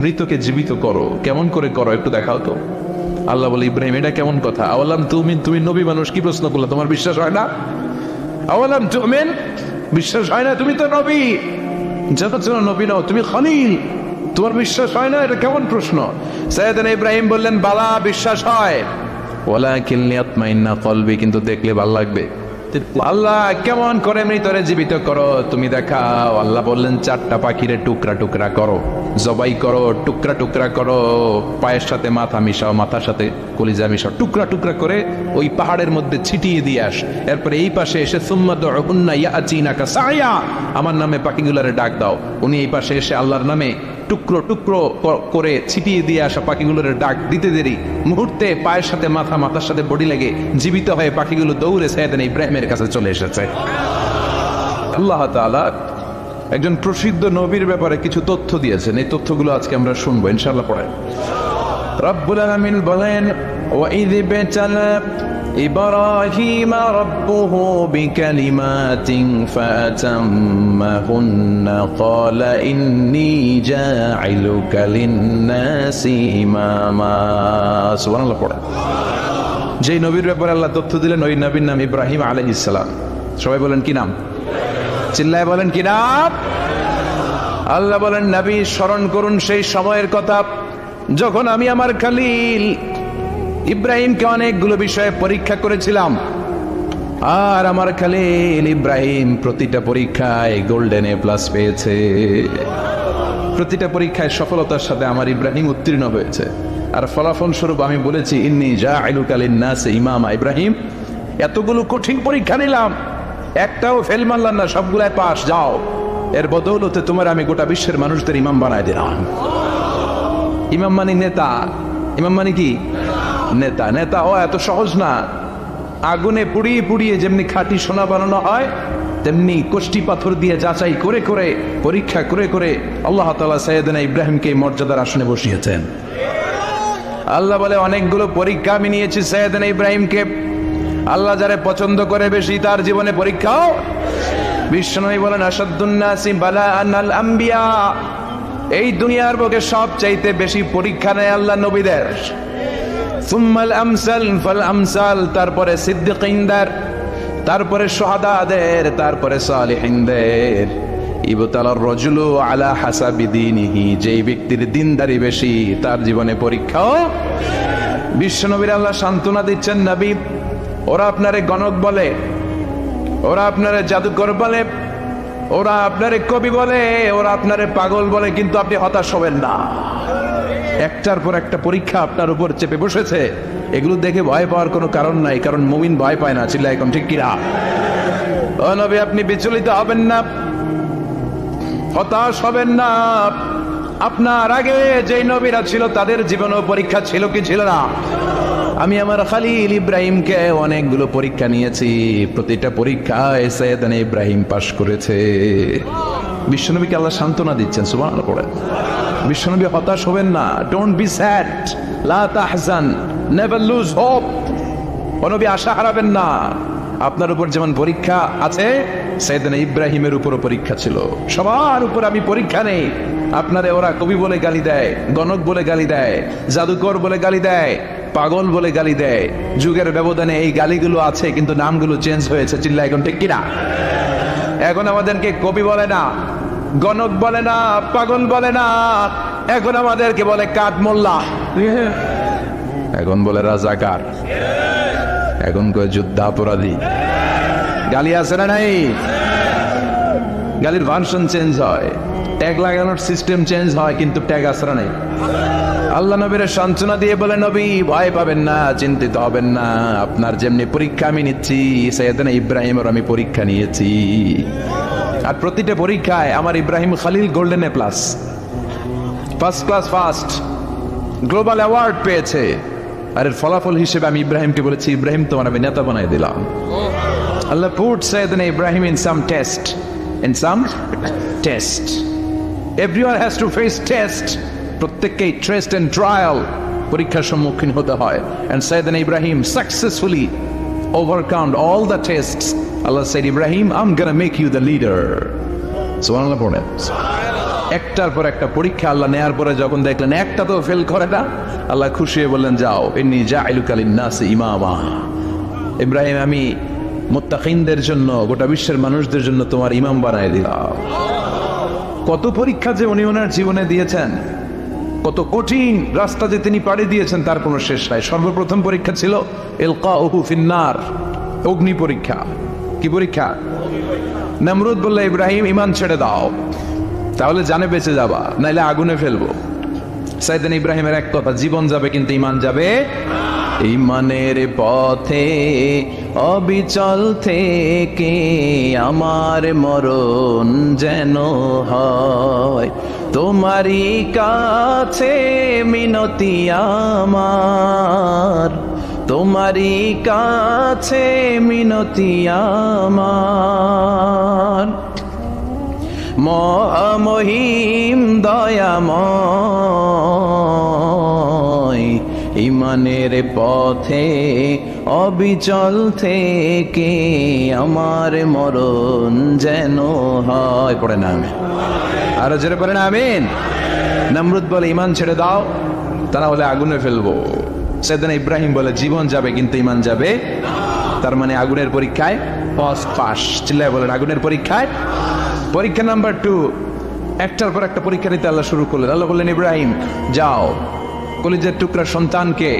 মৃতকে জীবিত করো। কেমন করে করো একটু দেখাও তো। আল্লাহ বলে, ইব্রাহিম এটা কেমন কথা? আওয়ালাম তুমিন, তুমি নবী মানুষ, কি প্রশ্ন করলে? তোমার বিশ্বাস হয় না? আওয়ালাম তুমিন, বিশ্বাস হয় না? তুমি তো নবী, যত নবী নও, তুমি খলিল, তোমার বিশ্বাস হয় না? এটা কেমন প্রশ্ন? সাইয়েদনা ইব্রাহিম বললেন, বালা, বিশ্বাস হয়, ওয়ালাকিন লিয়াতমাইন্না কলবি, কিন্তু দেখলে ভালো লাগবে। আল্লাহ কেমন করে মৃতরে জীবিত করো তুমি দেখাও। আল্লাহ বললেন, 4টা পাখিরে টুকরা টুকরা করো, জবাই করো, টুকরা টুকরা করো, পায়ের সাথে মাথা মিশাও, মাথার সাথে কলিজা মিশাও, টুকরা টুকরা করে ওই পাহাড়ের মধ্যে ছিটিয়ে দিয়ে আস। এরপরে এই পাশে এসে সুম্মা দুউহুন্না ইয়াতিনাকা সায়া, আমার নামে পাখিগুলোরে ডাক দাও। উনি এই পাশে এসে আল্লাহর নামে টুকরো টুকরো করে ছিটিয়ে দিয়ে আসা পাখিগুলোর ডাক দিতে দেরি মুহূর্তে পায়ের সাথে মাথা, মাথার সাথে বডি লেগে জীবিত হয়ে পাখিগুলো দৌড়ে সাইয়েদনা ইব্রাহিমের কাছে চলে এসেছে। আল্লাহ তাআলা একজন প্রসিদ্ধ নবীর ব্যাপারে কিছু তথ্য দিয়েছেন, এই তথ্যগুলো আজকে আমরা শুনবো ইনশাআল্লাহ। পড়েন। রব্বুল আলামিন বলেন, ওয়াইয বিতালা ইব্রাহিম রাব্বুহু বিকালিমাতিন ফাতাম্মাহুন্না ক্বালা ইন্নী জাঈলুকা লিন-নাসি ইমামা। সুবহানাল্লাহ। পড়েন। যেই নবীর ব্যাপারে আল্লাহ তথ্য দিলেন, ওই নবীর নাম ইব্রাহিম আলাইহিস সালাম। সবাই বলেন কি নাম? চিল্লায় বলেন কি নাম? আল্লাহ বলেন, নবী স্মরণ করুন সেই সময়ের কথা যখন আমি আমার খলিল ইব্রাহিমকে অনেকগুলো বিষয়ে পরীক্ষা করেছিলাম, আর আমার খলিল ইব্রাহিম প্রতিটা পরীক্ষায় গোল্ডেন এ প্লাস পেয়েছে। প্রতিটা পরীক্ষায় সফলতার সাথে আমার ইব্রাহিম উত্তীর্ণ হয়েছে। আর ফলাফল স্বরূপ আমি বলেছি, ইন্নী জাঈলুকা লিন-নাসি ইমামা। ইব্রাহিম, এতগুলো কঠিন পরীক্ষা নিলাম, একটাও ফেল মারলাম না, সবগুলাই পাস। যাও, এর বদৌলতে তোমার আমি গোটা বিশ্বের মানুষদের ইমাম বানায় দিলাম। ইমাম মানে নেতা। ইমাম মানে কি? নেতা। নেতা হওয়া এত সহজ না। আগুনে পুড়িয়ে পুড়িয়ে যেমনি খাঁটি সোনা বানানো হয়, তেমনি কষ্টি পাথর দিয়ে যাচাই করে করে, পরীক্ষা করে করে আল্লাহ তাআলা সাইয়েদনা ইব্রাহিমকে মর্যাদার আসনে বসিয়েছেন। আল্লাহ বলে, অনেকগুলো পরীক্ষা আমি নিয়েছি সাইয়েদনা ইব্রাহিমকে। আল্লাহ যারে পছন্দ করে বেশি, তার জীবনে পরীক্ষাও। বিশ্বনবী বলেন, আশাদ্দুন নাসি বালাআন আল আম্বিয়া। এই দুনিয়ার বুকে সবচাইতে বেশি পরীক্ষা নেয় আল্লাহ নবীদের। সুম্মাল আমসাল ফাল আমসাল, তারপরে সিদ্দিকিনদের, তারপরে শুহাদাদের, তারপরে সালিহিনদের। ইবতালার রাজুলু আলা হাসাবি দীনিহি, যেই ব্যক্তির দিনদারি বেশি তার জীবনে পরীক্ষাও। বিশ্বনবীর আল্লাহ সান্ত্বনা দিচ্ছেন, নবী, ওরা আপনারে গণক বলে, ওরা আপনারে জাদুকর বলে, ওরা আপনারে কবি বলে, ওরা আপনারে পাগল বলে, কিন্তু আপনি হতাশ হবেন না। একটার পর একটা পরীক্ষা আপনার উপর চেপে বসেছে, এগুলো দেখে ভয় পাওয়ার কোনো কারণ নাই, কারণ মুমিন ভয় পায় না। চিল্লায় এখন ঠিক কিনা? ও নবী, আপনি বিচলিত হবেন না, হতাশ হবেন না। আপনার আগে যেই নবীরা ছিল তাদের জীবনেও পরীক্ষা ছিল কি ছিল না? আমি আমার খলিল ইব্রাহিমকে অনেকগুলো পরীক্ষা নিয়েছি, প্রতিটা পরীক্ষায় সাইয়েদনা ইব্রাহিম পাশ করেছে। বিশ্বনবীকে আল্লাহ সান্ত্বনা দিচ্ছেন। সুবহানাল্লাহ। পড়েন। বিশ্বনবী, হতাশ হবেন না, ডোন্ট বি স্যাড, লা তাহজান, নেভার লুজ হোপ। ও নবী, আশা হারাবেন না। আপনার উপর যেমন পরীক্ষা আছে, সাইয়েদনা ইব্রাহিমের উপরও পরীক্ষা ছিল। সবার উপর আমি পরীক্ষা নেই। আপনারে ওরা কবি বলে গালি দেয়, গণক বলে গালি দেয়, জাদুকর বলে গালি দেয়, পাগল বলে গালি দেয়। যুগের ব্যবধানে এই গালিগুলো আছে, কিন্তু নামগুলো চেঞ্জ হয়েছে। চিল্লা এখন ঠিক কিনা? এখন আমাদেরকে কবি বলে না, গণক বলে না, পাগল বলে না, এখন আমাদেরকে বলে কাঠ মোল্লা, এখন বলে রাজাকার, এখন কয় যুদ্ধাপরাধী। গালি আছে না নাই? গালির ভার্সন চেঞ্জ হয়, ট্যাগ লাগানোর সিস্টেম চেঞ্জ হয়, কিন্তু ট্যাগ আসরা নেই। আল্লাহ নবীর সান্ত্বনা দিয়ে বলে, নবী ভয় পাবেন না, চিন্তিত হবেন না। আপনার যেমনি পরীক্ষা আমি নিচ্ছি, সাইয়েদনা ইব্রাহিমের আমি পরীক্ষা নিয়েছি। আর প্রতিটা পরীক্ষায় আমার Ibrahim Khalil golden A plus, first class first, global award পেয়েছে। আর এর ফলাফল হিসেবে আমি ইব্রাহিমকে বলেছি, ইব্রাহিম তোমার আমি নেতা বানাই দিলাম। আল্লাহ put সাইয়েদনা Ibrahim in some test, in some test. Everyone has to face test. প্রত্যেককেই টেস্ট এন্ড ট্রায়াল, পরীক্ষার সম্মুখীন হতে হয়। And সাইয়েদনা Ibrahim successfully overcome all the tests. Allah said, Ibrahim, I'm gonna make you the leader. Subhanallah. একটার পর একটা পরীক্ষা আল্লাহ নেয়ার পরে যখন দেখলেন একটা তো ফেল করে না, আল্লাহ খুশি হয়ে বললেন, যাও ইন্নী জাইলুকা লিন-নাসি ইমামা। ইব্রাহিম, আমি মুত্তাকিনদের জন্য, গোটা বিশ্বের মানুষদের জন্য তোমার ইমাম বানায় দিলাম। কত পরীক্ষা যে উনি ওনার জীবনে দিয়েছেন, কত কঠিন রাস্তা যে তিনি পাড়ি দিয়েছেন তার কোনো শেষ নাই। সর্বপ্রথম পরীক্ষা ছিল ইলকাউহু ফিন্নার, অগ্নি পরীক্ষা। কি পরীক্ষা? নমরুদ বলল, ইব্রাহিম ঈমান ছেড়ে দাও, তাহলে জানে বেঁচে যাবা, নাইলে আগুনে ফেলবো। সাইয়েদনা ইব্রাহিমের এক কথা, জীবন যাবে কিন্তু ঈমান যাবে। ঈমানের পথে অবিচল থেকে আমার মরণ যেন হয়, তোমারই কাছে মিনতি আমার, তোমারই কাছে মিনতি আমার। মহামহিম দয়াময়, ঈমানের পথে অবিচল থেকে আমার মরণ যেন হয়। পড়ে না আমিন, আরো জোরে পড়ে না আমিন। নমরুদ বলে, ঈমান ছেড়ে দাও, তা না হলে আগুনে ফেলবো। সাইয়েদনা ইব্রাহিম বলে, জীবন যাবে কিন্তু ঈমান যাবে। তার মানে আগুনের পরীক্ষায় পাস। চিল্লায় বলেন, আগুনের পরীক্ষায়। পরীক্ষা নাম্বার 2, একটার পর একটা পরীক্ষা নিতে আল্লাহ শুরু করলেন। আল্লাহ বললেন, ইব্রাহিম যাও, কলিজার টুকরা সন্তানকে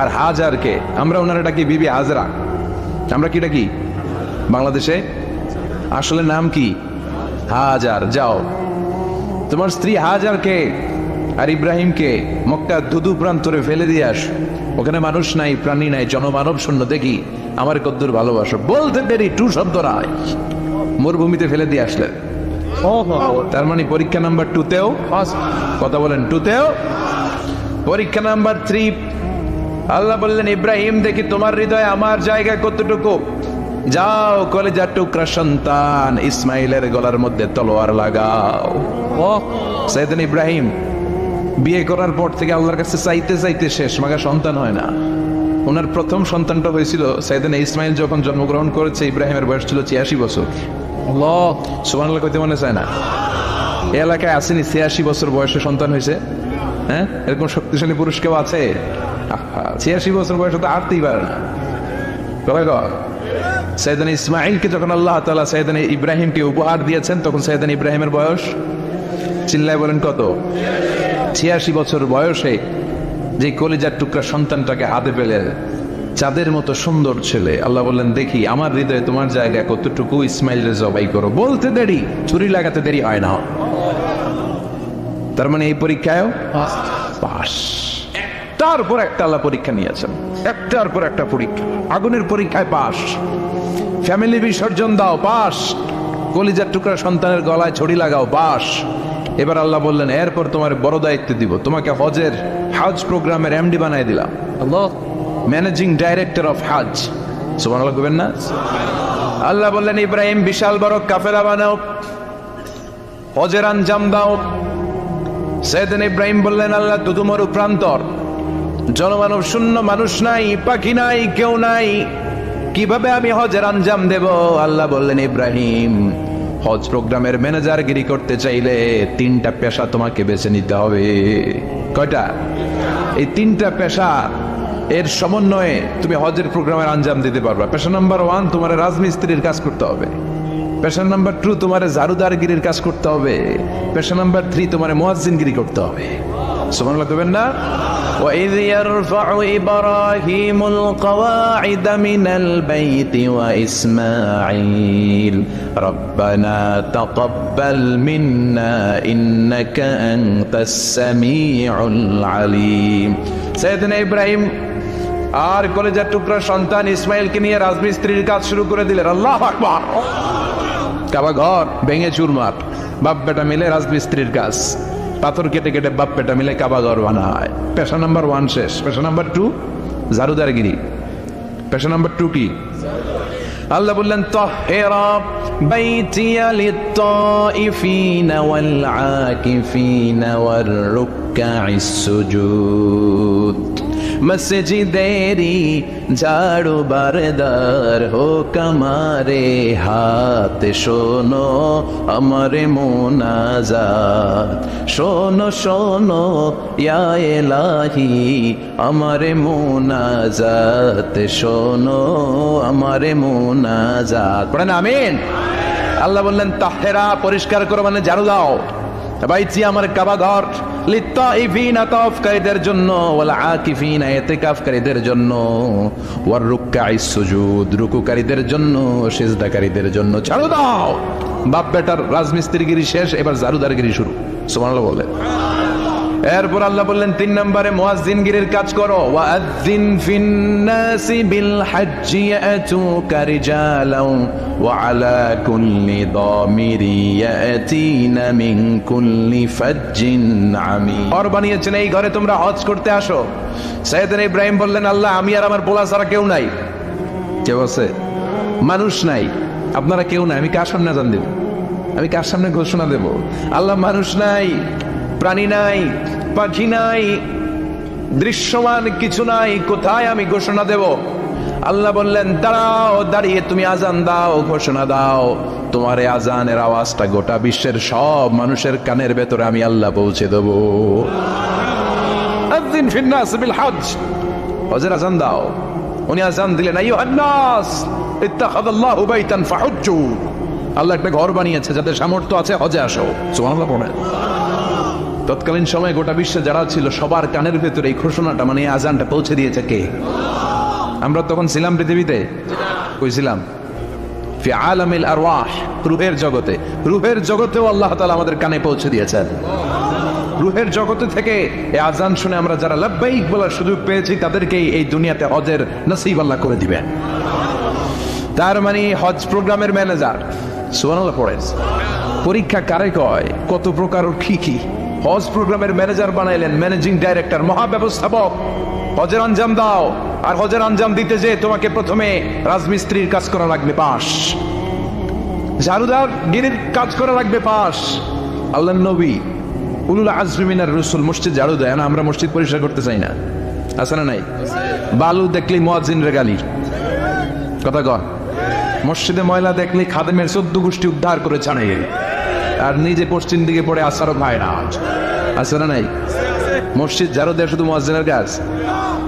আর হাজারকে, আমরা ওনারা ডাকি বিবি হাজরা, আমরা কি ডাকি বাংলাদেশে, আসলে নাম কি হাজার, যাও তোমার স্ত্রী হাজারকে আর ইব্রাহিমকে মক্কা ধুধু প্রান্তরে ফেলে দিয়ে আস। ওখানে মানুষ নাই, প্রাণী নাই, জনমানব শূন্য, দেখি আমার কদ্দুর ভালোবাসো। বলতে দেরি, টু শব্দ নাই, মরুভূমিতে ফেলে দিয়ে আসলেন। তার মানে পরীক্ষা নাম্বার 2তেও কথা বলেন, 2তেও। পরীক্ষা নাম্বার 3, আল্লাহ বললেন, ইব্রাহিম দেখি তোমার হৃদয়ে আমার জায়গা কতটুকু, যাও কলিজার টুকরা সন্তান ইসমাইলের গলার মধ্যে তলোয়ার লাগাও। সাইয়েদনা ইব্রাহিম বিয়ে করার পর থেকে আল্লাহর কাছে চাইতে চাইতে শেষ, মাগা সন্তান হয় না। ওনার প্রথম সন্তানটা হয়েছিল সাইয়েদনা ইসমাইল যখন জন্মগ্রহণ করেছে, ইব্রাহিমের বয়স ছিল 86 বছর। সুবহানাল্লাহ কইতে মনে চায় না? এই এলাকায় আসেনি 86 বছর বয়সে সন্তান হয়েছে? হ্যাঁ, এরকম শক্তিশালী পুরুষ কেউ আছে? 86 বছর বয়সে তো হাঁটতেই পারে না। সাইয়েদনা ইসমাইলকে যখন আল্লাহ তাআলা সাইয়েদনা ইব্রাহিমকে উপহার দিয়েছেন, তখন সাইয়েদনা ইব্রাহিমের বয়স, চিল্লায় বলেন কত? 86 বছর বয়সে যে কলিজার টুকরা সন্তানটাকে হাতে পেলে, চাঁদের মতো সুন্দর ছেলে, আল্লাহ বললেন, দেখি আমার হৃদয়ে তোমার জায়গা কতটুকু, ইসমাইলের জবাই করো। বলতে দেরি, ছুরি লাগাতে দেরি হয় না। তার মানে এই পরীক্ষায় পাস। একটার পর একটা আল্লাহ পরীক্ষা নিয়েছেন, একটার পর একটা পরীক্ষা। আগুনের পরীক্ষায় পাস, ফ্যামিলি বিসর্জন দাও, পাস। কলিজার টুকরা সন্তানের গলায় ছড়ি লাগাও, পাস। এবার আল্লাহ বললেন, এরপর তোমার বড় দায়িত্ব দিব, তোমাকে হজ প্রোগ্রামের এমডি বানাই দিলাম। আল্লাহ, ম্যানেজিং ডাইরেক্টর অফ হজ। সুবহানাল্লাহ কইবেন না? আল্লাহ বললেন, ইব্রাহিম বিশাল বড় কাফেলা বানাও, হজের আঞ্জাম দাও। সাইয়েদনা ইব্রাহিম বললেন, আল্লাহ দুদুমরু প্রান্তর, জনমানব শূন্য, মানুষ নাই, পাখি নাই, কেউ নাই, কিভাবে আমি হজের আঞ্জাম দেব? আল্লাহ বললেন, ইব্রাহিম হজ প্রোগ্রামের ম্যানেজারগিরি করতে চাইলে 3টা পেশা তোমাকে বেছে নিতে হবে। কয়টা? এই 3টা পেশা এর সমন্বয়ে তুমি হজের প্রোগ্রামের আঞ্জাম দিতে পারবা। পেশা নাম্বার 1, তোমার রাজমিস্ত্রির কাজ করতে হবে। পেশা নাম্বার 2, তোমার জারুদারগিরির কাজ করতে হবে। পেশা নাম্বার 3, তোমার মুয়াজ্জিনগিরি করতে হবে। সুবহানাল্লাহ কইবেন না? وَإِذْ يَرْفَعُ إِبْرَاهِيمُ الْقَوَاعِدَ مِنَ الْبَيْتِ وَإِسْمَاعِيلُ رَبَّنَا تَقَبَّلْ مِنَّا إِنَّكَ أَنْتَ السَّمِيعُ الْعَلِيمُ। সাইয়েদনা ইব্রাহিম আর কলেজার টুকরা সন্তান ইসমাইলকে নিয়ে রাজমিস্ত্রির কাজ শুরু করে দিলেন। আল্লাহু আকবার। কাবা ঘর ভেঙে চুরমার, বাপ বেটা মিলে রাজমিস্ত্রির কাজ, পাথর কেটে কেটে বাপ বেটা মিলে কাবা ঘর বানায়। পেশা নাম্বার 1 শেষ। পেশা নাম্বার 2 জারুদারগিরি। পেশা নাম্বার 2 কি? আল্লাহ বললেন, তাহহিরা বাইতিয়া লিত-তাইফিনা ওয়াল আকিফিনা ওয়ার রুকআইস সুজুদ। মসজিদেরি ঝাড়ু বারদার হোক আমারে হাত, শোনো আমারে মোনাজাত, শোনো শোনো ইয়া ইলাহি আমারে মোনাজাত, শোনো আমারে মোনাজাত। পড়েন আমিন। আল্লাহ বললেন তাহেরা, পরিষ্কার করো মানে ঝাড়ু দাও, বাইচি আমার কাবা ঘর, লিত্তাইফিনা তাওয়াফকারীদের জন্য, ওয়াল আকিফিনা ইতিকাফকারীদের জন্য, ওয়ার রুকআইস সুজুদ রুকুকারীদের জন্য, সিজদাকারীদের জন্য ঝাড়ু দাও। বাপ বেটার রাজমিস্ত্রিগিরি শেষ, এবার ঝাড়ুদারগিরি শুরু। সুবহানাল্লাহ বলে। এরপর আল্লাহ বললেন 3 নম্বরে মুয়াজ্জিনগিরির কাজ করো। ওয়াআযিন ফিন্নাসি বিল হজ্জি ইয়াতুকা রিজালাও ওয়া আলা কুল্লি দামিরি ইয়াতিনা মিন কুল্লি ফাজ্জিন আমিক। ঘর বানিয়েছেন, এই ঘরে তোমরা হজ করতে আসো। সাইয়েদনা ইব্রাহিম বললেন আল্লাহ আমি আর আমার পোলা ছাড়া কেউ নাই। কেউ আছে? মানুষ নাই, আপনারা কেউ নাই, আমি কার সামনে আযান দেব? আমি কার সামনে ঘোষণা দেব? আল্লাহ মানুষ নাই, প্রাণী নাই, পাখি নাই, দৃশ্যমান কিছু নাই, কোথায় আমি ঘোষণা দেব? আল্লাহ বললেন দাঁড়াও, দাঁড়িয়ে তুমি আজান দাও, ঘোষণা দাও। তোমার এই আজানের আওয়াজটা গোটা বিশ্বের সব মানুষের কানের ভেতরে আমি আল্লাহ পৌঁছে দেব। আযিন ফিন্নাস বিল হজ, হজের আজান দাও। উনি আজান দিলেন আইয়ুহান নাস ইত্তাখাযাল্লাহু বাইতান ফাহুজ্জু। আল্লাহ একটা ঘর বানিয়েছে, যাদের সামর্থ্য আছে হজে আসো। সুবহানাল্লাহ পড়েন। তৎকালীন সময়ে গোটা বিশ্বে যারা ছিল সবার কানের ভেতরে এই ঘোষণাটা মানে আজানটা পৌঁছে দিয়েছে কে? আমরা তখন ছিলাম পৃথিবীতে? কই ছিলাম? ফি আলামিল আরওয়াহ, রূহের জগতে। রূহের জগতেও আল্লাহ তাআলা আমাদের কানে পৌঁছে দিয়েছেন। রূহের জগতে থেকে এই আজান শুনে আমরা যারা লাব্বাইক বলার সুযোগ পেয়েছি তাদেরকেই এই দুনিয়াতে হজের নসিব আল্লাহ করে দিবেন। তার মানে হজ প্রোগ্রামের ম্যানেজার। সুবহানাল্লাহ পড়েন। পরীক্ষা কারে কয়? কত প্রকার ও কি কি? হজ প্রোগ্রামের ম্যানেজার বানাইলেন, ম্যানেজিং ডাইরেক্টর, মহাব্যবস্থাপক। হজের আঞ্জাম দাও, আর হজের আঞ্জাম দিতে যে তোমাকে প্রথমে রাজমিস্ত্রির কাজ করা লাগবে পাস, ঝাড়ুদার গিরির কাজ করা লাগবে পাস। আল্লাহর নবী উলুল আজমি মিনার রাসূল মসজিদ ঝাড়ু দেয় না, আমরা মসজিদ পরিষ্কার করতে চাই না, আছে না নাই? বালু দেখলি মুয়াজ্জিনের গালি, কথা কন। মসজিদে ময়লা দেখলে খাদেমের 14 গোষ্ঠী উদ্ধার করে ছাড়ে, আর নিজে পশ্চিম দিকে পড়ে আসারও ভাই না, আছে না নাই? মসজিদ ঝাড়ু দেওয়া শুধু মুয়াজ্জিনের কাজ,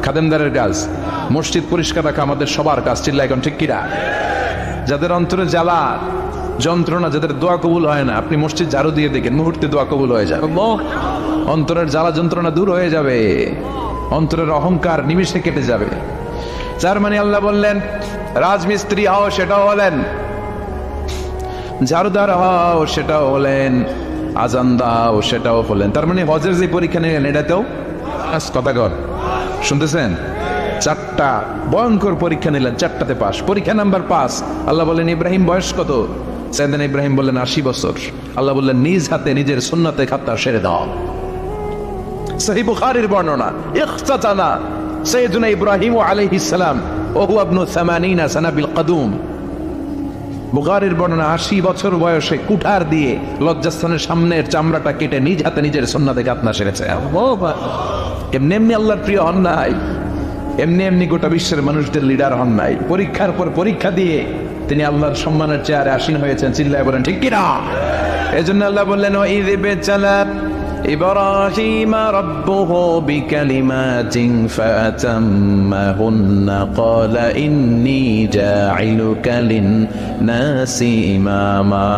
খাদেমদারের কাজ। মসজিদ পরিষ্কার রাখা আমাদের সবার কাজ। চিল্লা এখন ঠিক কিনা? যাদের অন্তরে জ্বালা যন্ত্রণা, যাদের দোয়া কবুল হয় না, আপনি মসজিদ ঝাড়ু দিয়ে দেখেন মুহূর্তে দোয়া কবুল হয়ে যাবে। অন্তরের জ্বালা যন্ত্রণা দূর হয়ে যাবে, অন্তরের অহংকার নিমিষে কেটে যাবে। যার মানে আল্লাহ বললেন রাজমিস্ত্রি হও, সেটাও হলেন, ঝাড়ুদার হও, সেটাও হলেন, আজান দাও, সেটাও হলেন। তার মানে হজের যে পরীক্ষা নিলেন এটাতেও কথা কর, শুনতেছেন? 4টা ভয়ঙ্কর পরীক্ষা নিলেন, 4টাতে পাস। পরীক্ষা নাম্বার 5। আল্লাহ বললেন ইব্রাহিম বয়স কত? সাইয়েদনা ইব্রাহিম বললেন 80 বছর। আল্লাহ বললেন নিজ হাতে নিজের সুন্নতে খাতনা সেরে দাও। সহিহ বুখারীর বর্ণনা, ইখতাতানা সাইয়েদনা ইব্রাহিম আলাইহিস সালাম ওয়া হুয়া ইবনু 80 সানা বিল কদুম। বুখারীর বর্ণনা, 80 বছর বয়সে কুঠার দিয়ে লজ্জাস্থানের সামনের চামড়াটা কেটে নিজ হাতে নিজের সুন্নতে খাতনা সেরেছে। এমনি এমনি আল্লাহর প্রিয় হন নাই, এমনি এমনি গোটা বিশ্বের মানুষদের লিডার হন নাই। পরীক্ষার পর পরীক্ষা দিয়ে তিনি আল্লাহর সম্মানের চেয়ারে আসীন হয়েছেন। চিল্লায় বলেন ঠিক কিনা? এজন্য আল্লাহ বললেন ওয়াইয বিতালা ইব্রাহিম রাব্বুহু বিকালিমাতিন ফাতাম্মাহুন্না ক্বালা ইন্নী জাঈলুকা লিন-নাসি ইমামা।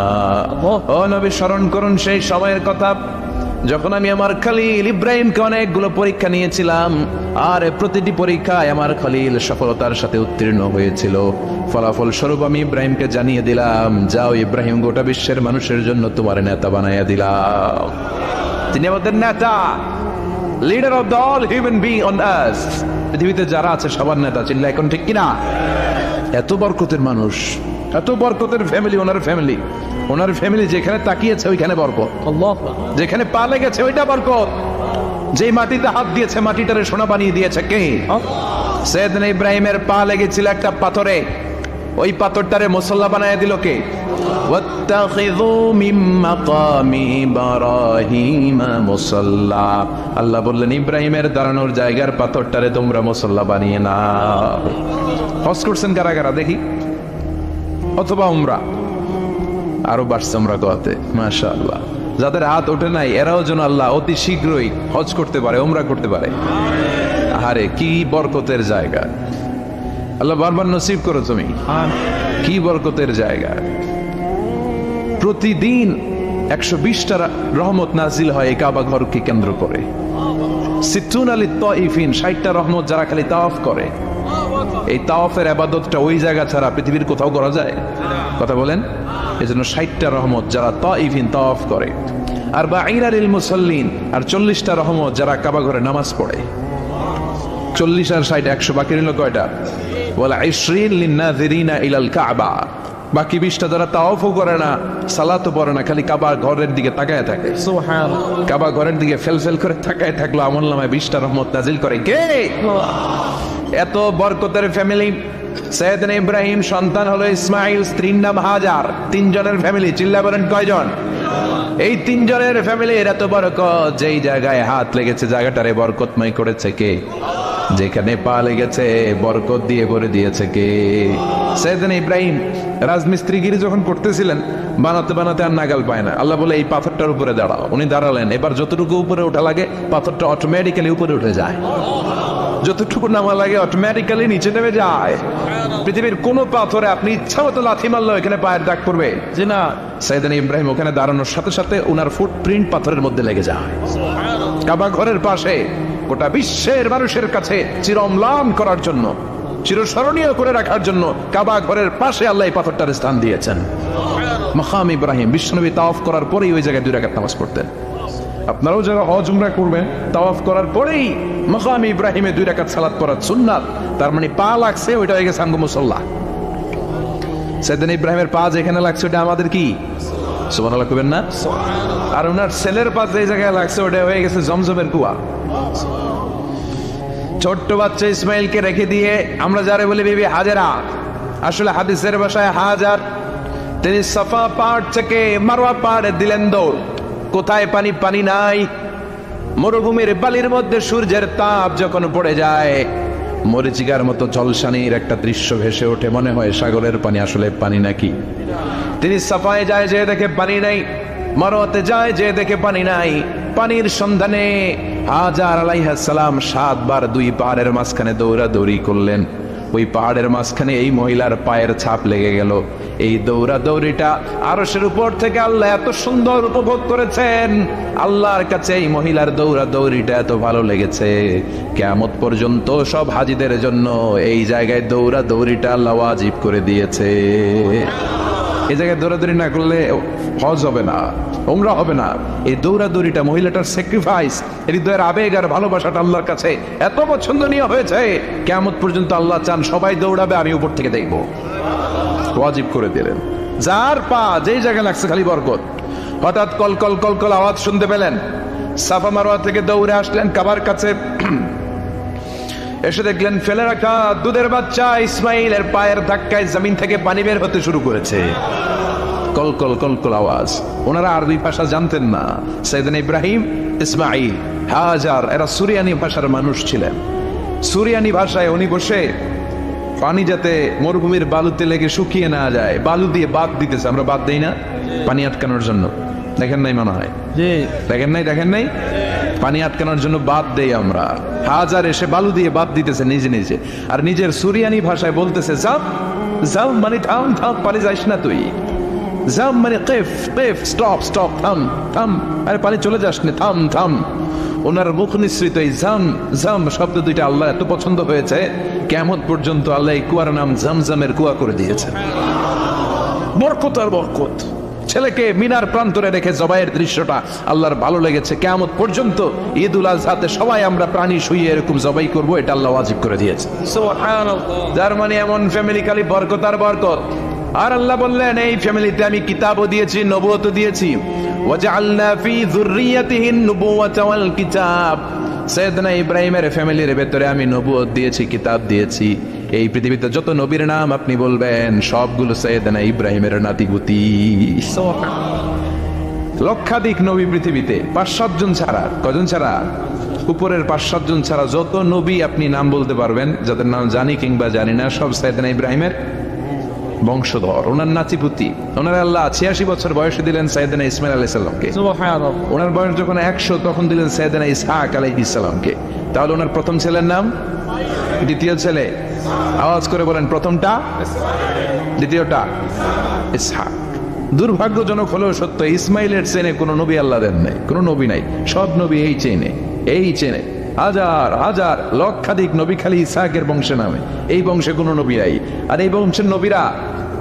ও নবী, স্মরণ করুন সেই সময়ের কথা যখন আমি আমার খলিল ইব্রাহিমকে অনেকগুলো পরীক্ষা নিয়েছিলাম, আর প্রতিটি পরীক্ষায় আমার খলিল সফলতার সাথে উত্তীর্ণ হয়েছিল। ফলাফল স্বরূপ আমি ইব্রাহিমকে জানিয়ে দিলাম, যাও ইব্রাহিম, গোটা বিশ্বের মানুষের জন্য তোমার নেতা বানাইয়া দিলাম। তিনি আমাদের নেতা, leader of the all human being on earth. পৃথিবীতে যারা আছে সবার নেতা। চিল্লা এখন ঠিক কিনা? এত বরকতের মানুষ, এত বরকতের ফ্যামিলি, ওনার ফ্যামিলি যেখানে তাকিয়েছে ওইখানে বরকত, যেখানে পা লেগেছে ওইটা বরকত। যে মাটিতে হাত দিয়েছে মাটিটারে সোনা বানিয়ে দিয়েছে কে? সাইয়েদনা ইব্রাহিমের পা লেগেছিল একটা পাথরে, ওই পাথরটারে মুসল্লা বানায় দিল কে? ওয়াত্তাখিযু মিন মাকামি ইব্রাহিম মুসাল্লা। আল্লাহ বললেন ইব্রাহিমের দাঁড়ানোর জায়গার পাথরটারে তোমরা মুসল্লা বানিয়ে নাও। হজ করছেন কারা কারা দেখি, অথবা উমরা? আরো বাড়ছে উমরা গোয়াতে, মাশাআল্লাহ। যাদের হাত ওঠে নাই এরাও যেন আল্লাহ অতি শীঘ্রই হজ করতে পারে, উমরা করতে পারে। আরে কি বরকতের জায়গা, আল্লাহ বারবার নসিব করো তুমি। কি বরকতের জায়গা, প্রতিদিন 120টা রহমত নাজিল হয় এই কাবা ঘরকে কেন্দ্র করে। 60টা রহমত যারা খালি তাওয়াফ করে। এই তাওয়াফের ইবাদতটা ওই জায়গা ছাড়া পৃথিবীর কোথাও করা যায়? কথা বলেন। এজন্য 60টা রহমত যারা তাইফিন তাওয়াফ করে, আর বাঈরা লিল মুসাল্লিন, আর 40টা রহমত যারা কাবা ঘরে নামাজ পড়ে। 40 আর 60 100, বাকি রইল কয়টা? ওয়ালা 20 লিন-নাযিরিনা ইলাল কাবা। বাকি 20টা যারা তাওয়াফও করে না, সালাতও পড়ে না, খালি কাবা ঘরের দিকে তাকায় থাকে। সুবহানাল্লাহ। কাবা ঘরের দিকে ফেলফেল করে তাকায় থাকলো, আমলনামায় 20টা রহমত নাজিল করে কে? এত বরকতের ফ্যামিলি। সাইয়েদনা ইব্রাহিম সন্তান হলো ইসমাইল, স্ত্রীর নাম হাজার। 3 জনের ফ্যামিলি, চিল্লা বলেন কয়জন? এই 3 জনের ফ্যামিলির এত বরকত, যেই জায়গায় হাত লেগেছে জায়গাটারে বরকতময় করেছে কে? যেখানে পা লেগেছে বরকত দিয়ে ভরে দিয়েছে কে? সাইয়েদনা ইব্রাহিম রাজমিস্ত্রিগিরি যখন করতেছিলেন, বানাতে বানাতে আর নাগাল পায় না। আল্লাহ বলে এই পাথরটার উপরে দাঁড়াও। উনি দাঁড়ালেন, এবার যতটুকু উপরে ওঠা লাগে পাথরটা অটোমেটিক্যালি উপরে উঠে যায়। যতটুকু নামা লাগে অটোমেটিক্যালি নিচে নেমে যায়। পৃথিবীর কোন পাথরে আপনি ইচ্ছা মতো লাথি মারলো এখানে পায়ের দাগ পড়বে যে না? সাইয়েদনা ইব্রাহিম ওখানে দাঁড়ানোর সাথে সাথে ওনার ফুটপ্রিন্ট পাথরের মধ্যে লেগে যায়। কাবা ঘরের পাশে গোটা বিশ্বের মানুষের কাছে চিরম্লান করার জন্য, চিরস্মরণীয় করে রাখার জন্য কাবা ঘরের পাশে আল্লাহ এই পাথরটার স্থান দিয়েছেন। মাকাম ইব্রাহিম। বিশ্বনবী তাওয়াফ করার পরেই ওই জায়গায় 2 রাকাত নামাজ পড়তেন। আপনারাও যারা হজ উমরা করবেন, তাওয়াফ করার পরেই মাকাম ইব্রাহিমে 2 রাকাত সালাত পড়া সুন্নাত। তার মানে পা লাগছে, ওইটা হয়ে গেছে আমগো মুসাল্লা। সাইয়েদনা ইব্রাহিমের পা যেখানে লাগছে ওটা আমাদের কি? সুবহানাল্লাহ কইবেন না? আর ওনার ছেলের পা যে জায়গায় লাগছে ওটা হয়ে গেছে জমজমের কুয়া। ছোট্ট বাচ্চা ইসমাইলকে রেখে দিয়ে আমরা যারে বলি বিবি হাজেরা, আসলে হাদিসের ভাষায় হাজার, তিনি সাফা পাহাড় থেকে মারওয়া পাহাড়ে দিলেন দৌড়। কোথায় পানি? পানি নাই। মরুভূমির বালির মধ্যে সূর্যের তাপ যখন পড়ে যায়, মরিচিকার মতো ঝলসানির একটা দৃশ্য ভেসে ওঠে, মনে হয় সাগরের পানি, আসলে পানি নাকি। তিনি সাফায় যায়, যে দেখে পানি নাই। মারওয়াতে যায়, যে দেখে পানি নাই। পানির সন্ধানে হাজার আলাইহিস সালাম 7 বার 2 পাহাড়ের মাঝখানে দৌড়াদৌড়ি করলেন। ওই পাহাড়ের মাঝখানে এই মহিলার পায়ের ছাপ লেগে গেল। এই দৌড়াদৌড়িটা আরশের উপর থেকে আল্লাহ এত সুন্দর উপভোগ করেছেন। আল্লাহর কাছে এই মহিলার দৌড়াদৌড়িটা এত ভালো লেগেছে, কিয়ামত পর্যন্ত সব হাজীদের জন্য এই জায়গায় দৌড়াদৌড়িটা আল্লাহ ওয়াজিব করে দিয়েছে। এই জায়গায় দৌড়াদৌড়ি না করলে হজ হবে না, উমরা হবে না। এই দৌড়াদৌড়িটা, মহিলাটার স্যাক্রিফাইস, হৃদয়ের আবেগ আর ভালোবাসাটা আল্লাহর কাছে এত পছন্দনীয় হয়েছে, কিয়ামত পর্যন্ত আল্লাহ চান সবাই দৌড়াবে, আমি উপর থেকে দেখব। ওয়াজিব করে দিলেন। যার পা যেই জায়গায় লাগছে খালি বরকত। হঠাৎ কলকল কলকল আওয়াজ শুনতে পেলেন। সাফা মারওয়া থেকে দৌড়ে আসলেন কাবার কাছে। এসে দেখলেন ফেলে রাখা দুধের বাচ্চা ইসমাইলের পায়ের ধাক্কায় জমিন থেকে পানি বের হতে শুরু করেছে। কলকল কলকল আওয়াজ। ওনারা আরবি ভাষা জানতেন না। সাইয়েদনা ইব্রাহিম, ইসমাইল, হাজার এরা সুরিয়ানি ভাষার মানুষ ছিলেন। সুরিয়ানি ভাষায় উনি বসে পানি যাতে মরুভূমির বালুতে লেগে শুকিয়ে না যায়, বালু দিয়ে বাঁধ দিতেছে। আমরা বাঁধ দেই না পানি আটকানোর জন্য? দেখেন নাই মনে হয়? দেখেন নাই? পানি আটকানোর জন্য বাঁধ দেই আমরা। হাজার এসে বালু দিয়ে বাঁধ দিতেছে নিজে নিজে, আর নিজের সুরিয়ানি ভাষায় বলতেছে যাও যাও, মানে থাম থাম, পানি যাইস না তুই। জাম মানে কেফ কেফ, স্টপ স্টপ, থাম থাম, আরে পানি চলে যাস না, থাম থাম। ওনার মুখ নিঃসৃত এই জাম জাম শব্দ দুইটা আল্লাহ এত পছন্দ হয়েছে, কিয়ামত পর্যন্ত আল্লাহ এই কুয়ার নাম জামজামের কুয়া করে দিয়েছেন। বরকত আর বরকত। ছেলেকে মিনার প্রান্তরে রেখে জবাইয়ের দৃশ্যটা আল্লাহর ভালো লেগেছে। কিয়ামত পর্যন্ত ঈদুল আজহাতে সবাই আমরা প্রাণী শুইয়ে এরকম জবাই করব, এটা আল্লাহ ওয়াজিব করে দিয়েছে। সুবহানাল্লাহ। যার মানে এমন ফ্যামিলি খালি বরকত আর বরকত। আর আল্লাহ বললেন এই ফ্যামিলিতে আমি কিতাবও দিয়েছি, নবুয়তও দিয়েছি। ওয়াজআলনা ফি যুররিয়াতিহিন নুবুওয়াতা ওয়াল কিতাব। সাইয়েদনা ইব্রাহিমের ফ্যামিলির ভেতরে আমি নবুয়ত দিয়েছি, কিতাব দিয়েছি। এই পৃথিবীতে যত নবীর নাম আপনি বলবেন সবগুলো সাইয়েদনা ইব্রাহিমের নাতিপুতি। লক্ষাধিক নবী পৃথিবীতে, 5-7 জন ছাড়া। কজন ছাড়া? উপরের 5-7 জন ছাড়া যত নবী আপনি নাম বলতে পারবেন, যাদের নাম জানি কিংবা জানি না, সব সাইয়েদনা ইব্রাহিমের বংশধর, ওনার নাতিপুতি। ওনার আল্লাহ 86 বছর বয়সে দিলেন সাইয়েদনা ইসমাইল আলাইহিস সালামকে। ওনার বয়স যখন 100 তখন দিলেন সাইয়েদনা ইসহাক আলাইহিস সালামকে। তাহলে ওনার প্রথম ছেলের নাম, দ্বিতীয় ছেলে আওয়াজ করে বলেন, প্রথমটা, দ্বিতীয়টা ইসহাক। দুর্ভাগ্যজনক হলেও সত্য, ইসমাইলের চেনে কোনো নবী আল্লাহ দেন নাই, কোনো নবী নাই। সব নবী এই চেনে, এই চেনে। হাজার হাজার লক্ষাধিক নবী খালি ইসহাকের বংশে নামে, এই বংশে কোনো নবী নাই। আর এই বংশের নবীরা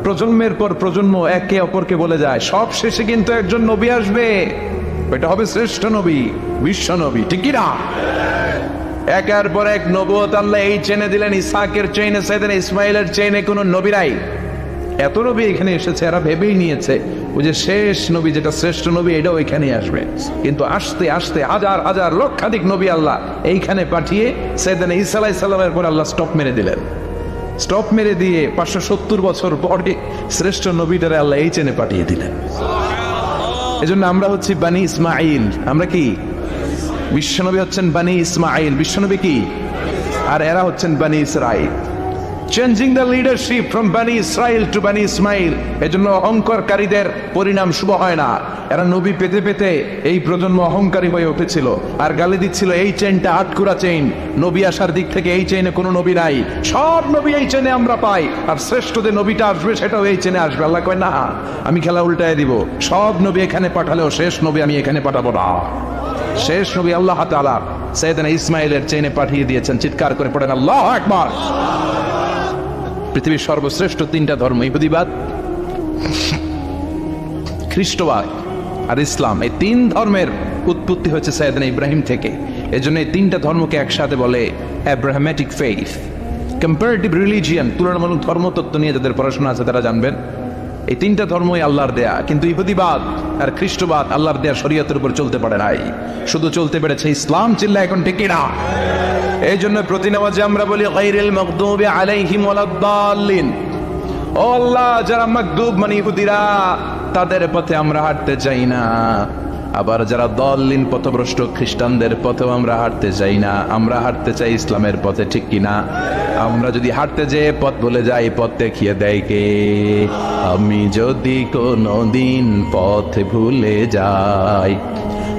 প্রজন্মের পর প্রজন্ম একে অপরকে বলে যায়, সব শেষে কিন্তু একজন নবী আসবে, এটা হবে শ্রেষ্ঠ নবী, বিশ্ব নবী, ঠিক কি না? একের পর এক নবুয়ত আল্লাহ এই চেনে দিলেন। ইসহাকের চেইনে, সাইয়েদনা ইসমাইলের চেইনে কোনো নবী নাই। এত নবী এখানে এসেছে, এরা ভেবেই নিয়েছে ওই যে শেষ নবী, যেটা শ্রেষ্ঠ নবী, এটাও এখানে আসবে। কিন্তু আস্তে আস্তে হাজার হাজার লক্ষাধিক নবী আল্লাহ এইখানে পাঠিয়ে সাইয়েদনা ঈসা আলাইহিস সালামের পর আল্লাহ স্টপ মেরে দিলেন। স্টপ মেরে দিয়ে 570 বছর পরে শ্রেষ্ঠ নবীটারে আল্লাহ এই চেনে পাঠিয়ে দিলেন। এজন্য আমরা হচ্ছি বানি ইসমাইল। আমরা কি? বিশ্বনবী হচ্ছেন বানি ইসমাইল, বিশ্বনবী কি? আর এরা হচ্ছেন বানি Israil. Changing the leadership from বানি ইসরাইল টু বানি ইসমাইল। এজন্য অহংকারীদের পরিণাম শুভ হয় না। এরা নবী পেতে পেতে এই প্রজন্ম অহংকারী হয়ে উঠেছিল আর গালি দিচ্ছিল, এই চেইনটা আটকুরা চেইন, নবী আসার দিক থেকে এই চেইনে কোনো নবী নাই, সব নবী এই চেইনে আমরা পাই, আর শ্রেষ্ঠ যে নবীটা আসবে সেটাও এই চেইনে আসবে। আল্লাহ কয় না, আমি খেলা উল্টায় দিব, সব নবী এখানে পাঠালেও শেষ নবী আমি এখানে পাঠাবো না। শেষ নবী আল্লাহ তাআলা সাইয়েদনা ইসমাইলের চেইনে পাঠিয়ে দিয়েছেন। চিৎকার করে পড়েন আল্লাহু আকবার। পৃথিবীর সর্বশ্রেষ্ঠ 3টা ধর্ম, ইহুদিবাদ, খ্রিস্টবাদ আর ইসলাম, এই 3 ধর্মের উৎপত্তি হয়েছে সাইয়েদনা ইব্রাহিম থেকে। এজন্য এই 3টা ধর্মকে একসাথে বলে অ্যাব্রাহামেটিক ফেইথ। কম্পারেটিভ রিলিজিয়ান, তুলনামূলক ধর্মতত্ত্ব নিয়ে যাদের পড়াশোনা আছে তারা জানবেন এই 3টা ধর্মই আল্লাহর দেয়া। কিন্তু ইহুদিবাদ আর খ্রিস্টবাদ আল্লাহর দেয়া শরীয়তের উপর চলতে পারে নাই, শুধু চলতে পেরেছে ইসলাম। চিল্লা এখন ঠিক না? এই জন্য প্রতি নামাজে আমরা বলি গায়রিল মাগদুবি আলাইহিম ওয়ালাদ-দাল্লিন। ও আল্লাহ, যারা মাগদুব মানে ইহুদিরা, তাদের পথে আমরা হাঁটতে চাই না। আবার যারা দাল্লিন পথভ্রষ্ট খ্রিস্টানদের পথেও আমরা হাঁটতে চাই না। আমরা হাঁটতে চাই ইসলামের পথে, ঠিক কিনা? আমরা যদি হাঁটতে যেয়ে পথ ভুলে যাই, পথ দেখিয়ে দেয় কে? আমি যদি কোনোদিন পথ ভুলে যাই,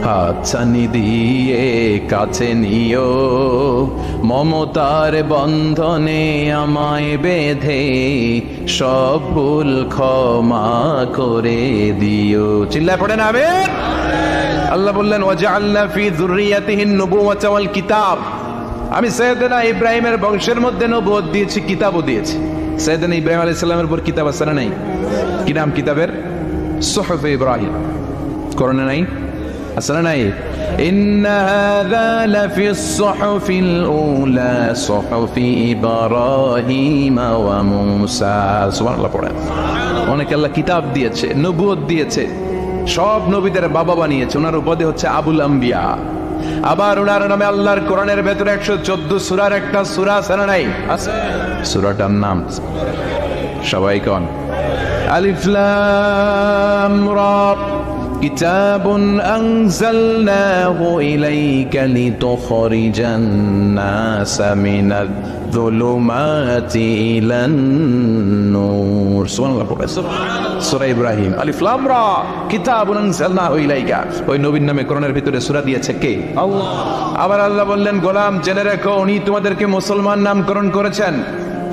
হাতছানি দিয়ে কাছে নিও, মমতার বন্ধনে আমায় বেঁধে সব ভুল ক্ষমা করে দিও। চিল্লায় পড়েন আমিন। আল্লাহ বললেন ওয়াজআলনা ফি যুররিয়াতিহিন নুবুওয়াতা ওয়াল কিতাব। আমি সাইয়েদনা ইব্রাহিমের বংশের মধ্যে নবুয়ত দিয়েছি, কিতাবও দিয়েছি। সাইয়েদনা ইব্রাহিম আলাইহিস সালামের উপর কিতাব আছে না নাই? কি নাম কিতাবের? সুহুফে ইব্রাহিম। কোরআনে নাই? আছে না নাই? ইন্না হাযা লাফিস সুহুফিল উলা সুহুফি ইব্রাহিম ওয়া মূসা। সুবহানাল্লাহ পড়েন। অনেক আল্লাহ কিতাব দিয়েছে, নবুয়ত দিয়েছে, সব নবীদের বাবা বানিয়েছে। ওনার উপাধি হচ্ছে আবুল আম্বিয়া। আবার ওনার নামে আল্লাহর কোরআনের ভেতরে 114 সূরার একটা সূরা আছে না নাই? আছে। সূরাটার নাম সবাই কোন? আলিফ লাম রা। কিতাবুন আনজালনাহু ইলাইকা লিতুখরিজান নাসা মিনাজ যুলুমাতি ইলান নূর। সুবহানাল্লাহ পড়ে সূরা ইব্রাহিম। আলিফ লাম রা, কিতাবুন আনজালনাহু ইলাইকা। ওই নবীর নামে কোরআনের ভিতরে সূরা দিয়েছে কে? আল্লাহ। আবার আল্লাহ বললেন, গোলাম জেনে রাখো, উনি তোমাদেরকে মুসলমান নামকরণ করেছেন।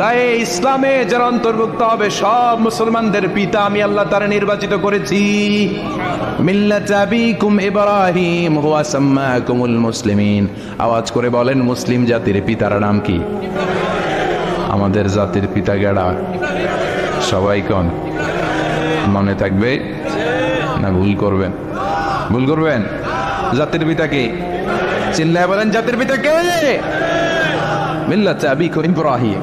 তাই ইসলামে যারা অন্তর্ভুক্ত হবে সব মুসলমানদের পিতা আমি আল্লাহ তারা নির্বাচিত করেছি। মিল্লাত আবিকুম ইব্রাহিম হুয়া সাম্মাকুমুল মুসলিমিন। আওয়াজ করে বলেন, মুসলিম জাতির পিতার নাম কি? আমাদের জাতির পিতা গেড়া সবাই কোন? মনে থাকবে না ভুল করবেন? ভুল করবেন? জাতির পিতা কে? চিল্লায় বলেন, জাতির পিতা কে? মিল্লাত আবিকুম ইব্রাহিম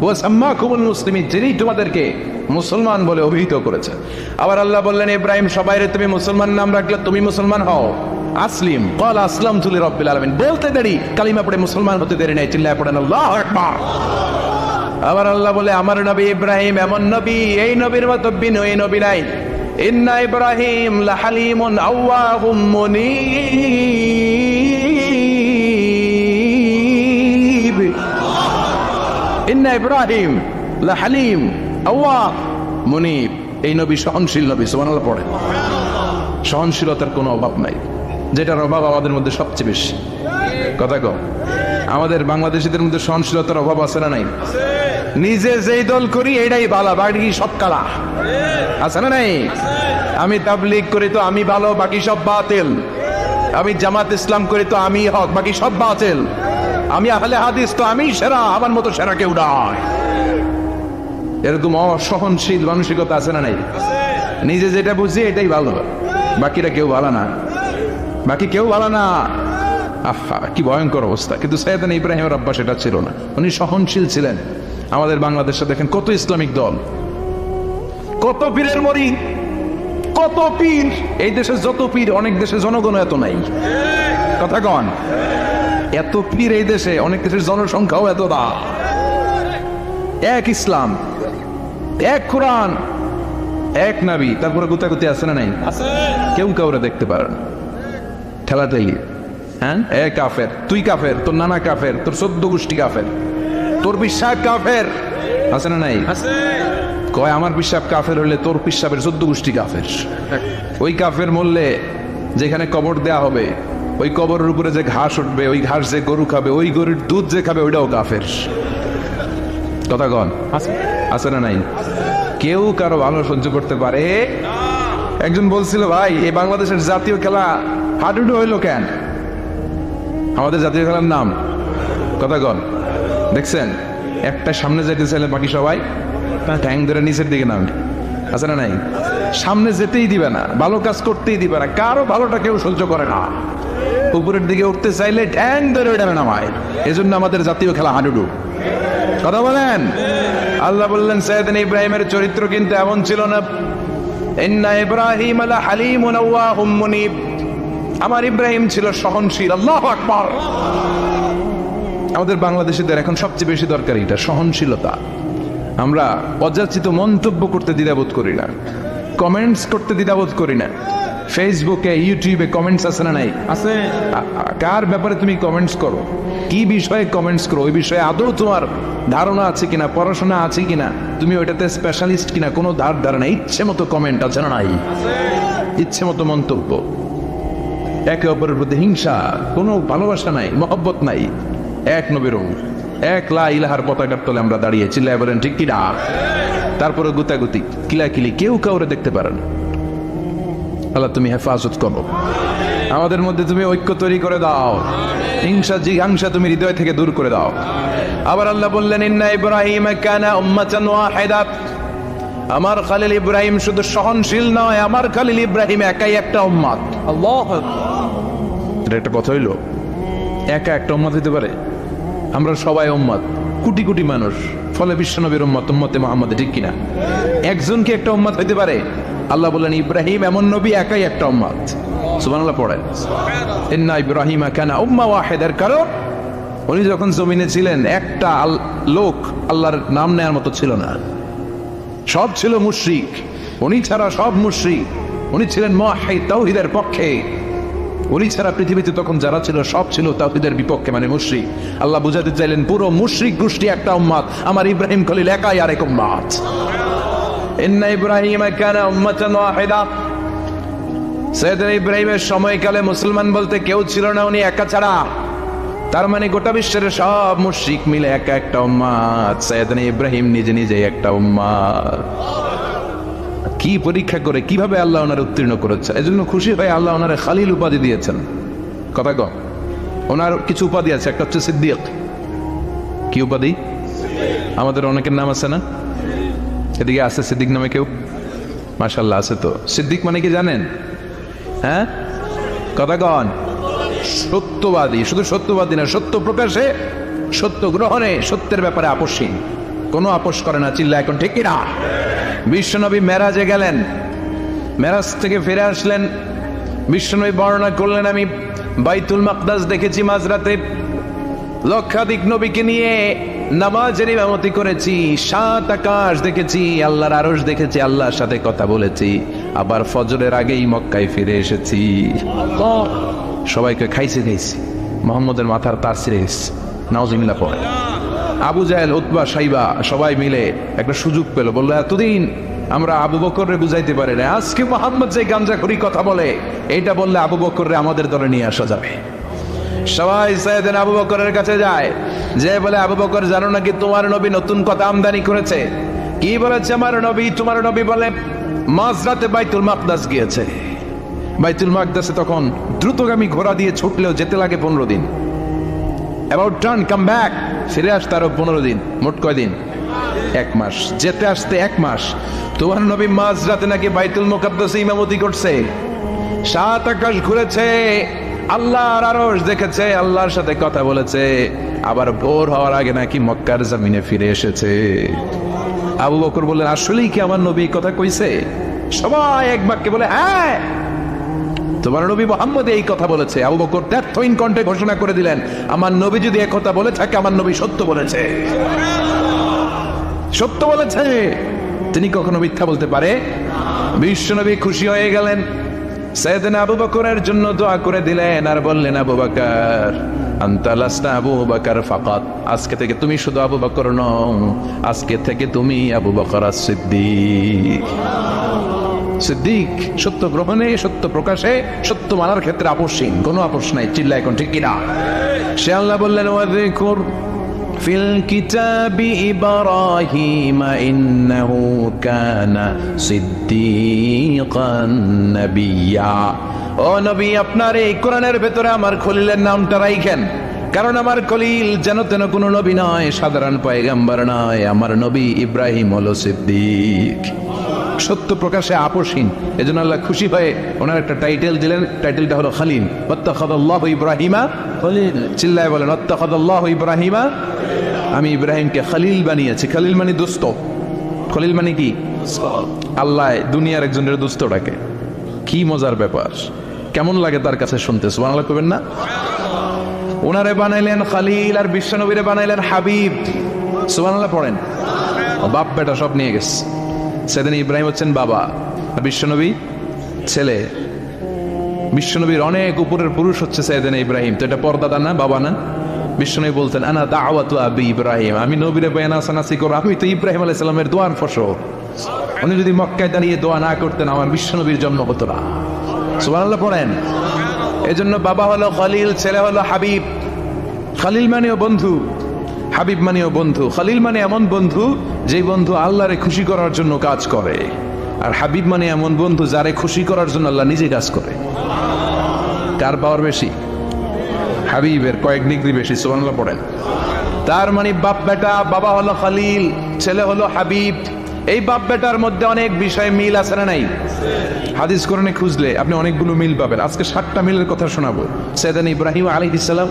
ওয়া সাম্মাকুমুল মুসলিমিন, যিনি তোমাদেরকে মুসলমান বলে অভিহিত করেছে। আবার আল্লাহ বললেন, ইব্রাহিম সবাইরে তুমি মুসলমান নাম রাখলে তুমি মুসলমান হও। আসলিম ক্বালা আসলামতু লিরাব্বিল আলামিন, বলতে দেরি, কালিমা পড়ে মুসলমান হতে দেরি নাই, চিল্লায় পড়েন আল্লাহু আকবার। আবার আল্লাহ বলে আমার নবী ইব্রাহিম এমন নবী, এই নবীর মতো বিনয়ী নবী নাই। ইন্না ইব্রাহিম লাহালিমুন আওয়াহুম মুনীব। ইন্না ইব্রাহিম লাহালিম আওয়াহ মুনীব, এই নবী সহনশীল নবী। সুবহানাল্লাহ পড়েন। সহনশীলতার কোনো অভাব নাই, যেটার অভাব আমাদের মধ্যে সবচেয়ে বেশি। কথা কও, আমাদের বাংলাদেশিদের মধ্যে সহনশীলতার অভাব আছে না নাই? নিজে যেই দল করি এটাই বালা, বাকি সব কালা, আছে না নাই? আমি তাবলীগ করি তো আমি ভালো, বাকি সব বাতিল। আমি জামাত ইসলাম করি তো আমি হক, বাকি সব বাতিল। আমি আহলে হাদিস তো আমি সেরা, আমার মতো সেরা কেউ নাই। এরকম অসহনশীল মানসিকতা আছে না নাই? নিজে যেটা বুঝি এটাই ভালো, বাকিরা কেউ ভালো না, বাকি কেউ ভালো না। আহা, কি ভয়ঙ্কর অবস্থা। কিন্তু সাইয়েদনা ইব্রাহিমের আব্বা সেটা ছিল না, উনি সহনশীল ছিলেন। আমাদের বাংলাদেশে দেখেন কত ইসলামিক দল, কত পীরের মরি, কত পীর। এই দেশে যত পীর, অনেক দেশে জনগণ এত নাই। কথা কন, এত পীর এই দেশে, অনেক দেশের জনসংখ্যাও এত না। এক ইসলাম, এক কোরআন, এক নবী, তারপরে গুতাগুতি আছে না নাই? কেউ কাউরে দেখতে পারে না, ঠেলাঠেলি। হ্যাঁ, এ কাফের, তুই কাফের, তোর নানা কাফের, তোর 14 গোষ্ঠী কাফের, তোর পিসাব কাফের, আছে না নাই? কয় আমার পিসাব কাফের হলে তোর পিসাবের 14 গোষ্ঠী কাফের। ওই কাফের মরলে যেখানে কবর দেয়া হবে, ওই কবরের উপরে যে ঘাস উঠবে, ওই ঘাস যে গরু খাবে, ওই গরুর দুধ যে খাবে, ওইটাও কাফের। কথা কন, আছে না নাই? কেউ কারো ভালো সহ্য করতে পারে? একজন বলছিল, ভাই এই বাংলাদেশের জাতীয় খেলা হাডুডু হইলো কেন? আমাদের জাতীয় খেলার নাম, কথা কন, দেখছেন একটা সামনে যাইতে চাইলে বাকি সবাই ট্যাং ধরে নিচের দিকে নামে, আছে না নাই? সামনে যেতেই দিবে না, ভালো কাজ করতেই দিবে না, কারো ভালোটা কেউ সহ্য করে না। উপরের দিকে উঠতে চাইলে ট্যাং ধরে ওইটা নামায়। এজন্য আমাদের জাতীয় খেলা হাডুডু। কথা বলেন। আল্লাহ বললেন সাইয়েদনা ইব্রাহিমের চরিত্র কিন্তু এমন ছিল না। ইন্না ইব্রাহিম লাহালিমুন আওয়াহুম মুনীব, আমার ইব্রাহিম ছিল সহনশীল। আল্লাহু আকবার। আমাদের বাংলাদেশিদের এখন সবচেয়ে বেশি দরকার এটা, সহনশীলতা। আমরা অযাচিত মন্তব্য করতে দ্বিধাবোধ করি না, কমেন্টস করতে দ্বিধাবোধ করি না। ফেসবুকে, ইউটিউবে কমেন্টস আছে না নাই? আছে। কার ব্যাপারে তুমি কমেন্টস করো, কি বিষয়ে কমেন্টস করো, ওই বিষয়ে আদৌ তোমার ধারণা আছে কিনা, পড়াশোনা আছে কিনা, তুমি ওইটাতে স্পেশালিস্ট কিনা, কোনো ধারণা। ইচ্ছে মতো কমেন্ট আছে না নাই? ইচ্ছে মতো মন্তব্য, একে অপরের প্রতি হিংসা, কোনো ভালোবাসা নাই, মহব্বত নাই। এক নবীর এক লা ইলাহার পতাকার তলে আমরা দাঁড়িয়ে, চিল্লায় বলেন ঠিক কিনা? তারপরে গুতাগুতি, কিলাকিলি, কেউ কাউরে দেখতে পারে না। আল্লাহ তুমি হেফাজত করো, আমাদের মধ্যে তুমি ঐক্য তৈরি করে দাও, হিংসা জিঘাংসা তুমি হৃদয় থেকে দূর করে দাও। আবার আল্লাহ বললেন ইন্না ইব্রাহিম কানা উম্মাতান ওয়াহিদা, আমার খলিল ইব্রাহিম শুধু সহনশীল নয়, আমার খলিল ইব্রাহিম একাই একটা উম্মত। আল্লাহ, এটা একটা কথা হইলো, একা একটা উম্মত হইতে পারে? আমরা সবাই উম্মত, কোটি কোটি মানুষ, ফলে বিশ্বনবীর উম্মত, উম্মতে মুহাম্মদ, ঠিক কিনা? একজন কি একটা উম্মত হইতে পারে? আল্লাহ বললেন ইব্রাহিম এমন নবী, একাই একটা উম্মত। সুবহানাল্লাহ পড়েন। ইন্না ইব্রাহিম কানা উম্মাহ ওয়াহিদার, কারণ উনি যখন জমিনে ছিলেন একটা লোক আল্লাহর নাম নেয়ার মতো ছিল না, সব ছিল মুশরিক। উনি ছাড়া সব মুশরিক। উনি ছিলেন মুওয়াহহিদ, তাওহীদের পক্ষে। উনি ছাড়া পৃথিবীতে তখন যারা ছিল সব ছিল তাওহীদের বিপক্ষে, মানে মুশরিক। আল্লাহ বুঝাতে চাইলেন পুরো মুশরিক গোষ্ঠী একটা উম্মত, আমার ইব্রাহিম খলিল একাই আরেক উম্মত। ইন্না ইব্রাহিম কানা উম্মাতান ওয়াহিদা, সাইয়েদনা ইব্রাহিমের সময়কালে মুসলমান বলতে কেউ ছিল না, উনি একা ছাড়া। তার মানে গোটা বিশ্বের সব মুশরিক মিলে একা একটা উম্মত, সাইয়েদনা ইব্রাহিম নিজে নিজে একটা উম্মত। কি পরীক্ষা করে, কিভাবে আল্লাহ ওনার উত্তীর্ণ করেছেন। এজন্য খুশি হয়ে আল্লাহ ওনারে খালিল উপাধি দিয়েছেন। কথা কম, ওনার কিছু উপাধি আছে, একটা হচ্ছে সিদ্দিক। কি উপাধি? আমাদের অনেকের নাম আছে না? এদিকে আছে সিদ্দিক নামে কেউ? মাশাআল্লাহ আছে। তো সিদ্দিক মানে কি জানেন? হ্যাঁ, কথা কন। সত্যবাদী, শুধু সত্যবাদী না, সত্য প্রকাশে, সত্য গ্রহণে, সত্যের ব্যাপারে আপোষহীন, কোনো আপোষ করে না। চিল্লা এখন ঠিক কিনা? বিশ্বনবী মেরাজে গেলেন, মেরাজ থেকে ফিরে আসলেন, বিশ্বনবী বর্ণনা করলেন, আমি বাইতুল মাকদাস দেখেছি মাঝরাতে, লক্ষাধিক নবীকে নিয়ে নামাজের ইমামতি করেছি, 7 আকাশ দেখেছি, আল্লাহর আরশ দেখেছি, আল্লাহর সাথে কথা বলেছি, আবার ফজরের আগেই মক্কায় ফিরে এসেছি। সবাইকে খাইছে মোহাম্মদের মাথার তার ছিঁড়ে গেছে, নাউজুবিল্লাহ পড়ে। আবু জাহেল, উতবা, সাইবা সবাই মিলে একটা সুযোগ পেল, বললো এতদিন আমরা আবু বকররে বুঝাইতে পারি না, আজকে মোহাম্মদ যে গাঞ্জাখুরি কথা বলে এটা বললে আবু বকররে আমাদের দলে নিয়ে আসা যাবে। সবাই সাইয়েদনা আবু বকরের কাছে যায়, যে বলে আবু বকর জানো নাকি তোমার নবী নতুন কথা আমদানি করেছে? কি বলেছে আমার নবী? তোমার নবী বলে মাঝরাতে বাইতুল মাকদাস গিয়েছে। বাইতুল মাকদাসে তখন দ্রুতগামী ঘোড়া দিয়ে ছুটলেও যেতে লাগে 15 দিন। অ্যাবাউট টার্ন কাম ব্যাক, ফিরে আসতে আরো 15 দিন, মোট কয় দিন? 1 মাস। যেতে আসতে 1 মাস। তোমার নবী মাঝরাতে নাকি বাইতুল মুকাদ্দাসে ইমামতি করছে, 7 আকাশ ঘুরেছে, আল্লাহর আরশ দেখেছে, আল্লাহর সাথে কথা বলেছে, আবার ভোর হওয়ার আগে নাকি মক্কার জমিনে ফিরে এসেছে। আবু বকর বললেন, আসলেই কি আমার নবী কথা কইছে? সবাই এক বাক্যে বলে, হ্যাঁ তোমার নবী মুহাম্মদ এই কথা বলেছে। আবু বকর দ্ব্যর্থহীন কণ্ঠে ঘোষণা করে দিলেন, আমার নবী যদি এই কথা বলে থাকে, আমার নবী সত্য বলেছে, সত্য বলেছে, তিনি কখনো মিথ্যা বলতে পারে? বিশ্বনবী খুশি হয়ে গেলেন, সাইয়েদনা আবু বকরের জন্য দোয়া করে দিলেন, আর বললেন, আবু বকর আনতা লাস্তা আবু বকর ফাকাত, আজকে থেকে তুমি শুধু আবু বকর নও, আজকে থেকে তুমি আবু বকর as-সিদ্দিক। সিদ্দিক, সত্য গ্রহণে, সত্য প্রকাশে, সত্য মানার ক্ষেত্রে আপোষহীন, কোনো আপোষ নাই। চিল্লা এখন ঠিক কিনা? সে আল্লাহ বললেন, ওয়াযকুর ফিল কিতাবি ইব্রাহিম ইন্নাহু কানা সিদ্দীকান নাবিয়্যা। ও নবী, আপনার এই কোরআনের ভেতরে আমার খলিলের নামটা রাখেন, কারণ আমার খলিল যেন তেন কোনো নবী নয়, সাধারণ পয়গম্বর নয়, আমার নবী ইব্রাহিম হলো সিদ্দিক, সত্য প্রকাশে আপোষহীন। এজন্য আল্লাহ খুশি হয়ে ওনার একটা টাইটেল দিলেন, টাইটেলটা হলো খলিল। ওয়াত্তাখাযাল্লাহু ইব্রাহিমা খলিল। চিল্লায় বলেন, ওয়াত্তাখাযাল্লাহু ইব্রাহিমা, আমি ইব্রাহিমকে খলিল বানিয়েছি। খলিল মানে দোস্ত। খলিল মানে কি? আল্লাহ দুনিয়ার একজনের দোস্ত ডাকে। কি মজার ব্যাপার, কেমন লাগে তার কাছে শুনতে? সুবহানাল্লাহ কইবেন না? ওনারে বানাইলেন খলিল, আর বিশ্বনবীরে বানাইলেন হাবিব। সুবহানাল্লাহ পড়েন। বাপ বেটা সব নিয়ে গেছে। সেদিন ইব্রাহিম হচ্ছেন বাবা, আর বিশ্বনবী ছেলে। বিশ্বনবীর অনেক উপরের পুরুষ হচ্ছে সাইয়েদনা ইব্রাহিম, তো এটা পর্দাদা না, বাবা না? বিশ্বনবী বলতেন, আনা দাওয়াতু আবি ইব্রাহিম, আমি নবীরে বয়ানাসানাসি করব, আমি তো ইব্রাহিম আলাইহিস সালামের দোয়ার ফসল। উনি যদি মক্কায় দাঁড়িয়ে দোয়া না করতেন, আমার বিশ্বনবীর জন্ম হতো না। সুবহানাল্লাহ পড়েন। এজন্য বাবা হলো খলিল, ছেলে হলো হাবিব। খলিল মানেও বন্ধু, হাবিব মানেও বন্ধু। খলিল মানে এমন বন্ধু যেই বন্ধু আল্লাহরে খুশি করার জন্য কাজ করে, আর হাবিব মানে এমন বন্ধু যারে খুশি করার জন্য আল্লাহ নিজে কাজ করে। কার পাওয়ার বেশি? হাবিবের কয়েক ডিগ্রি বেশি। সুবহানাল্লাহ পড়েন। তার মানে বাপ বেটা, বাবা হলো খলিল, ছেলে হলো হাবিব। এই বাপ বেটার মধ্যে অনেক বিষয় মিল আছে না নাই? হাদিস কোরআনে খুঁজলে আপনি অনেকগুলো মিল পাবেন। আজকে 7টা মিলের কথা শোনাবো। সাইয়েদনা ইব্রাহিম আলাইহিস সালাম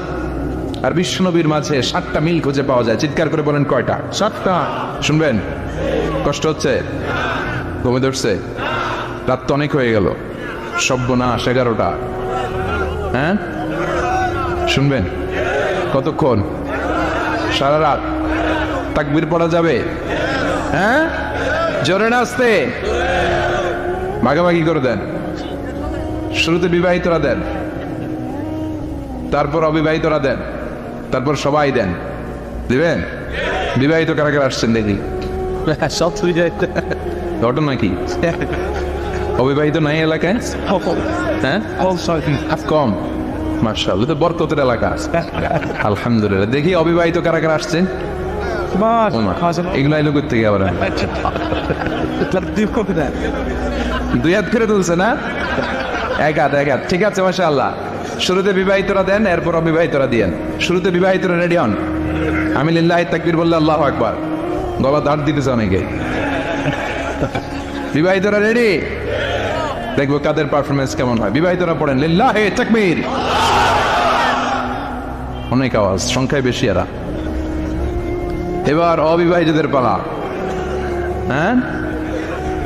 আর বিশ্বনবীর মাঝে 7টা মিল খুঁজে পাওয়া যায়। চিৎকার করে বলেন, কয়টা? 7টা। শুনবেন? কষ্ট হচ্ছে? ঘুমে ধরছে? রাত তো অনেক হয়ে গেল, সর্বনাশ 11টা। হ্যাঁ শুনবেন? কতক্ষণ? সারা রাত। তাকবীর পড়া যাবে? হ্যাঁ জোরে না আসতে? ভাগাভাগি করে দেন। শুরুতে বিবাহিতরা দেন, তারপর অবিবাহিতরা দেন, তারপর সবাই দেন। দিবেন? বিবাহিত কারা কারা আসছেন দেখি? সব ঘটনা কি? অবিবাহিত নাই এলাকায়? হ্যাঁ কম। মাশাআল্লাহ, তো বরকতের এলাকা। আলহামদুলিল্লাহ। দেখি অবিবাহিত কারা কারা আসছেন? এগুলো আইলো করতে গিয়ে আবার 2 হাত করে তুলছে না? 1 হাত 1 হাত। ঠিক আছে, মাশাআল্লাহ। শুরুতে বিবাহিতরা দেন, এরপর অবিবাহিতরা দিয়েন। শুরুতে বিবাহিতরা রেডি হন। আমি লিল্লাহি তাকবীর বললে আল্লাহু আকবার। গলা দাঁড় দিতেছে অনেকে। বিবাহিতরা রেডি? দেখবো কাদের পারফরমেন্স কেমন হয়। বিবাহিতরা পড়েন লিল্লাহি তাকবীর। অনেক আওয়াজ, সংখ্যায় বেশি এরা। এবার অবিবাহিতদের পালা। হ্যাঁ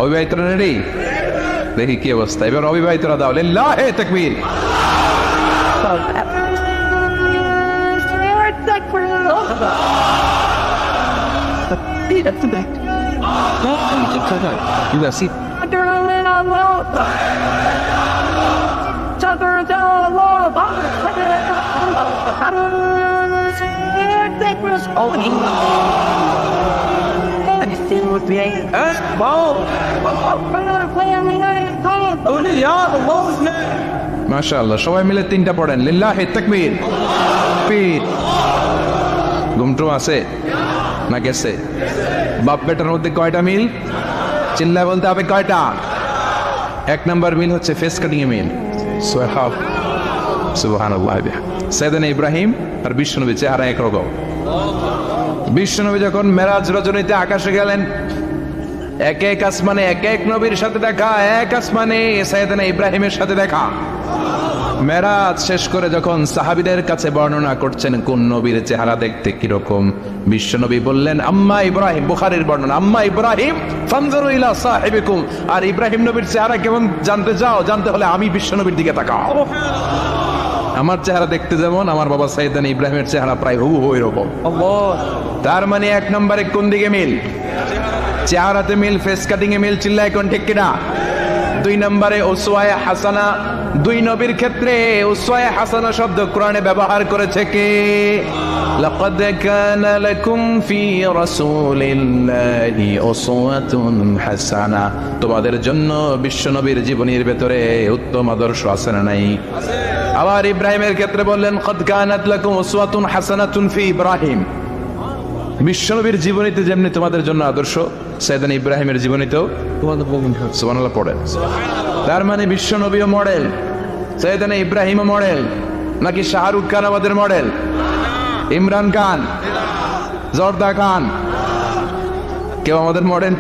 অবিবাহিতরা রেডি? দেখি কি অবস্থা। এবার অবিবাহিতরা দাও লিল্লাহি তাকবীর। মাশাআল্লাহ, সবাই মিলে তিনটা পড়েন লিল্লাহি তাকবীর। ঘুমটু আছে না গেছে? বাপ বেটার মধ্যে কয়টা মিল? চিল্লায় বলতে হবে কয়টা? এক নাম্বার মিল হচ্ছে ফেস কাটিং এ মিল। সুবহানাল্লাহ। সাইয়েদনা ইব্রাহিম আর বিশ্বনবী চেহারা একরকম। বিশ্বনবী যখন মেরাজ রজনীতে আকাশে গেলেন, এক এক আসমানে এক এক নবীর সাথে দেখা, এক আসমানে সাইয়েদনা ইব্রাহিমের সাথে দেখা। মেরাজ শেষ করে যখন সাহাবীদের কাছে বর্ণনা করছেন কোন নবীর চেহারা দেখতে কিরকম, বিশ্বনবী বললেন আম্মা ইব্রাহিম, বুখারীর বর্ণনা, আম্মা ইব্রাহিম ফানজুরু ইলা সাহিবিকুম। আর ইব্রাহিম নবীর চেহারা কেমন জানতে চাও? জানতে হলে আমি বিশ্বনবীর দিকে তাকাও। আমার চেহারা দেখতে যেমন, আমার বাবা সাইয়েদনা ইব্রাহিমের চেহারা প্রায় হুবহু এরকম। তার মানে এক নম্বরে কোন দিকে মিল? চেহারাতে মিল, ফেস কাটিং এ মিল। চিল্লায় কোন ঠিক কিনা? দুই নম্বরে উসওয়ায়ে হাসানা। দুই নবীর ক্ষেত্রে উসওয়ায়ে হাসানা শব্দ কোরআনে ব্যবহার করেছে কে? লাকাদ কানা লাকুম ফি রাসূলিল্লাহি উসওয়াতুন হাসানা। তোমাদের জন্য বিশ্বনবীর জীবনীর ভেতরে উত্তম আদর্শ আছে না নাই? আবার ইব্রাহিমের ক্ষেত্রে বললেন কাদ কানাত লাকুম উসওয়াতুন হাসানাতুন ফি ইব্রাহিম। বিশ্বনবীর জীবনীতে যেমনি তোমাদের জন্য আদর্শ, সাইয়েদনা ইব্রাহিমের জীবনীতেও সুবহানাল্লাহ পড়েন। তার মানে বিশ্বনবীও মডেল, সাইয়েদনা ইব্রাহিমও মডেল। নাকি শাহরুখ খান আমাদের মডেল? ইমরান খান, জর্দা খান, কেউ আমাদের মডেল?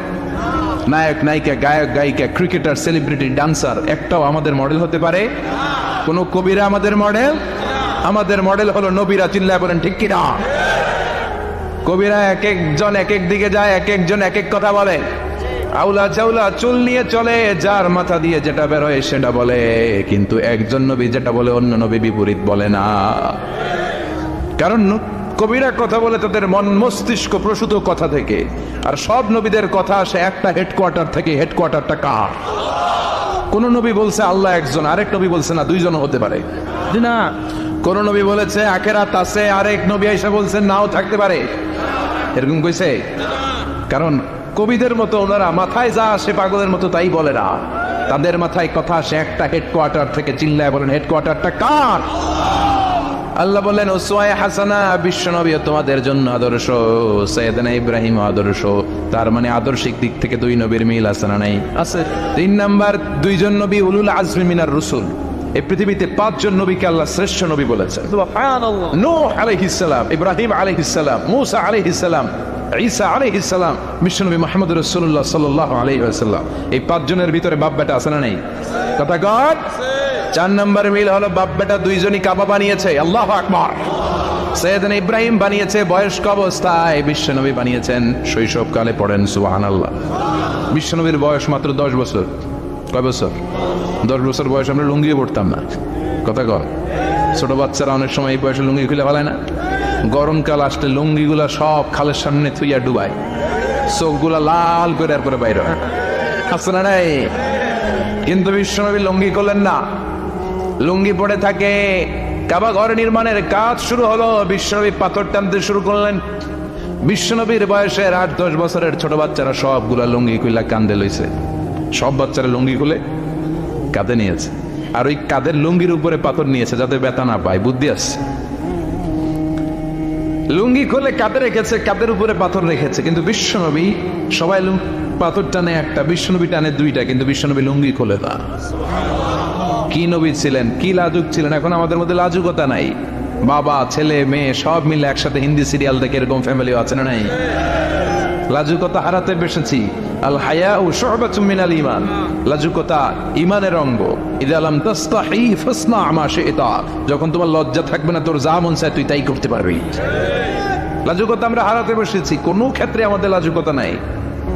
নায়ক নায়িকা, গায়ক গায়িকা, ক্রিকেটার, সেলিব্রিটি, ডান্সার একটাও আমাদের মডেল হতে পারে? কোন কবিরা আমাদের মডেল? আমাদের মডেল হলো নবীরা। চিল্লায় বলেন ঠিক কিনা? কবিরা এক একজন এক এক দিকে যায়, এক একজন এক এক কথা বলে। আউলা চাউলা চুল নিয়ে চলে, যার মাথা দিয়ে যেটা বের হয় সেটা বলে, কিন্তু একজন নবী যেটা বলে অন্য নবী বিপরীত বলে না। কারণ কবিরা কথা বলে তাদের মন মস্তিষ্ক প্রসূত কথা থেকে, আর সব নবীদের কথা আসে একটা হেডকোয়ার্টার থেকে। হেডকোয়ার্টারটা কার? কোন নবী বলছে আল্লাহ একজন, আরেক নবী বলছে না দুইজন হতে পারে না। কোন নবী বলেছে আখিরাত আছে, আরেক নবী এসে বলছেন নাও থাকতে পারে। এরকম কইছে? কারণ কবিদের মতো ওনারা মাথায় যা আসে পাগলের মতো তাই বলে না। তাদের মাথায় কথা আসে একটা হেডকোয়ার্টার থেকে। চিল্লায় বলেন হেডকোয়ার্টারটা কার? আল্লাহ বললেন উসওয়ায়ে হাসানা, বিশ্বনবী তোমাদের জন্য আদর্শ, সাইয়েদনা ইব্রাহিম আদর্শ। তার মানে আদর্শিক দিক থেকে দুই নবীর মিল আছে না নাই? আছে। তিন নাম্বার, দুইজন নবী উলুল আজমি মিনার রুসুল। এই পৃথিবীতে পাঁচজন নবীকে আল্লাহ শ্রেষ্ঠ নবী বলেছেন। সুবহানাল্লাহ। নূহ আলাইহিস সালাম, ইব্রাহিম আলাইহিস সালাম, মূসা আলাইহিস সালাম, ঈসা আলাইহিস সালাম, বিশ্বনবী মুহাম্মদ রাসূলুল্লাহ সাল্লাল্লাহু আলাইহি ওয়াসাল্লাম। এই পাঁচজনের ভিতরে বাপ বেটা আছে না নাই? কথা কর। চার নম্বর মিল হলো বাপ বেটা দুইজনই কাবা বানিয়েছে। আল্লাহু আকবার। সাইয়েদনা ইব্রাহিম বানিয়েছে বয়স্ক অবস্থায়, বিশ্বনবী বানিয়েছেন শৈশবকালে। পড়েন সুবহানাল্লাহ। বিশ্বনবীর বয়স মাত্র 10 বছর। কয় বছর? 10 বছর বয়স আমরা লুঙ্গিও পড়তাম না। কথা কর। ছোট বাচ্চারা অনেক সময় এই বয়সে লুঙ্গি খুলে ফেলায় না? গরমকাল আসলে লুঙ্গিগুলা সব খালের সামনে থুইয়া ডুবায়, চোখগুলা লাল করে আর করে বাইরে আছে না নাই? কিন্তু বিশ্বনবী লুঙ্গি করলেন না, লুঙ্গি পড়ে থাকে। কাবা ঘর নির্মাণের কাজ শুরু হলো, বিশ্বনবী পাথর টানতে শুরু করলেন। বিশ্বনবীর বয়সের 8-10 বছরের ছোট বাচ্চারা সবগুলা লুঙ্গি খুলে কান্দে লইছে। সব বাচ্চারা লুঙ্গি খুলে কাঁধে নিয়েছে, আর ওই কাঁধের লুঙ্গির উপরে পাথর নিয়েছে যাতে ব্যথা না পায়। বুদ্ধি আছে। লুঙ্গি খুলে কাঁধে রেখেছে, কাঁধের উপরে পাথর রেখেছে। কিন্তু বিশ্বনবী, সবাই পাথর টানে একটা, বিশ্বনবী টানে দুইটা, কিন্তু বিশ্বনবী লুঙ্গি খোলে না। কি নবী ছিলেন, কি লাজুক ছিলেন! এখন আমাদের মধ্যে লাজুকতা নাই। বাবা ছেলে মেয়ে সব মিলে একসাথে হিন্দি সিরিয়াল দেখে, এরকম ফ্যামিলি আছে না নাই? লাজুকতা হারাতে বসেছি। আল হায়াউ শু'বাতুম মিনাল ঈমান। লাজুকতা ঈমানের অঙ্গ। ইযা লাম তাস্তাহি ফাসনা মা শি'তা। যখন তোমার লজ্জা থাকবে না, তোর যা মন চায় তুই তাই করতে পারবি। লাজুকতা আমরা হারাতে বসেছি। কোনো ক্ষেত্রে আমাদের লাজুকতা নাই।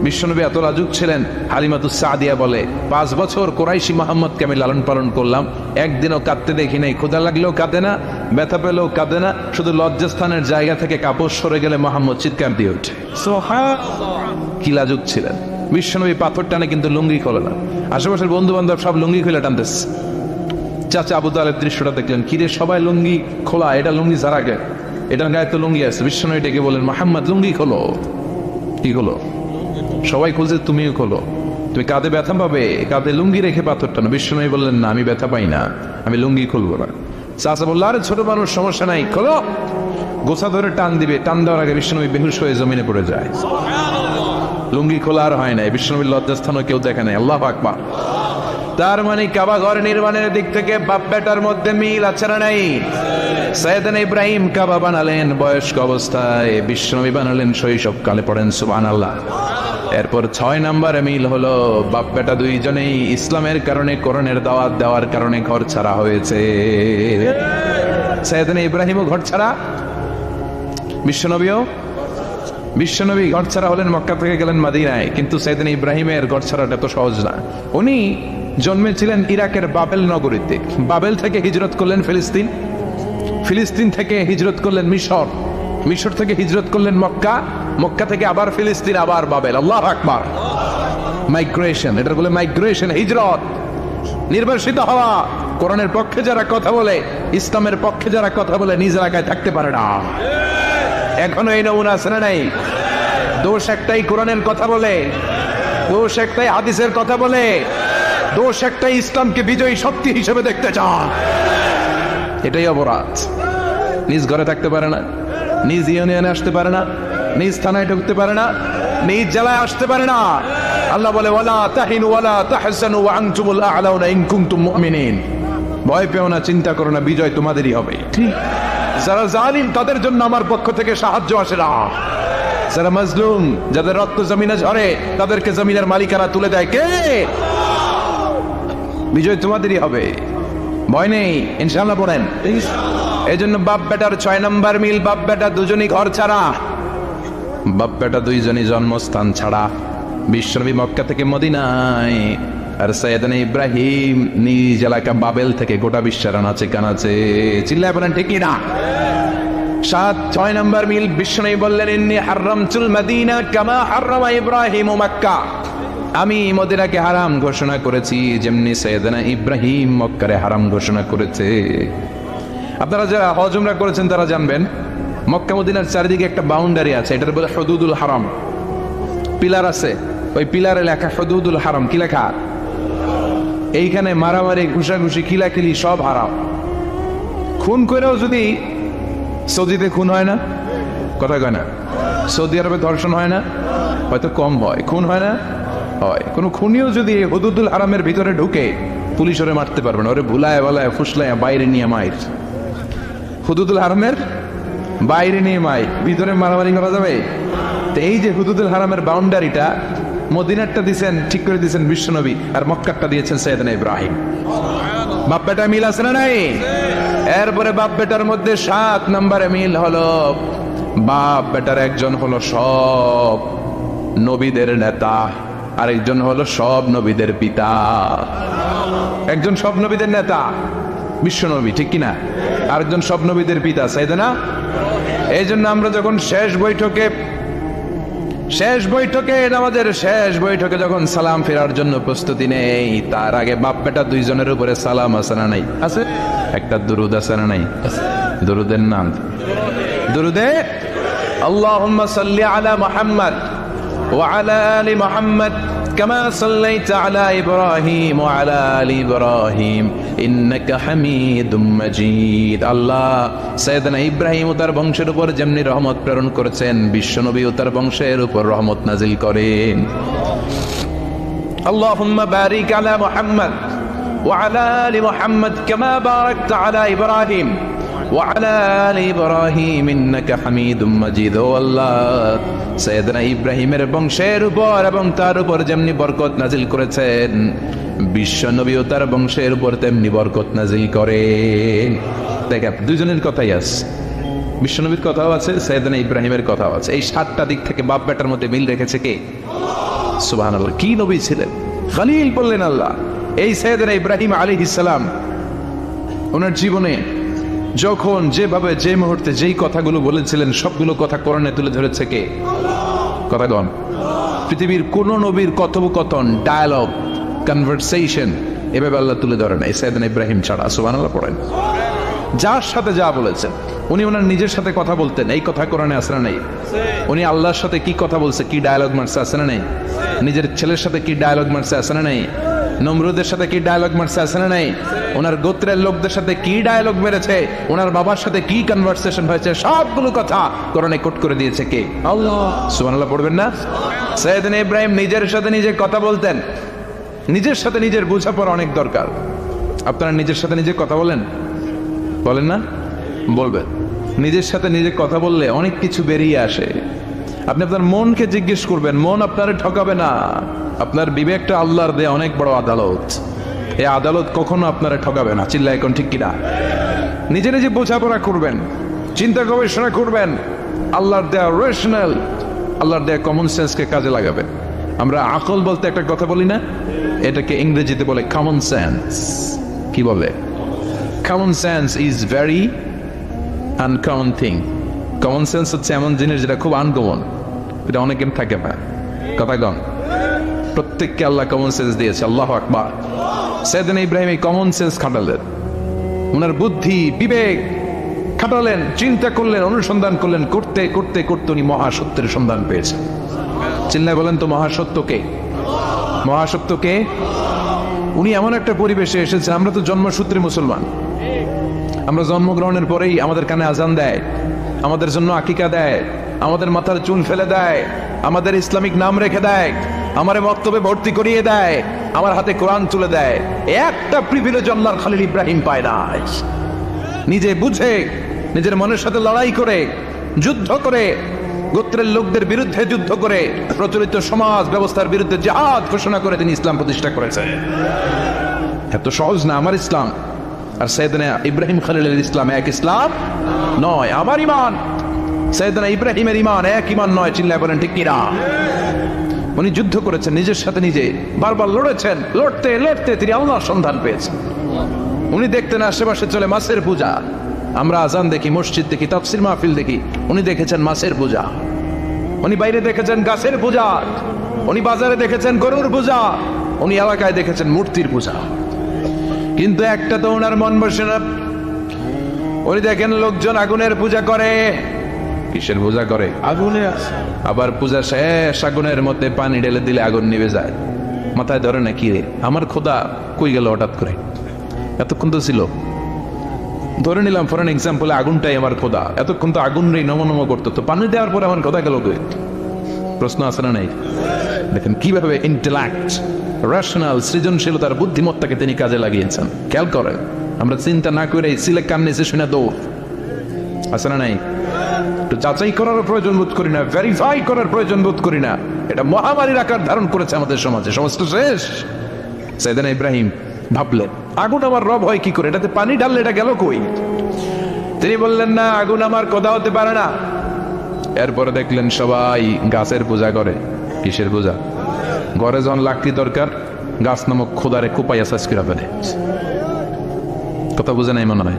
বিশ্বনবী এত লাজুক ছিলেন, হালিমাতুস সাদিয়া বলে 5 বছর কুরাইশি মুহাম্মদকে আমি লালন পালন করলাম, একদিনও কাঁদতে দেখি নাই। ক্ষুধা লাগলেও কাঁদে না, ব্যথা পেলেও কাঁদে না, শুধু লজ্জাস্থানের জায়গা থেকে কাপড় সরে গেলে মুহাম্মদ চিৎকার দিয়ে ওঠে। কি লাজুক ছিলেন বিশ্বনবী। পাথর টানে কিন্তু লুঙ্গি খোলে না। আশেপাশের বন্ধু বান্ধব সব লুঙ্গি খুলে টানতেছে। চাচা আবু তালেব দৃশ্যটা দেখলেন, কিরে সবাই লুঙ্গি খোলা, এটা লুঙ্গি ছাড়াকে, এটার গায়ে তো লুঙ্গি আছে। বিশ্বনবী ডেকে বলেন, মুহাম্মদ লুঙ্গি খোলো। কি খোলো? সবাই খুলছে, তুমিও খোলো। তুমি কাঁধে ব্যথা পাবে, কাঁধে লুঙ্গি রেখে পাথর টানো। বিশ্বনবী বললেন, না আমি ব্যথা পাই না, আমি লুঙ্গি খুলবো না। চাচা বললো, আরে ছোট মানুষ, সমস্যা নাই, খোলো। গোছা ধরে টান দিবে, টান দেওয়ার আগে বিশ্বনবী বেহুশ হয়ে জমিনে পড়ে যায়। লুঙ্গি খোলা আর হয় নাই। বিশ্বনবীর লজ্জাস্থানও কেউ দেখে নাই। আল্লাহু আকবার। তার মানে কাবা ঘর নির্মাণের দিক থেকে বাপ বেটার মধ্যে মিল আছে না নাই? সাইয়েদনা ইব্রাহিম কাবা বানালেন বয়স্ক অবস্থায়, বিশ্বনবী বানালেন শৈশবকালে। পড়েন সুবহানাল্লাহ। এরপর 6 নম্বরে মিল হলো, বাপ বেটা দুইজনেই ইসলামের কারণে, কোরআনের দাওয়াত দেওয়ার কারণে ঘর ছাড়া হয়েছে। সাইয়েদনা ইব্রাহিমও ঘর ছাড়া, বিশ্বনবী ঘর ছাড়া হলেন, মক্কা থেকে গেলেন মদিনায়। কিন্তু সাইয়েদনা ইব্রাহিমের ঘর ছাড়াটা তো সহজ না। উনি জন্মেছিলেন ইরাকের বাবেল নগরীতে। বাবেল থেকে হিজরত করলেন ফিলিস্তিন, ফিলিস্তিন থেকে হিজরত করলেন মিশর, মিশর থেকে হিজরত করলেন মক্কা, মক্কা থেকে আবার ফিলিস্তিন, আবার বাবেল। আল্লাহু আকবার। মাইগ্রেশন, এটা বলে মাইগ্রেশন, হিজরত, নির্বাসিত হওয়া। কোরআনের পক্ষে যারা কথা বলে, ইসলামের পক্ষে যারা কথা বলে, নিজ এলাকায় থাকতে পারে না। এখনো এই নমুনা আছে না নাই? দোষ একটাই, কোরআনের কথা বলে, দোষ একটাই, হাদিসের কথা বলে, দোষ একটাই, ইসলামকে বিজয়ী শক্তি হিসেবে দেখতে চান। এটাই অপরাধ। নিজ ঘরে থাকতে পারে না, নিজ ইউনিয়নে আসতে পারে না, নিজ থানায় ঢুকতে পারে না, নিজ জেলায় আসতে পারে না। আল্লাহ বলে, ওয়ালা তাহিনু ওয়ালা তাহসানু ওয়া আনতুমুল আ'লাউনা ইন কুনতুম মুমিনিন। ভয় পেও না, চিন্তা করো না, বিজয় তোমাদেরই হবে। ঠিক? যারা জালিম তাদের জন্য আমার পক্ষ থেকে সাহায্য আসে না। যারা মাজলুম, যাদের রক্ত জমিনে ঝরে, তাদেরকে জমিনের মালিকানা তুলে দেয় কে? বিজয় তোমাদেরই হবে, ভয় নেই, ইনশাআল্লাহ। পড়েন। এই জন্য বাপ বেটার 6 নম্বর মিল, বাপ বেটা দুজনই ঘর ছাড়া, বাপ বেটা দুইজনই জন্মস্থান ছাড়া। বিশ্বনবী মক্কা থেকে মদিনায়, আর সাইয়েদনা ইব্রাহিম নিজ এলাকা বাবেল থেকে গোটা বিশ্বের আনাচে কানাচে। চিল্লায় বলেন ঠিক না? 6 নম্বর মিল, বিশ্বনবী বললেন, ইন্নী হারামতুল মদিনা কামা হারামা ইব্রাহিম মক্কা। আমি মদিনাকে হারাম ঘোষণা করেছি যেমনি সাইয়েদনা ইব্রাহিম মক্কারে হারাম ঘোষণা করেছে। আপনারা যারা হজ উমরা করেছেন তারা জানবেন, মক্কা মদিনার চারিদিকে একটা বাউন্ডারি আছে, এটার বলে হুদুদুল হারাম। পিলার আছে, ওই পিলারে লেখা হুদুদুল হারাম। কি লেখা? এইখানে মারামারি, ঘুষাঘুষি, কিলাকিলি সব হারাম। খুন করেও যদি, সৌদিতে খুন হয় না, কথা কয় না? সৌদি আরবে ধর্ষণ হয় না, হয়তো কম হয়, খুন হয় না, হয়। কোন খুনিও যদি হুদুদুল হারামের ভিতরে ঢুকে, পুলিশ ওরে মারতে পারবে না। ওরে ভুলায় বলায় ফুসলায় বাইরে নিয়ে মাইর। হুদুদুল হারামের বাইরে নিয়ে মাই, ভিতরে মারামারি করা যাবে? তো এই যে হুদুদুল হারামের বাউন্ডারিটা, মদিনারটা দিয়েছেন, ঠিক করে দিয়েছেন বিশ্বনবী, আর মক্কারটা দিয়েছেন সাইয়েদনা ইব্রাহিম। বাপ বেটা মিল আছে না নাই? এরপরে বাপ বেটার মধ্যে 7 নম্বরে মিল হলো, বাপ বেটার একজন হলো সব নবীদের নেতা, আরেকজন হলো সব নবীদের পিতা। একজন সব নবীদের নেতা বিশ্বনবী, ঠিক কিনা? আরেকজন সব নবীদের পিতা সাইয়েদনা। এই জন্য আমরা যখন শেষ বৈঠকে নামাজের শেষ বৈঠকে যখন সালাম ফেরার জন্য প্রস্তুতি নেই, তার আগে বাপ বেটা দুইজনের উপরে সালাম আছে না নাই? আছে। একটা দুরুদ আছে না নাই? দুরুদের নাম দুরুদে আল্লাহুম্মা সাল্লি আলা মুহাম্মদ ওয়া আলা আলি মুহাম্মদ কামা সাল্লাইতা আলা ইব্রাহিম ওয়া আলা আলি ইব্রাহিম ইন্নাকা হামিদুম মাজিদ। আল্লাহ সাইয়েদনা ইব্রাহিম ও তার বংশের উপর যেমনি রহমত প্রেরণ করেছেন, বিশ্বনবী ও তার বংশের উপর রহমত নাজিল করেন। আল্লাহুম্মা বারিক আলা মুহাম্মদ ওয়া আলা আলি মুহাম্মদ কামা বারাকতা আলা ইব্রাহিম ওয়া আলা আলি ইব্রাহিম ইন্নাকা হামিদুম মাজিদ। ও আল্লাহ, সাইয়েদনা ইব্রাহিমের বংশের উপর এবং তার উপর যেমনি বরকত নাজিল করেছেন, বিশ্বনবী ও তার বংশের উপর তেমনি বরকত নাজিল করেন। দেখেন, দুইজনের কথাই আছে, বিশ্বনবীর কথাও আছে, সাইয়েদনা ইব্রাহিমের কথাও আছে। এই 7টা দিক থেকে বাপ বেটার মধ্যে মিল রেখেছে কে? সুবহানাল্লাহ, কি নবী ছিলেন, খলিল বললেন আল্লাহ। এই সাইয়েদনা ইব্রাহিম আলাইহিস সালাম ওনার জীবনে যখন যেভাবে যে মুহূর্তে যেই কথাগুলো বলেছিলেন সবগুলো কথা কোরআনে তুলে ধরেছে কে? কথাগণ। পৃথিবীর কোন নবীর কথোপকথন, ডায়ালগ, কনভারসেশন এভাবে আল্লাহ তুলে ধরে নাই সাইয়েদনা ইব্রাহিম ছাড়া। সুবহানাল্লাহ পড়েন। যার সাথে যা বলেছেন, উনি ওনার নিজের সাথে কথা বলতেন, এই কথা কোরআনে আছে না নেই? উনি আল্লাহর সাথে কি কথা বলছে, কি ডায়ালগ মারছে, আছে না নেই? নিজের ছেলের সাথে কি ডায়ালগ মারছে, আছে না নেই? নমরুদের সাথে কি ডায়ালগ মারছে, আছে না নেই? ওনার গোত্রের লোকদের সাথে কি ডায়ালগ মেরেছে, ওনার বাবার সাথে কি কনভারসেশন হয়েছে, সবগুলো কথা কোরআনে কোট করে দিয়েছে কে? আল্লাহ। সুবহানাল্লাহ পড়বেন না? সাইয়েদনা ইব্রাহিম নিজের সাথে নিজে কথা বলতেন। নিজের সাথে নিজের বোঝাপড়া অনেক দরকার। আপনারা নিজের সাথে নিজে কথা বলেন? বলেন না? বলবেন। নিজের সাথে নিজে কথা বললে অনেক কিছু বেরিয়ে আসে। আপনি আপনার মনকে জিজ্ঞেস করবেন, মন আপনারে ঠকাবে না। আপনার বিবেকটা আল্লাহর দেয়া অনেক বড় আদালত, এই আদালত কখনো আপনারে ঠকাবে না। চিল্লায় এখন ঠিক কিনা? নিজে নিজে বোঝাপড়া করবেন, চিন্তা গবেষণা করবেন, আল্লাহর দেয়া রেশনাল, আল্লাহর দেয়া কমন সেন্সকে কাজে লাগাবেন। আমরা আকল বলতে একটা কথা বলি না, এটাকে ইংরেজিতে বলে কমন সেন্স। কি বলে? Common sense is very uncommon thing. Common sense হচ্ছে এমন জিনিস যেটা খুব আনকমন, এটা অনেকের থাকে না। কথা কন। প্রত্যেককে আল্লাহ কমন সেন্স দিয়েছে। আল্লাহু আকবার। সাইয়েদনা ইব্রাহিম এই কমন সেন্স খাটালেন, ওনার বুদ্ধি বিবেক খাটালেন, চিন্তা করলেন, অনুসন্ধান করলেন, করতে করতে করতে উনি মহাসত্যের সন্ধান পেয়েছেন। চিল্লায় বলেন তো মহাসত্যকে? মহাসত্যকে? উনি এমন একটা পরিবেশে এসেছেন, আমরা তো জন্মসূত্রে মুসলমান। আমরা জন্মগ্রহণের পরেই আমাদের কানে আজান দেয়, আমাদের জন্য আকিকা দেয়, আমাদের মাথার চুল ফেলে দেয়, আমাদের ইসলামিক নাম রেখে দেয়, আমার মক্তবে ভর্তি করিয়ে দেয়, আমার হাতে কোরআন তুলে দেয়। একটা প্রিভিলেজ আল্লাহর খলিল ইব্রাহিম পায় না। নিজে বুঝে, নিজের মনের সাথে লড়াই করে, যুদ্ধ করে, গোত্রের লোকদের বিরুদ্ধে যুদ্ধ করে, প্রচলিত সমাজ ব্যবস্থার বিরুদ্ধে জিহাদ ঘোষণা করে তিনি ইসলাম প্রতিষ্ঠা করেছেন। এত সহজ না আমার ইসলাম আর সাইয়েদনা ইব্রাহিম খলিলের ইসলাম এক ইসলাম নয়। আমার ঈমান সাইয়েদনা ইব্রাহিমের ঈমান এক ঈমান নয়। চিল্লায় বলেন ঠিক কিনা? উনি যুদ্ধ করেছেন, নিজের সাথে নিজে বারবার লড়েছেন। লড়তে লড়তে তিনি আল্লাহর সন্ধান পেয়েছেন। উনি দেখতেন আশেপাশে চলে মাছের পূজা। আমরা আজান দেখি, মসজিদ দেখি, তাফসীর মাহফিল দেখি, উনি দেখেছেন মাছের পূজা। উনি বাইরে দেখেছেন গাছের পূজা, উনি বাজারে দেখেছেন গরুর পূজা, উনি এলাকায় দেখেছেন মূর্তির পূজা। কিন্তু একটা তো ওনার মন বসে না। উনি দেখেন লোকজন আগুনের পূজা করে। কিসের পূজা করে? আগুনে। আবার পূজা শেষ, আগুনের মধ্যে পানি ঢেলে দিলে আগুন নিভে যায়। মাথায় ধরে না, কি রে আমার খোদা কই গেল হঠাৎ করে? এতক্ষণ তো ছিল। ধরে নিলাম ফর এন এক্সাম্পল, আগুনটাই আমার খোদা। এতক্ষণ তো আগুন নেই, নমনম করতো, তো পানি দেওয়ার পরে আমার খোদা গেল কই? প্রশ্ন আছে না নাই? দেখেন কিভাবে ইন্টেলেক্ট, রেশনাল, সৃজনশীলতার বুদ্ধিমত্তাকে তিনি কাজে লাগিয়েছেন। খেয়াল করেন, আমরা চিন্তা না করে সিলেক্ট কান নিচে শুনে দৌড়। আছে না নাই? একটু যাচাই করার প্রয়োজন বোধ করি না, ভেরিফাই করার প্রয়োজন বোধ করি না। এটা মহামারীর আকার ধারণ করেছে আমাদের সমাজে। সমাজটা শেষ। সাইয়েদনা ইব্রাহিম ভাবলেন, আগুন আমার রব হয় কি করে? এটাতে পানি ঢাললে এটা গেল কই? তিনি বললেন, না, আগুন আমার খোদা হতে পারে না। এরপরে দেখলেন সবাই গাছের পূজা করে। কিসের পূজা? ঘরে যখন লাকড়ি দরকার, গাছ নামক খোদারে কোপাইয়া সাজ করে ফেলে। কথা বুঝে নাই মনে হয়?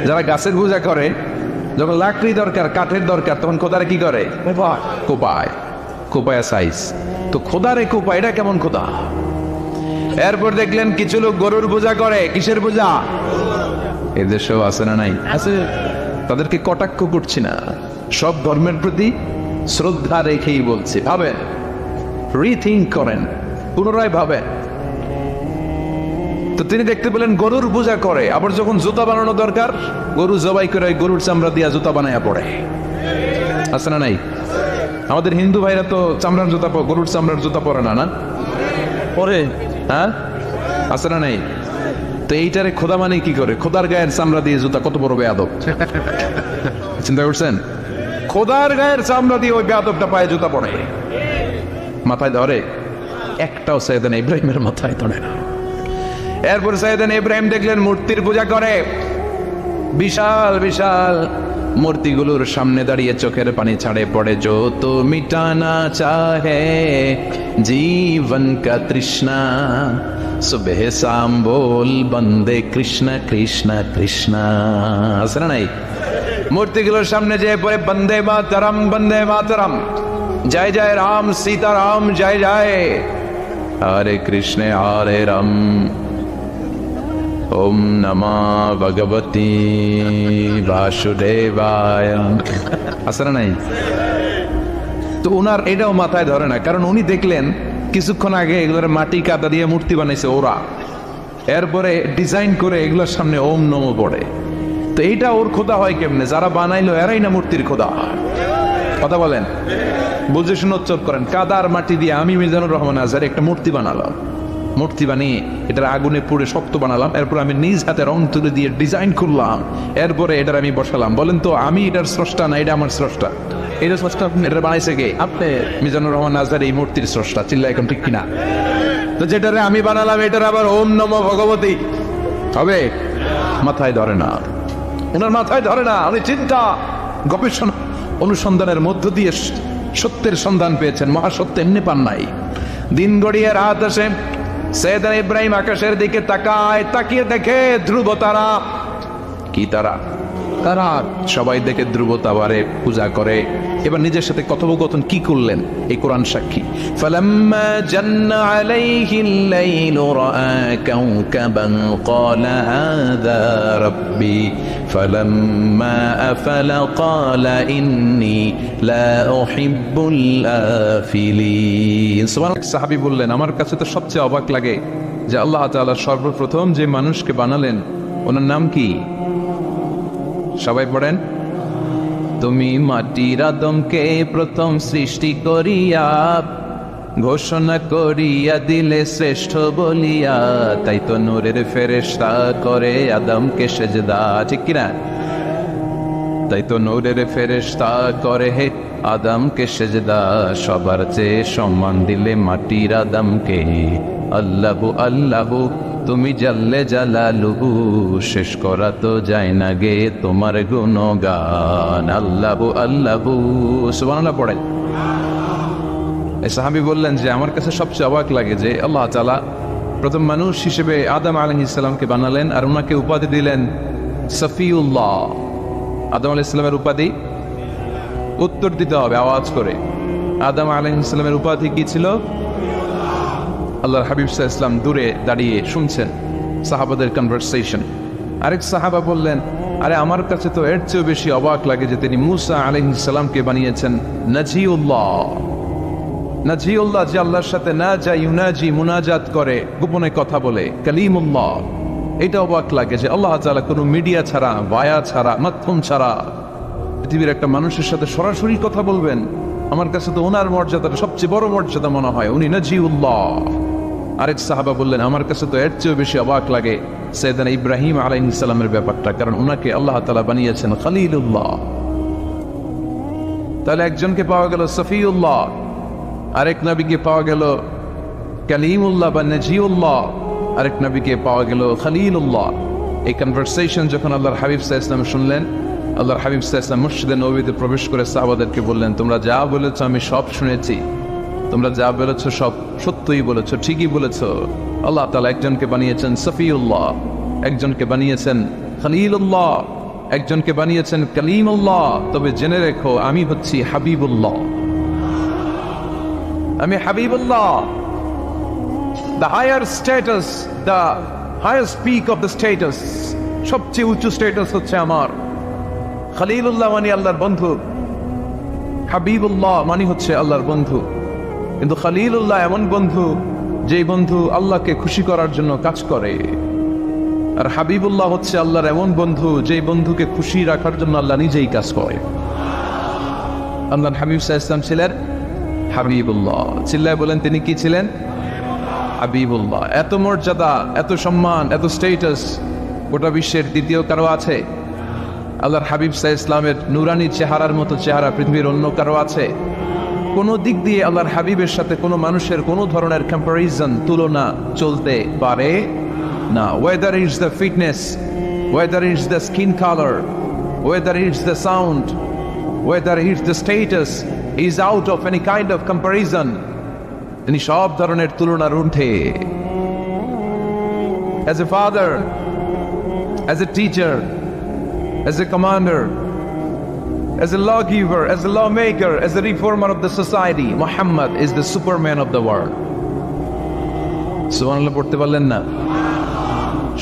যারা গাছের পূজা করে, যখন লাকড়ি দরকার, কাঠের দরকার, তখন খোদারে কি করে? কোপায়। কোপায়া সাইজ। তো খোদারে কোপায়, এটা কেমন খোদা? এরপর দেখলেন কিছু লোক গরুর পূজা করে। কিসের পূজা? এদেশেও আছে না নাই? আছে। তাদেরকে কটাক্ষ করছি না, সব ধর্মের প্রতি শ্রদ্ধা রেখেই বলছি। ভাবেন, রিথিঙ্ক করেন, পুনরায় ভাবেন। তো তিনি দেখতে পেলেন গরুর পূজা করে। আবার যখন জুতা বানানো দরকার, গরু জবাই করে গরুর চামড়া দিয়া জুতা বানায়া পড়ে। আছে না নাই? আমাদের হিন্দু ভাইরা তো চামড়ার জুতা, গরুর চামড়ার জুতা পরে না, না পরে? হ্যাঁ, আছে না নাই? তো এইটারে খোদা মানে কি করে? খোদার গায়ের চামড়া দিয়ে জুতা, কত বড় বেয়াদব! চিন্তা করছেন? খোদার গায়ের চামড়া দিয়ে ওই বেয়াদবটা পায়ে জুতা পড়ে। মাথায় ধরে? একটাও সাইয়েদনা ইব্রাহিমের মাথায় ধরে না। এরপর সাইয়েদনা ইব্রাহিম দেখলেন মূর্তির পূজা করে। বিশাল বিশাল মূর্তিগুলোর সামনে দাঁড়িয়ে চোখের পানি ছাড়ে পড়ে, जो तो मिटाना चाहे जीवन का तृष्णा सुबह शाम बोल बंदे कृष्ण कृष्ण कृष्ण। আছে না নাই? মূর্তিগুলোর সামনে যেয়ে পড়ে বন্দে মাতরম, জয় জয় রাম সীতারাম জয় জয়, হরে কৃষ্ণ হরে রাম, ওম নমঃ ভগবতে বাসুদেবায়। আছে না নাই? তো ওনার এটাও মাথায় ধরে না, কারণ উনি দেখলেন কিছুক্ষণ আগে এগুলোর মাটি কাদা দিয়ে মূর্তি বানাইছে ওরা, এরপরে ডিজাইন করে এগুলোর সামনে ওম নমঃ পড়ে। তো এইটা ওর খোদা হয় কেমনে? যারা বানাইলো এরাই না মূর্তির খোদা। কথা বলেন, বুঝে শুনে উচ্চারণ করেন। কাদার মাটি দিয়ে আমি মিজানুর রহমান আজহারি একটা মূর্তি বানালাম, মূর্তি বানিয়ে এটার আগুনে পুড়ে শক্ত বানালাম, এরপর আমি নিজ হাতে রং তুলে দিয়ে ডিজাইন করলাম, এরপরে এটার আমি বসালাম। বলেন তো আমি এটার স্রষ্টা না এটা আমার স্রষ্টা? এটা স্রষ্টা এটা বানাইছে কে? আপনি মিজানুর রহমান আজহারি এই মূর্তির স্রষ্টা। চিল্লা এখন ঠিক কিনা? তো যেটারে আমি বানালাম এটার আবার ওম নমঃ ভগবতী হবে? মাথায় ধরে না, ওনার মাথায় ধরে না। উনি চিন্তা গবেষণা অনুসন্ধানের মধ্য দিয়ে সত্যের সন্ধান পেয়েছেন, মহাসত্য এমনি পান নাই। দিন গড়িয়ে রাত আসে, সৈয়দনা ইব্রাহিম আকাশের দিকে তাকায়, তাকিয়ে দেখে ধ্রুব তারা। কি তারা? তারা। সবাই দেখে ধ্রুব তারারে পূজা করে। এবার নিজের সাথে কথোপকথন কি করলেন এই কোরআন সাক্ষী। ফালাম্মা জান্না আলাইহিল লাইলু রাআ কাওকাবান ক্বালা হাযা রাব্বি ফালাম্মা আফালা ক্বালা ইন্নী লা উহিব্বুল আফিলিন। সুবহানাল্লাহ। সাহাবী বললেন, আমার কাছে তো সবচেয়ে অবাক লাগে যে আল্লাহ তাআলা সর্বপ্রথম যে মানুষকে বানালেন ওনার নাম কি? সবাই পড়েন। তুমি মাটির আদমকে প্রথম সৃষ্টি করিয়া ঘোষণা করিয়া দিলে শ্রেষ্ঠ বলিয়া, তাই তো নূরের ফেরেশতা করে আদমকে সেজদা। ঠিক কিনা? তাই তো নূরের ফেরেশতা করে হে আদমকে সেজদা, সবার চেয়ে সম্মান দিলে মাটির আদমকে। আল্লাহু আল্লাহু তুমি জাল্লে জালালুহু, শেষ করা তো যায় না গে তোমার গুণগান। আল্লাহু আল্লাহু। সুবহানাল্লাহ পড়েন। এই সাহাবী বললেন যে আমার কাছে সবচেয়ে অবাক লাগে যে আল্লাহ তাআলা প্রথম মানুষ হিসেবে আদম আলাইহিস সালামকে বানালেন আর ওনাকে উপাধি দিলেন সফিউল্লাহ। আদম আলাইহিস সালামের উপাধি উত্তর দিতে হবে আওয়াজ করে। আদম আলাইহিস সালামের উপাধি কি ছিল? আল্লাহর হাবিব সাল্লাল্লাহু আলাইহি ওয়াসাল্লাম দূরে দাঁড়িয়ে শুনছেন সাহাবাদের কনভারসেশন। আরেক সাহাবা বললেন, আরে আমার কাছে তো এর চেয়েও বেশি অবাক লাগে যে তিনি মূসা আলাইহিস সালামকে বানিয়েছেন নাজিউল্লাহ। নাজিউল্লাহ যে আল্লাহর সাথে না যা ইউনাজি মুনাজাত করে, গোপনে কথা বলে, কালিমুল্লাহ। এটা অবাক লাগে যে আল্লাহ তাআলা কোনো মিডিয়া ছাড়া, ভায়া ছাড়া, মাধ্যম ছাড়া পৃথিবীর একটা মানুষের সাথে সরাসরি কথা বলবেন। আমার কাছে তো ওনার মর্যাদাটা সবচেয়ে বড় মর্যাদা মনে হয়, উনি নাজিউল্লাহ। আরেক সাহাবা বললেন, আমার কাছে তো এর চেয়েও বেশি অবাক লাগে সৈয়দনা ইব্রাহিম আলাইহিস সালামের ব্যাপারটা, কারণ ওনাকে আল্লাহ তাআলা বানিয়েছেন খলিলুল্লাহ। তাহলে একজনকে পাওয়া গেল সফিউল্লাহ, আরেক নবীকে পাওয়া গেল কালিমুল্লাহ বা নাজিউল্লাহ, আরেক নবীকে পাওয়া গেল খলিলুল্লাহ। এই কনভারসেশন যখন আল্লাহর হাবিব সাল্লাল্লাহু আলাইহি ওয়াসাল্লাম শুনলেন, আল্লাহর হাবিব সাল্লাল্লাহু আলাইহি ওয়াসাল্লাম মসজিদে নববীতে প্রবেশ করে সাহাবাদেরকে বললেন, তোমরা যা বলেছো আমি সব শুনেছি, তোমরা যা বলেছো সব সত্যই বলেছো, ঠিকই বলেছো। আল্লাহ তাআলা একজনকে বানিয়েছেন সফিউল্লাহ, একজনকে বানিয়েছেন খলিলুল্লাহ, একজনকে বানিয়েছেন কালিমুল্লাহ। তবে জেনে রেখো আমি হচ্ছি হাবিবুল্লাহ, আমি Habibullah. The higher status, the highest peak of the status, সবচেয়ে উচ্চ স্ট্যাটাস হচ্ছে আমার। খলিলুল্লাহ মানে আল্লাহর বন্ধু, হাবিবুল্লাহ মানে হচ্ছে আল্লাহর বন্ধু। কিন্তু খলিলুল্লাহ এমন বন্ধু যে বন্ধু আল্লাহকে খুশি করার জন্য কাজ করে, আর হাবিবুল্লাহ হচ্ছে আল্লাহর এমন বন্ধু যে বন্ধুকে খুশি রাখার জন্য আল্লাহ নিজেই কাজ করে। আল্লাহর হাবিব সাল্লাল্লাহু আলাইহি ওয়াসাল্লাম ছিলেন হাবিবুল্লাহ। চিল্লায় বলেন তিনি কি ছিলেন? হাবিবুল্লাহ। এত মর্যাদা, এত সম্মান, এত স্ট্যাটাস গোটা বিশ্বের দ্বিতীয় কারো আছে? আল্লাহর হাবিব সাল্লাল্লাহু আলাইহি ওয়াসাল্লামের নুরানি চেহারার মতো চেহারা পৃথিবীর অন্য কারো আছে? কোন দিক দিয়ে আল্লাহর হাবিবের সাথে কোনো মানুষের কোনো ধরনের কম্পারিজন, তুলনা চলতে পারে না। Weather is the fitness, weather is the skin colour, whether it's the sound, whether it's the status, is out of any kind of comparison. তিনি সব ধরনের তুলনার ঊর্ধ্বে। As a father, as a teacher, as a commander, as a lawgiver, as a lawmaker, as a reformer of the society, Muhammad is the superman of the world. সুবহানাল্লাহ পড়তে পারলেন না?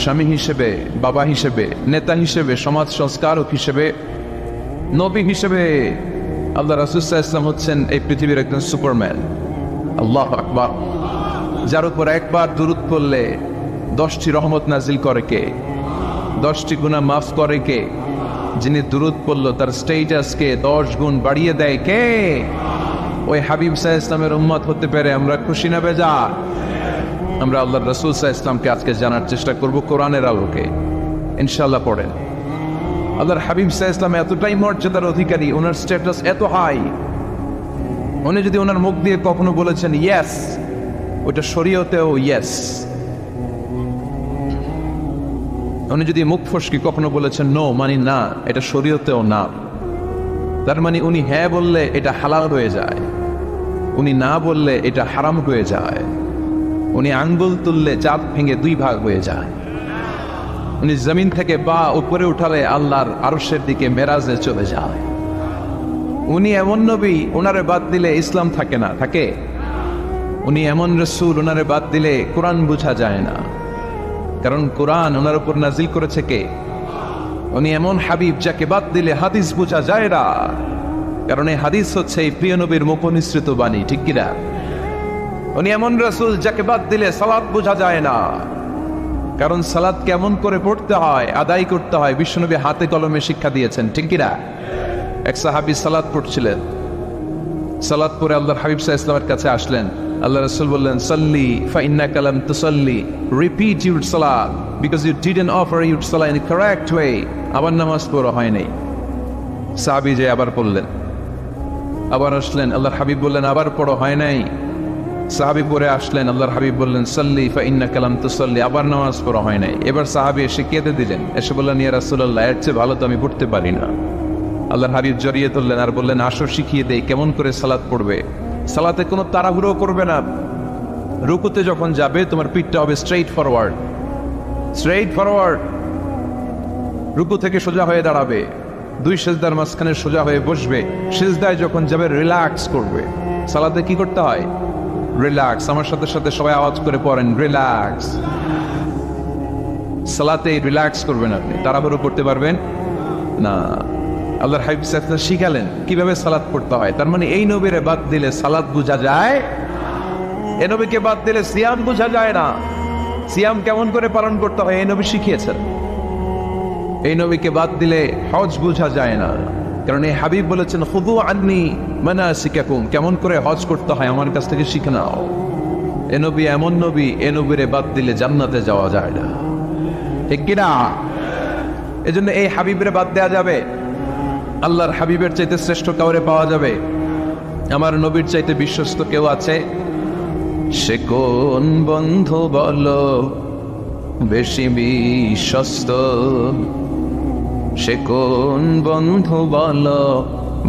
স্বামী হিসেবে, বাবা হিসেবে, নেতা হিসেবে, সমাজ সংস্কারক হিসেবে, নবী হিসেবে আল্লাহ রাসূল সাল্লাল্লাহু আলাইহি ওয়াসাল্লাম হচ্ছেন এই পৃথিবীর একজন সুপারম্যান। আল্লাহু আকবার। যার উপর একবার দুরূদ পড়লে 10টি রহমত নাজিল করে কে? 10টি গুনাহ মাফ করে কে? যিনি দুরূদ পড়লো তার স্ট্যাটাসকে 10 গুণ বাড়িয়ে দেয় কে? ওই হাবিব সাল্লাল্লাহু আলাইহি ওয়াসাল্লামের উম্মত হতে পেরে আমরা খুশি না বেজার? আমরা আল্লাহর রাসূল সাল্লাল্লাহু আলাইহি ওয়াসাল্লামকে আজকে জানার চেষ্টা করব কোরআনের আলোকে, ইনশাআল্লাহ। পড়েন। আল্লাহর হাবিব সাল্লাল্লাহু আলাইহি ওয়াসাল্লাম এতটাই মর্যাদার অধিকারী, ওনার স্ট্যাটাস এত হাই, উনি যদি ওনার মুখ দিয়ে কখনো বলেছেন ইয়েস, ওটা শরীয়তেও ইয়েস। উনি যদি মুখ ফসকে কখনো বলেছেন নো, মানে না, এটা শরীয়তেও না। তার মানে উনি হ্যাঁ বললে এটা হালাল হয়ে যায়, উনি না বললে এটা হারাম হয়ে যায়। উনি আঙ্গুল তুললে চাঁদ ভেঙে 2 ভাগ হয়ে যায়। উনি জমিন থেকে পা উপরে উঠালে আল্লাহর আরশের দিকে মেরাজে চলে যায়। উনি এমন নবী, ওনারে বাদ দিলে ইসলাম থাকে না, থাকে? উনি এমন রাসূল, ওনারে বাদ দিলে কোরআন বোঝা যায় না, কারণ কোরআন ওনার উপর নাজিল করেছে কে? উনি এমন হাবিব যাকে বাদ দিলে হাদিস বোঝা যায় না, কারণ এই হাদিস হচ্ছে এই প্রিয় নবীর মুখনিসৃত বাণী, ঠিক কিনা? উনি এমন রাসূল যাকে বাদ দিলে সালাত বোঝা যায় না, কারণ সালাত কেমন করে পড়তে হয়, আদায় করতে হয় বিশ্বনবী হাতে কলমে শিক্ষা দিয়েছেন, ঠিক কিনা? এক সাহাবী সালাত পড়ছিলেন, সালাত পড়ে আল্লাহর হাবিব সাল্লাল্লাহু আলাইহি ওয়াসাল্লামের কাছে আসলেন। আল্লাহ রাসূল বললেন সাল্লি ফা ইন্নাকা লাম তুসাল্লি, repeat your salat because you didn't offer your salat in correct way. আবার নামাজ পড়া হয় নাই। সাহাবী যে আবার পড়লেন, আবার আসলেন, আল্লাহর হাবিব বললেন আবার পড়া হয় নাই। সাহাবী পড়ে আসলেন, আল্লাহর হাবিব বললেন সাল্লি ফা ইন্নাকা লাম তুসাল্লি, আবার নামাজ পড়া হয় নাই। এবার সাহাবী এসে কেঁদে দিলেন, এসে বললেন ইয়া রাসূলুল্লাহ, এর চেয়ে ভালো তো আমি পড়তে পারি না। আল্লাহর হাবিব জড়িয়ে ধরলেন আর বললেন আসো শিখিয়ে দেই কেমন করে সালাত পড়বে। সালাতে কোনো তাড়াহুড়ো করবে না। রুকুতে যখন যাবে তোমার পিঠটা হবে স্ট্রেইট ফরওয়ার্ড, স্ট্রেইট ফরওয়ার্ড। রুকু থেকে সোজা হয়ে দাঁড়াবে, 2 সিজদার মাঝখানে সোজা হয়ে বসবে। সিজদায় যখন যাবে রিল্যাক্স করবে। সালাতে কি করতে হয়? রিল্যাক্স। আমার সাথে সাথে সবাই আওয়াজ করে পড়েন রিল্যাক্স। সালাতে রিল্যাক্স করবেন, আপনি তাড়াহুড়ো করতে পারবেন না। আল্লাহর হাবিব সাল্লাল্লাহু আলাইহি ওয়াসাল্লাম শিখালেন কিভাবে সালাত পড়তে হয়। তার মানে এই নবীরে বাদ দিলে সালাত বোঝা যায়, এই নবীকে বাদ দিলে সিয়াম বোঝা যায় না। সিয়াম কেমন করে পালন করতে হয় এই নবী শিখিয়েছেন। এই নবীকে বাদ দিলে হজ বোঝা যায় না, কারণ এই হাবিব বলেছেন খুযু আন্নী মানাসিকাকুম, কেমন করে হজ করতে হয় আমার কাছ থেকে শিখে নাও। এই নবী এমন নবী, এই নবীরে বাদ দিলে জান্নাতে যাওয়া যায় না, ঠিক কিনা? এজন্য এই হাবিবরে বাদ দেয়া যাবে? আল্লাহর হাবিবের চাইতে শ্রেষ্ঠ কাউরে পাওয়া যাবে? আমার নবীর চাইতে বিশ্বস্ত কেউ আছে? সে কোন বন্ধু বলো বেশি বিশ্বস্ত, সে কোন বন্ধু বলো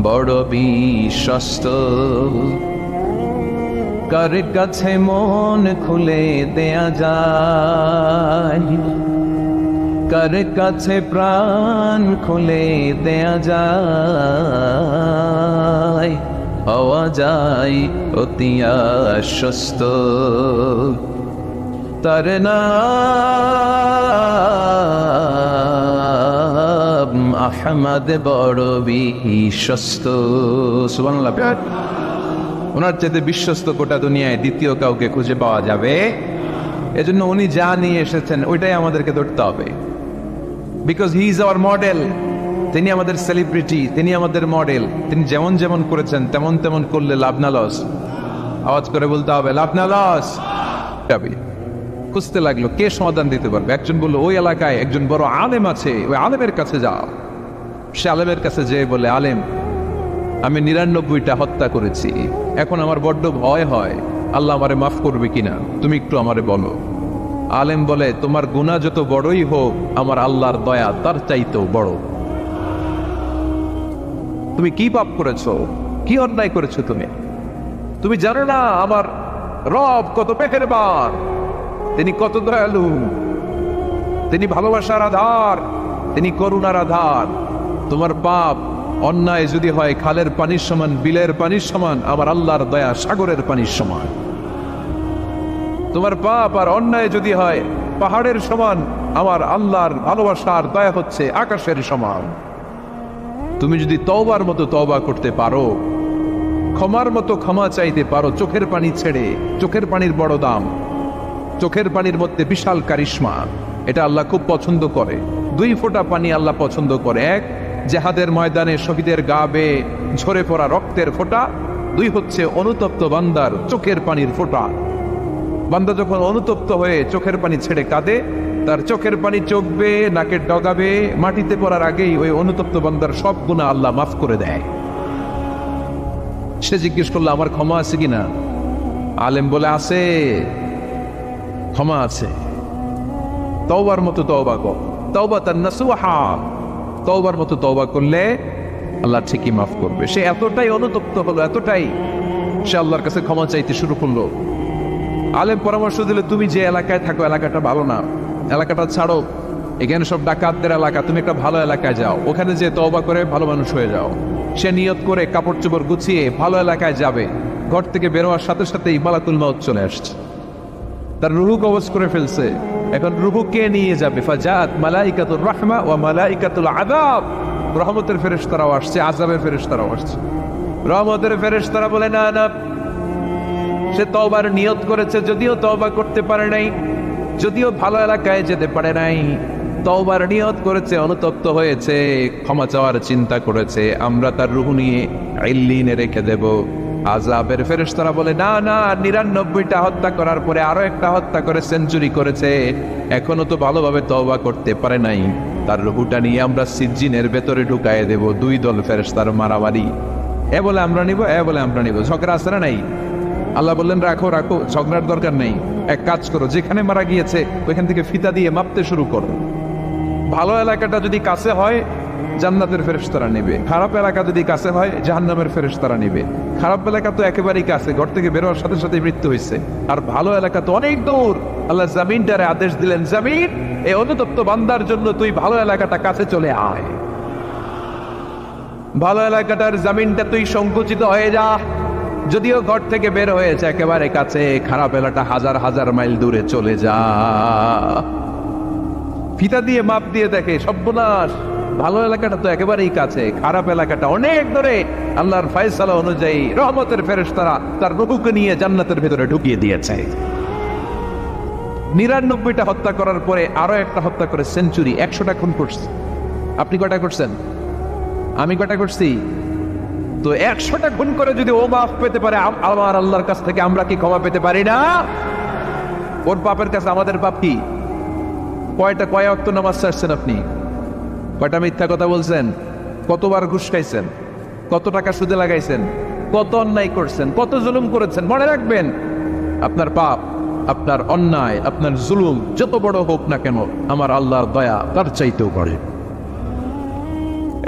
বড় বিশ্বস্ত, কার কাছে মন খুলে দেয়া যায়, কার কাছে প্রাণ খুলে দেয়া যায়, হওয়া যায় অতি আশ্বস্ত। তার নাম আহমদ বড় বিশ্বস্ত। সুবহানাল্লাহ। ওনার চাইতে বিশ্বস্ত গোটা দুনিয়ায় দ্বিতীয় কাউকে খুঁজে পাওয়া যাবে? এজন্য উনি যা নিয়ে এসেছেন ওইটাই আমাদেরকে ধরতে হবে, because he is our model. তিনি আমাদের সেলিব্রিটি, তিনি আমাদের মডেল। তিনি যেমন যেমন করেছেন তেমন তেমন করলে লাভ না লস? আওয়াজ করে বলতে হবে লাভ না লস? খুঁজতে লাগলো কে সমাধান দিতে পারবে। একজন বললো ওই এলাকায় একজন বড় আলেম আছে, ওই আলেমের কাছে যাও। সে আলেমের কাছে যেয়ে বলে আলেম আমি 99টা হত্যা করেছি, এখন আমার বড্ড ভয় হয় আল্লাহ আমারে মাফ করবে কিনা, তুমি একটু আমারে বলো। আলেম বলে তোমার গুনাহ যত বড়ই হোক আমার আল্লাহর দয়া তার চাইতেও বড়। তুমি কি পাপ করেছো, কি অন্যায় করেছো? তুমি জানো না আমার রব কত মেহেরবান, তিনি কত দয়ালু, তিনি ভালোবাসার আধার, তিনি করুণার আধার। তোমার পাপ অন্যায় যদি হয় খালের পানির সমান, বিলের পানির সমান, আমার আল্লাহর দয়া সাগরের পানির সমান। তোমার পাপ আর অন্যায় যদি হয় পাহাড়ের সমান, আমার আল্লাহর ভালোবাসার দয়া হচ্ছে আকাশের সমান। তুমি যদি তওবার মতো তওবা করতে পারো, ক্ষমার মতো ক্ষমা চাইতে পারো, চোখের পানি ছেড়ে, চোখের পানির বড় দাম, চোখের পানির মধ্যে বিশাল কারিশমা, এটা আল্লাহ খুব পছন্দ করে। 2 ফোঁটা পানি আল্লাহ পছন্দ করে। 1, জেহাদের ময়দানে শহীদের গা বেয়ে ঝরে পড়া রক্তের ফোঁটা। 2 হচ্ছে অনুতপ্ত বান্দার চোখের পানির ফোঁটা। বান্দা যখন অনুতপ্ত হয়ে চোখের পানি ছেড়ে কাঁদে, তার চোখের পানি চোখ বেয়ে নাকের ডগা বেয়ে মাটিতে পড়ার আগেই ওই অনুতপ্ত বান্দার সব গুনাহ আল্লাহ মাফ করে দেয়। সে জিজ্ঞেস করলো আমার ক্ষমা আছে কিনা? আলেম বলে আছে, ক্ষমা আছে। তওবার মতো তওবা কর, তাওবাতান নাসুহা, তওবার মতো তওবা করলে আল্লাহ ঠিকই মাফ করবে। সে এতটাই অনুতপ্ত হলো, এতটাই, সে আল্লাহর কাছে ক্ষমা চাইতে শুরু করলো। আলেম পরামর্শ দিলে তুমি যে এলাকায় থাকো এলাকাটা ভালো না, এলাকাটা ছাড়ো, এখানে সব ডাকাতদের এলাকা, তুমি একটা ভালো এলাকায় যাও, ওখানে যে তওবা করে ভালো মানুষ হয়ে যাও। সে নিয়ত করে কাপড় চোপড় গুছিয়ে ভালো এলাকায় যাবে, ঘর থেকে বেরোয়ার সাথে সাথেই মালাকুল মাউত চলে আসছে, তার রুহু কবজ করে ফেলছে। এখন রুহু কে নিয়ে যাবে? ফাজাত মালাইকাতুর রাহমা ওয়া মালাইকাতুল আযাব, রহমতের ফেরেশতারাও আসছে, আযাবের ফেরেশতারাও আসছে। রহমতের ফেরেশতারা বলে না না, সে তওবার নিয়ত করেছে, যদিও তওবা করতে পারে নাই, যদিও ভালো এলাকায় যেতে পারে নাই, তওবার নিয়ত করেছে, অনুতপ্ত হয়েছে, ক্ষমা চাওয়ার চিন্তা করেছে, আমরা তার রূহ নিয়ে ইল্লিনে রেখে দেব। আযাবের ফেরেশতারা বলে না না, 99টা হত্যা করার পরে আরো একটা হত্যা করে সেঞ্চুরি করেছে, এখনো তো ভালোভাবে তওবা করতে পারে নাই, তার রূহটা নিয়ে আমরা সিজ্জিনের ভেতরে ঢুকায়ে দেব। 2 দল ফেরেশতার মারামারি, এ বলে আমরা নিব, এ বলে আমরা নিব, ঝগড়া আছে না নাই? আল্লাহ বললেন রাখো রাখো, ঝগড়ার দরকার নেই, এক কাজ করো, যেখানে মারা গিয়েছে ওইখান থেকে ফিতা দিয়ে মাপতে শুরু করো। ভালো এলাকাটা যদি কাছে হয় জান্নাতের ফেরেশতারা নেবে, খারাপ এলাকা যদি কাছে হয় জাহান্নামের ফেরেশতারা নেবে। খারাপ এলাকা তো একেবারেই কাছে, ঘর থেকে বেরোয়ার সাথে সাথে মৃত্যু হয়েছে, আর ভালো এলাকা তো অনেক দূর। আল্লাহ জামিনটারে আদেশ দিলেন, জামিন এই অনুতপ্ত বান্দার জন্য তুই ভালো এলাকাটা কাছে চলে আয়, ভালো এলাকাটার জামিনটা তুই সংকুচিত হয়ে যা, যদিও ঘর থেকে বের হয়েছে একেবারে কাছে, খারাপ এলাকাটা হাজার হাজার মাইল দূরে চলে যা। ফিতা দিয়ে মাপ দিয়ে দেখে সর্বনাশ, ভালো এলাকাটা তো একেবারেই কাছে, খারাপ এলাকাটা অনেক দূরে। আল্লাহর ফয়সালা অনুযায়ী রহমতের ফেরেশতারা তার রূহকে নিয়ে জান্নাতের ভেতরে ঢুকিয়ে দিয়েছে। 99টা হত্যা করার পরে আরো একটা হত্যা করে সেঞ্চুরি, 100টা খুন করছে। আপনি কয়টা করছেন? আমি কয়টা করছি? তো 100টা খুন করে যদি ও মাফ পেতে পারে আমার আল্লাহর কাছ থেকে, আমরা কি ক্ষমা পেতে পারি না? ওর পাপের কাছে আমাদের পাপ কি? কয় ওয়াক্ত নামাজ ছাড়ছেন আপনি? কয়টা মিথ্যা কথা বলছেন? কতবার ঘুষ খাইছেন? কত টাকা সুদে লাগাইছেন? কত অন্যায় করছেন? কত জুলুম করেছেন? মনে রাখবেন, আপনার পাপ, আপনার অন্যায়, আপনার জুলুম যত বড় হোক না কেন, আমার আল্লাহর দয়া তার চাইতেও বড়।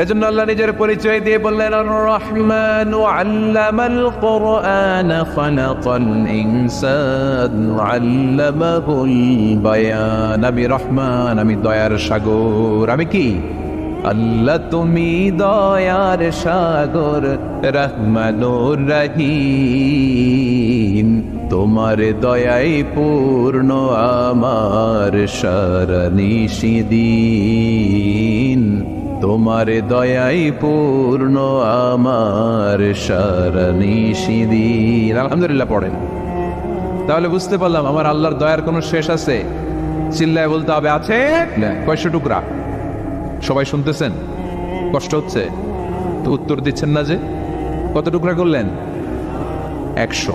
এজন্য আল্লাহ নিজের পরিচয় দিয়ে বললেন, আর-রহমানু আল্লামাল কুরআন খালাকাল ইনসান আল্লামাহুল বায়ান। আমি রহমান, আমি দয়ার সাগর। আমি কি? আল্লাহ তুমি দয়ার সাগর, রহমানুর রহিম, তোমার দয়াই পূর্ণ আমার সারানিশিদিন, তোমার দয়াই পূর্ণ আমার সারানিশিদিন। আলহামদুলিল্লাহ পড়েন, তাহলে বুঝতে পারলাম আমার আল্লাহর দয়ার কোনো শেষ আছে? চিল্লায় বলতে হবে আছে। কয়শো টুকরা? সবাই শুনতেছেন? কষ্ট হচ্ছে তো উত্তর দিচ্ছেন না যে? কত টুকরা করলেন? 100।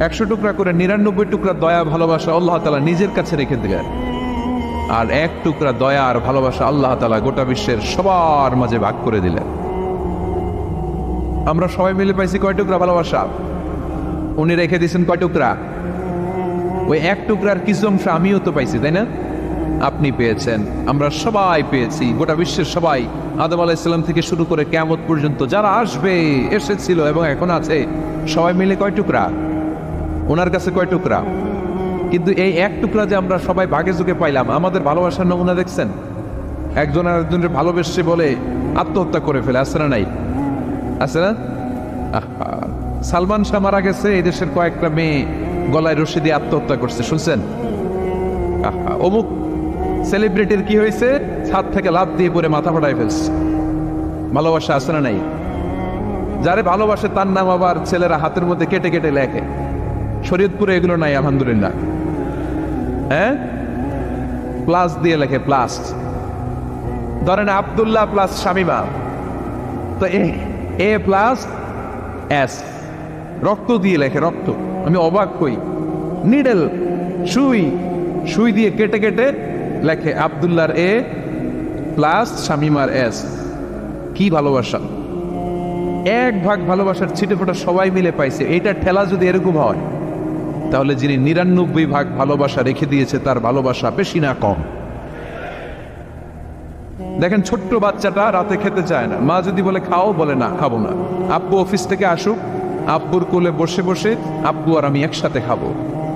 100 টুকরা করে 99 টুকরা দয়া ভালোবাসা আল্লাহ তাআলা নিজের কাছে রেখে দিলেন, আর 1 টুকরা দয়া আর ভালোবাসা আল্লাহ তাআলা গোটা বিশ্বের সবার মাঝে ভাগ করে দিলেন। আমরা সবাই মিলে পাইছি কয় টুকরা ভালোবাসা? উনি রেখে দিয়েছেন কয় টুকরা? ওই 1 টুকরার কিছু অংশ আমিও তো পাইছি, তাই না? আপনি পেয়েছেন, আমরা সবাই পেয়েছি, গোটা বিশ্বের সবাই, আদম আলাইহিস সালাম থেকে শুরু করে কিয়ামত পর্যন্ত যারা আসবে, এসেছিল এবং এখন আছে, সবাই মিলে কয় টুকরা? ওনার কাছে কয় টুকরা? কিন্তু এই এক টুকরা যে আমরা সবাই ভাগে চোখে পাইলাম, আমাদের ভালোবাসার নমুনা দেখছেন? একজন আর একজনের ভালোবেসে বলে আত্মহত্যা করে ফেলে, আছে না নাই? আছে না? আহা, সালমান শাহ মারা গেছে, এই দেশের কয়েকটা মেয়ে গলায় রশি দিয়ে আত্মহত্যা করছে, শুনছেন? আহা, অমুক সেলিব্রিটির কি হয়েছে, ছাদ থেকে লাফ দিয়ে পরে মাথা ফাটায় ফেলছে। ভালোবাসা আছে না নাই? যারে ভালোবাসে তার নাম আবার ছেলেরা হাতের মধ্যে কেটে কেটে লেখে। শরীয়তপুরে এগুলো নাই আলহামদুলিল্লাহ। হ্যাঁ, প্লাস দিয়ে লেখে, প্লাস। ধরেন আব্দুল্লাহ প্লাস শামিমা, তো এ প্লাস এস, রক্ত দিয়ে লেখে, রক্ত। আমি অবাক হই, নিডেল, সুই, সুই দিয়ে কেটে কেটে লেখে আব্দুল্লাহর এ প্লাস শামিমার এস। কি ভালোবাসা! এক ভাগ ভালোবাসার ছিটে ফোটা সবাই মিলে পাইছে। এইটা ঠেলা যদি এরকম হয়, তাহলে যিনি ৯৯ ভাগ ভালোবাসা রেখে দিয়েছে তার ভালোবাসা বেশি না কম? দেখেন, ছোট্ট বাচ্চাটা রাতে খেতে চায় না, মা যদি বলে খাও, বলে না, খাবো না। আব্বু অফিস থেকে আসুক, আব্বুর কোলে বসে বসে আব্বু আর আমি একসাথে খাবো।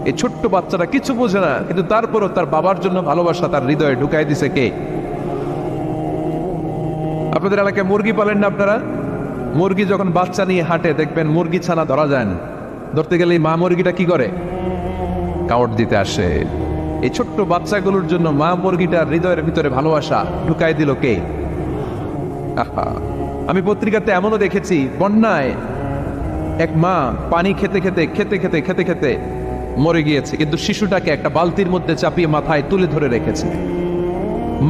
এই ছোট্ট বাচ্চাটা কিছু বোঝে না, কিন্তু তারপরও তার বাবার জন্য ভালোবাসা তার হৃদয়ে ঢুকাই দিছে কে? আপনাদের এলাকায় মুরগি পালেন না আপনারা? মুরগি যখন বাচ্চা নিয়ে হাঁটে, দেখবেন মুরগি ছানা ধরা যায় না, ধরতে গেলে মা মুরগিটা কি করে? কাউট দিতে আসে। এই ছোট্ট বাচ্চাগুলোর জন্য মা মুরগিটার হৃদয়ের ভিতরে ভালোবাসা ঢুকাই দিল কে? আহা, আমি পত্রিকাতে এমনও দেখেছি, বন্যায় এক মা পানি খেতে খেতে খেতে খেতে খেতে খেতে মরে গিয়েছে, কিন্তু শিশুটাকে একটা বালতির মধ্যে চাপিয়ে মাথায় তুলে ধরে রেখেছে।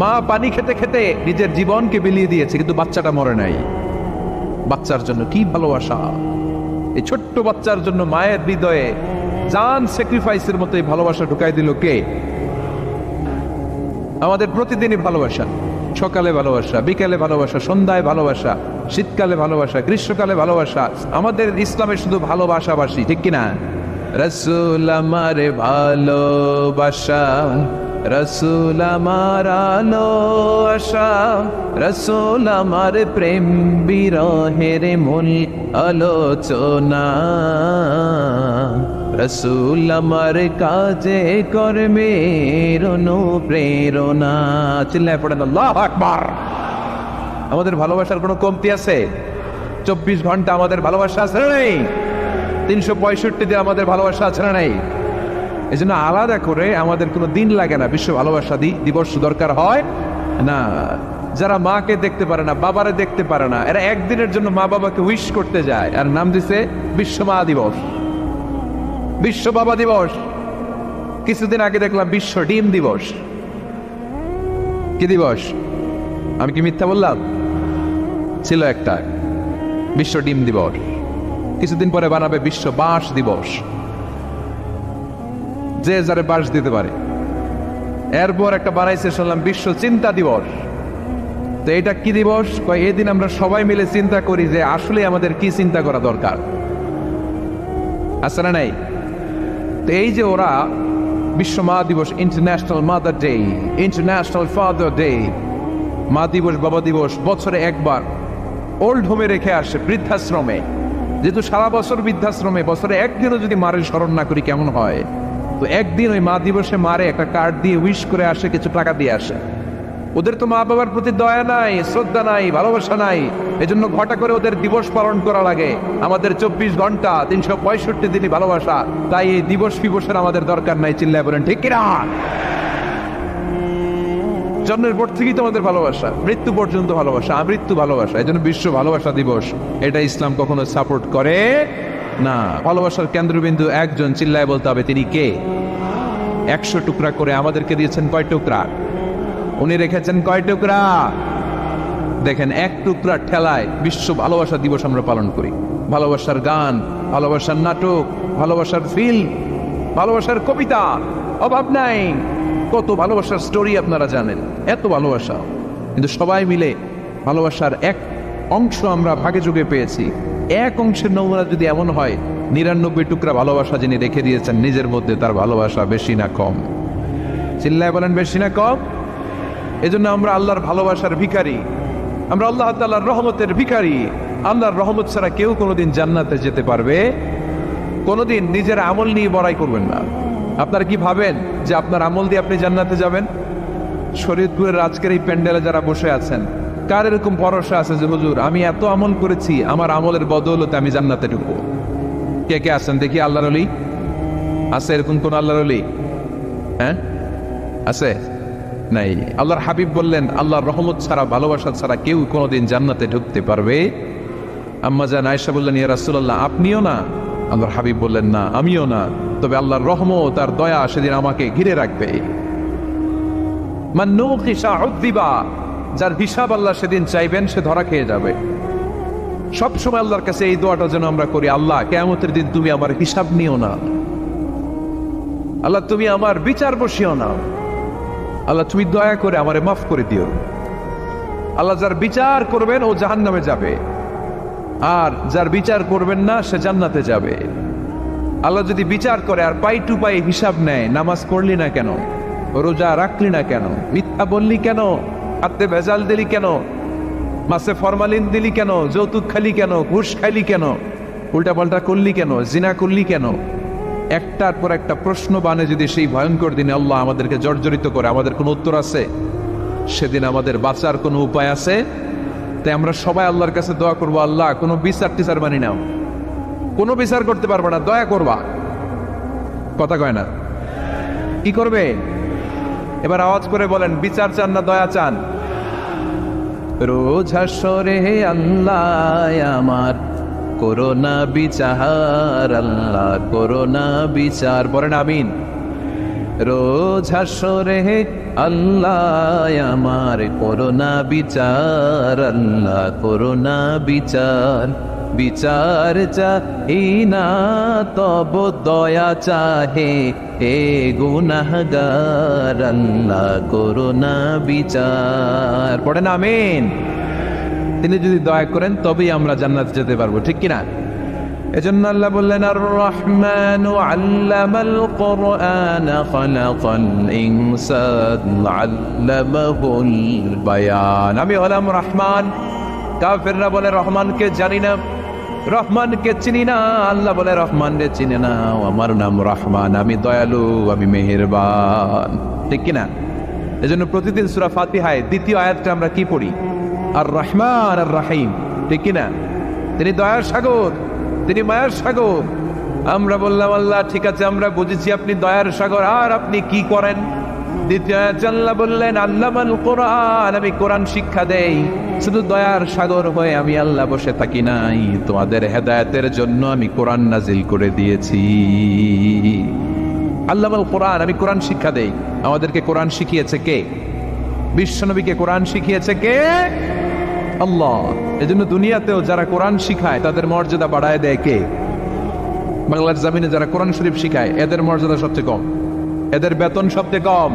মা পানি খেতে খেতে নিজের জীবনকে বিলিয়ে দিয়েছে, কিন্তু বাচ্চাটা মরে নাই। বাচ্চার জন্য কি ভালোবাসা! এই ছোট্ট বাচ্চার জন্য মায়ের হৃদয়ে জান স্যাক্রিফাইসের মতো এই ভালোবাসা ঢুকাই দিল কে? আমাদের প্রতিদিনই ভালোবাসা, সকালে ভালোবাসা, বিকালে ভালোবাসা, সন্ধ্যায় ভালোবাসা, শীতকালে ভালোবাসা, গ্রীষ্মকালে ভালোবাসা। আমাদের ইসলামে শুধু ভালোবাসাবাসী, ঠিক কিনা? রাসূল আমার ভালোবাসা, রাসূল আমার আলো আশা, রাসূল আমার প্রেম বিরহের মূল আলোচনা, রাসূল আমার কাজে কর্মের অনুপ্রেরণা। চিল্লায় পড়েন আল্লাহু আকবার। আমাদের ভালোবাসার কোনো কমতি আছে? 24 ঘন্টা আমাদের ভালোবাসা আছে না নেই? 365 দিন আমাদের ভালোবাসা আছে না নেই? এই জন্য আলাদা করে আমাদের কোনো দিন লাগে না বিশ্ব ভালোবাসা দিবস দরকার হয় না। যারা মাকে দেখতে পারে না, বাবারে দেখতে পারে না, এরা একদিনের জন্য মা বাবাকে উইশ করতে যায়, আর নাম দিছে বিশ্ব মা দিবস, বিশ্ব বাবা দিবস। কিছুদিন আগে দেখলাম বিশ্ব ডিম দিবস। কি দিবস? আমি কি মিথ্যা বললাম? ছিল একটা বিশ্ব ডিম দিবস। কিছুদিন পরে বানাবে বিশ্ব বাঁশ দিবস, যে যারে বাঁশ দিতে পারে। এরপর একটা বানাইছে শুনলাম বিশ্ব চিন্তা দিবস। তো এটা কি দিবস? এই দিন আমরা সবাই মিলে চিন্তা করি যে আসলে আমাদের কি চিন্তা করা দরকার, আছে না নাই? তো এই যে ওরা বিশ্ব মা দিবস, international mother day, international father day, মা দিবস, বাবা দিবস বছরে একবার ওল্ড হোমে রেখে আসে, বৃদ্ধাশ্রমে। যেহেতু সারা বছর বৃদ্ধাশ্রমে, বছরে একদিনও যদি মারের স্মরণ না করি কেমন হয়? তো একদিন ওই মা দিবসে মারে একটা কার্ড দিয়ে উইশ করে আসে, কিছু টাকা দিয়ে আসে। ওদের তো মা বাবার প্রতি দয়া নাই, শ্রদ্ধা নাই, ভালোবাসা নাই, এজন্য ঘটা করে ওদের দিবস পালন করা লাগে। আমাদের 24 ঘন্টা 365 দিনই ভালোবাসা, তাই এই দিবস ফিবসের আমাদের দরকার নাই। চিল্লায় বলেন ঠিক কিনা? জন্মের পর থেকেই তো আমাদের ভালোবাসা, মৃত্যু পর্যন্ত ভালোবাসা, আমৃত্যু ভালোবাসা। এই জন্য বিশ্ব ভালোবাসা দিবস, এটা ইসলাম কখনো সাপোর্ট করে না। ভালোবাসার কেন্দ্রবিন্দু একজন, চিল্লায় বলতে হবে তিনি কে? 100 টুকরা করে আমাদেরকে দিয়েছেন কয় টুকরা? উনি রেখেছেন কয় টুকরা? দেখেন, এক টুকরা ঠেলায় বিশ্ব ভালোবাসা দিবস আমরা পালন করি। ভালোবাসার গান, ভালোবাসার নাটক, ভালোবাসার ফিল্ম, ভালোবাসার কবিতা, অভাব নাই। কত ভালোবাসার স্টোরি আপনারা জানেন, এত ভালোবাসা। কিন্তু সবাই মিলে ভালোবাসার এক অংশ আমরা ভাগে যোগে পেয়েছি। এক অংশের নমুনা যদি এমন হয়, 99 টুকরা ভালোবাসা যিনি রেখে দিয়েছেন নিজের মধ্যে, তার ভালোবাসা বেশি না কম? চিল্লায় বলেন বেশি না কম? এজন্য আমরা আল্লাহর ভালোবাসার ভিখারি, আমরা আল্লাহ তাআলার রহমতের ভিখারি। আল্লাহর রহমত ছাড়া কেউ কোনোদিন জান্নাতে যেতে পারবে? কোনোদিন নিজের আমল নিয়ে বড়াই করবেন না। আপনারা কি ভাবেন যে আপনার আমল দিয়ে আপনি জান্নাতে যাবেন? শরীয়তপুরের আজকের এই প্যান্ডেলে যারা বসে আছেন, কার এরকম ভরসা আছে যে হুজুর আমি এত আমল করেছি, আমার আমলের বদৌলতে আমি জান্নাতে ঢুকবো? কে কে আছেন দেখি? আল্লাহর ওলি আছে? এরকম কোন আল্লাহর ওলি হ্যাঁ আছে? নাই। আল্লাহর হাবিব বললেন আল্লাহর রহমত ছাড়া, ভালোবাসা ছাড়া কেউ কোনোদিন জান্নাতে ঢুকতে পারবে? আম্মা জান আয়েশা বললেন ইয়া রাসূলুল্লাহ আপনিও না? আল্লাহর হাবিব বললেন না আমিও না, তবে আল্লাহর রহমত আর দয়া সেদিন আমাকে ঘিরে রাখবে। মান নুকিশা উযিবা, যার হিসাব আল্লাহ সেদিন চাইবেন সে ধরা খেয়ে যাবে। সব সময় আল্লাহর কাছে এই দোয়াটা যেন আমরা করি, আল্লাহ কিয়ামতের দিন তুমি আমার হিসাব নিও না, আল্লাহ তুমি আমার বিচার বসিও না, আল্লাহ তুমি দয়া করে আমারে মাফ করে দিও। আল্লাহ যার বিচার করবেন ও জাহান্নামে যাবে, আর যার বিচার করবেন না সে জান্নাতে যাবে। আল্লাহ যদি বিচার করে আর পাই টু পাই হিসাব নেয়, নামাজ পড়লি না কেন, রোজা রাখলি না কেন, মিথ্যা বললি কেন, হাতে ভেজাল দিলি কেন, মাছে ফরমালিন দিলি কেন, যৌতুক খালি কেন, ঘুষ খাইলি কেন, উল্টা পাল্টা করলি কেন, জিনা করলি কেন, একটার পর একটা প্রশ্ন বানে যদি সেই ভয়ঙ্কর দিনে আল্লাহ আমাদেরকে জর্জরিত করে, আমাদের কোনো উত্তর আছে? সেদিন আমাদের বাঁচার কোনো উপায় আছে? তাই আমরা সবাই আল্লাহর কাছে দোয়া করবো, আল্লাহ কোনো বিচার টিচার মানি নাও, কোনো বিচার করতে পারবে না, দয়া করবা। কথা কয় না? কি করবে? এবার আওয়াজ করে বলেন বিচার চান না দয়া চান? রোজ হাসরে আল্লাহ আমার করোনা বিচার, আল্লাহ করোনা বিচার, বলেন আমিন। রোজ হাসরে আল্লাহ আমার করোনা বিচার, আল্লাহ করোনা বিচার, বিচার চাহি না তব দয়া চাহে হে গুনাহগার, আল্লাহ করোনা বিচার, পড়েন আমিন। তিনি যদি দয়া করেন তবেই আমরা জান্নাতে যেতে পারবো, ঠিক কিনা? এজন্য আল্লাহ বললেন আর রহমানু আল্লামাল কুরআন খালাকাল ইনসান আল্লামাহুল বায়ান। আমি হলাম রহমান। কাফেররা বলে রহমানকে জানি না, রহমানকে চিনি না। আল্লাহ বলে রহমানকে চিনে না, আমার নাম রহমান, আমি দয়ালু, আমি মেহেরবান, ঠিক কিনা? এজন্য প্রতিদিন সূরা ফাতিহায় দ্বিতীয় আয়াতটা আমরা কি পড়ি? আর রহমান আর রাহিম, ঠিক কিনা? তিনি দয়ার সাগর, তিনি মায়ার সাগর। আমরা বললাম আল্লাহ ঠিক আছে আমরা বুঝেছি আপনি দয়ার সাগর, আর আপনি কি করেন? দ্বিতীয় আয়াতে আল্লাহ বললেন আল্লামাল কোরআন, আমি কোরআন শিক্ষা দেই। শুধু দয়ার সাগর হয়ে আমি আল্লাহ বসে থাকি নাই, তোমাদের হেদায়েতের জন্য আমি কোরআন নাজিল করে দিয়েছি। আল্লামাল কোরআন, আমি কোরআন শিক্ষা দেই। আমাদেরকে কোরআন শিখিয়েছে কে? বিশ্বনবীকে কোরআন শিখিয়েছে কে? আল্লাহ। এজন্য দুনিয়াতেও যারা কোরআন শিখায় তাদের মর্যাদা বাড়ায় দেয় কে? বাংলার জমিনে যারা কোরআন শরীফ শিখায় এদের মর্যাদা সবচেয়ে কম, এদের বেতন সবচেয়ে কম,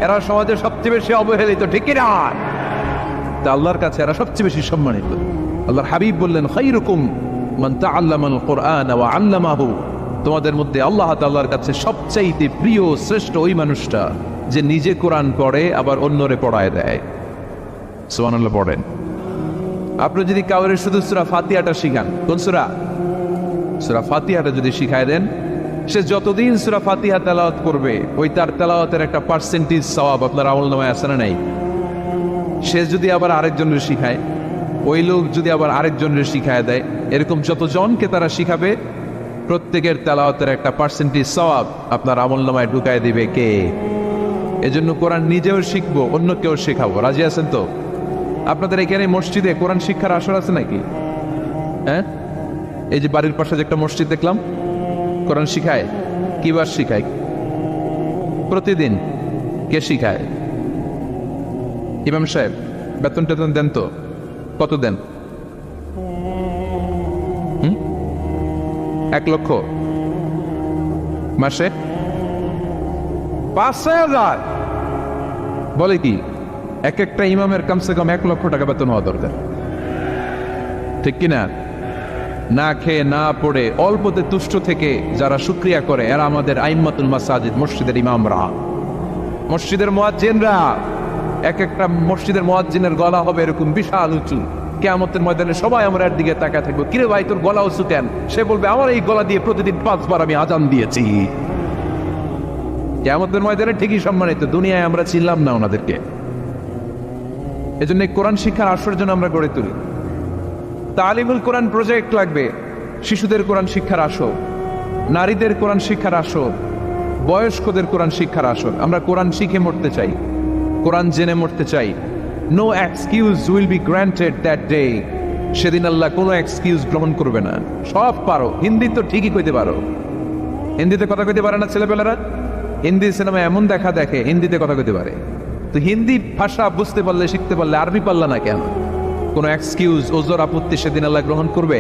এরা সমাজে সবচেয়ে বেশি অবহেলিত, ঠিক কিনা? তা আল্লাহর কাছে এরা সবচেয়ে বেশি সম্মানিত। আল্লাহর হাবিব বললেন খায়রুকুম মান তাআল্লামাল কুরআন ওয়া আল্লামাহু, তোমাদের মধ্যে আল্লাহ তাআলার কাছে সবচাইতে প্রিয় শ্রেষ্ঠ ওই মানুষটা যে নিজে কোরআন পড়ে আবার অন্যরে পড়ায় দেয়। সুবহানাল্লাহ পড়েন। আপনি যদি কাউরে শুধু সূরা ফাতিহাটা শিখান, কোন সূরা? সূরা ফাতিহাটা যদি শিখায় দেন, সে যতদিন সূরা ফাতিহা তেলাওয়াত করবে ওই তার তেলাওয়াতের একটা পার্সেন্টেজ সওয়াব আপনার আমলনামায় আছে না নাই? সে যদি আবার আরেকজনের শিখায়, ওই লোক যদি আবার আরেকজনের শিখায় দেয়, এরকম যতজনকে তারা শিখাবে প্রত্যেকের তেলাওয়াতের একটা পার্সেন্টেজ সওয়াব আপনার আমলনামায় ঢুকায় দিবে কে? এজন্য কোরআন নিজেও শিখবো, অন্যকেও শেখাবো। রাজি আছেন তো? আপনাদের এখানে মসজিদে কোরআন শিক্ষার আসর আছে নাকি? হ্যাঁ, এই যে বাড়ির পাশে যে একটা মসজিদ দেখলাম, কোরআন শিখায়। কিবার শিখায়? প্রতিদিন। কে শিখায়? ইমাম সাহেব। বেতন টেতন দেন তো? কত দেন? 1 লক্ষ মাসে? 5,000 বলে কি? এক একটা ইমামের কমসে কম 1 লক্ষ টাকা বেতন হওয়া দরকার, ঠিক কিনা? না খেয়ে না পড়ে অল্পতে তুষ্ট থেকে যারা শুকরিয়া করে এরা আমাদের আইম্মাতুল মাসাজিদ, মসজিদের ইমামরা। মসজিদের মুয়াজ্জিনরা, এক একটা মসজিদের মুয়াজ্জিনের গলা হবে এরকম বিশাল উঁচু। কিয়ামতের ময়দানে সবাই আমার দিকে তাকায় থাকবো, কিরে ভাই তোর গলা উঁচু কেন? সে বলবে আমার এই গলা দিয়ে প্রতিদিন 5 বার আমি আজান দিয়েছি। কিয়ামতের ময়দানে ঠিকই সম্মানিত, দুনিয়ায় আমরা চিনলাম না ওনাদেরকে। এজন্য কোরআন শিক্ষার আসর জন্য আমরা গড়ে তুলি। তালিমুল কোরআন প্রজেক্ট লাগবে, শিশুদের কোরআন শিক্ষার আসর, নারীদের কোরআন শিক্ষার আসর, বয়স্কদের কোরআন শিক্ষার আসর। আমরা কোরআন শিখে মরতে চাই, কোরআন জেনে মরতে চাই। No excuse will be granted that day. সেদিন আল্লাহ কোনো এক্সকিউজ গ্রহণ করবে না। সব পারো, হিন্দি তো ঠিকই কইতে পারো, হিন্দিতে কথা কইতে পারে না ছেলেপেলেরা? হিন্দি সিনেমা এমন দেখা দেখে হিন্দিতে কথা কইতে পারে, তো হিন্দি ভাষা বুঝতে পারলে শিখতে পারলে আরবি পারলা না কেন? কোনো এক্সকিউজ ওজোর আপত্তি সেদিন আল্লাহ গ্রহণ করবে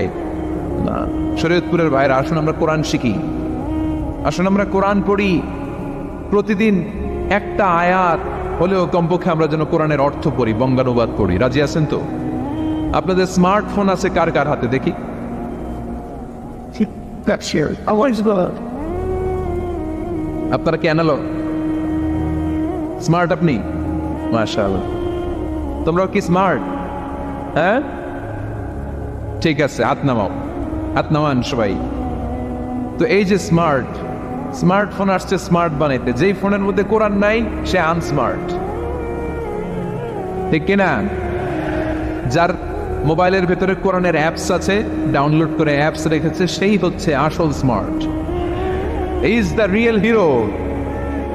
না। শরীয়তপুরের ভাইরা, আসুন আমরা কোরআন শিখি, আসুন আমরা কোরআন পড়ি। প্রতিদিন একটা আয়াত হলেও কমপক্ষে আমরা যেন কোরআনের অর্থ পড়ি, বঙ্গানুবাদ পড়ি। রাজি আছেন তো? আপনাদের স্মার্টফোন আছে কার কার হাতে দেখি? আপনারা কি অ্যানালগ? স্মার্ট আপনি? মাশাআল্লাহ। তোমরাও কি স্মার্ট? হ্যাঁ, ঠিক আছে, হাত নামাও, হাত নামান সবাই। তো এই যে স্মার্টফোন আসছে স্মার্ট বানাইতে, যেই ফোনের মধ্যে কোরআন নাই সে আনস্মার্ট, ঠিক কিনা? যার মোবাইলের ভেতরে কোরআনের অ্যাপস আছে, ডাউনলোড করে অ্যাপস রেখেছে, সেই হচ্ছে আসল smart. He is the real hero,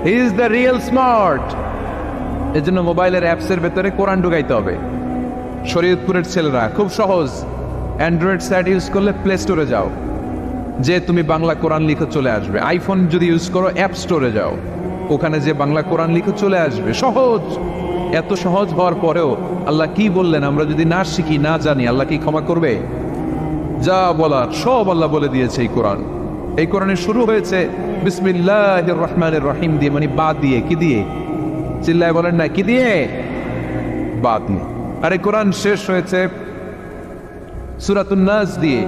he is the real smart. এর জন্য মোবাইলের অ্যাপসের ভেতরে কোরআন ঢুকাইতে হবে। শরীয়তপুরের ছেলেরা খুব সহজ, অ্যান্ড্রয়েড সেট ইউজ করলে প্লে স্টোরে যাও, যে তুমি বাংলা কোরআন লিখে চলে আসবে। আইফোন যদি ইউজ করো অ্যাপ স্টোরে যাও, ওখানে যে বাংলা কোরআন লিখে চলে আসবে। সহজ। এত সহজ হওয়ার পরেও আল্লাহ কি বললেন আমরা যদি না শিখি, না জানি, আল্লাহ কি ক্ষমা করবে? যা বলার সব আল্লাহ বলে দিয়েছে এই কোরআন। এই কোরআনের শুরু হয়েছে বিসমিল্লাহির রহমানির রহিম দিয়ে, মানে বা দিয়ে। কি দিয়ে? চিল্লায় বলেন না, কি দিয়ে? বা দিয়ে। আর এই কোরআন শেষ হয়েছে সূরাতুন নাস দিয়ে,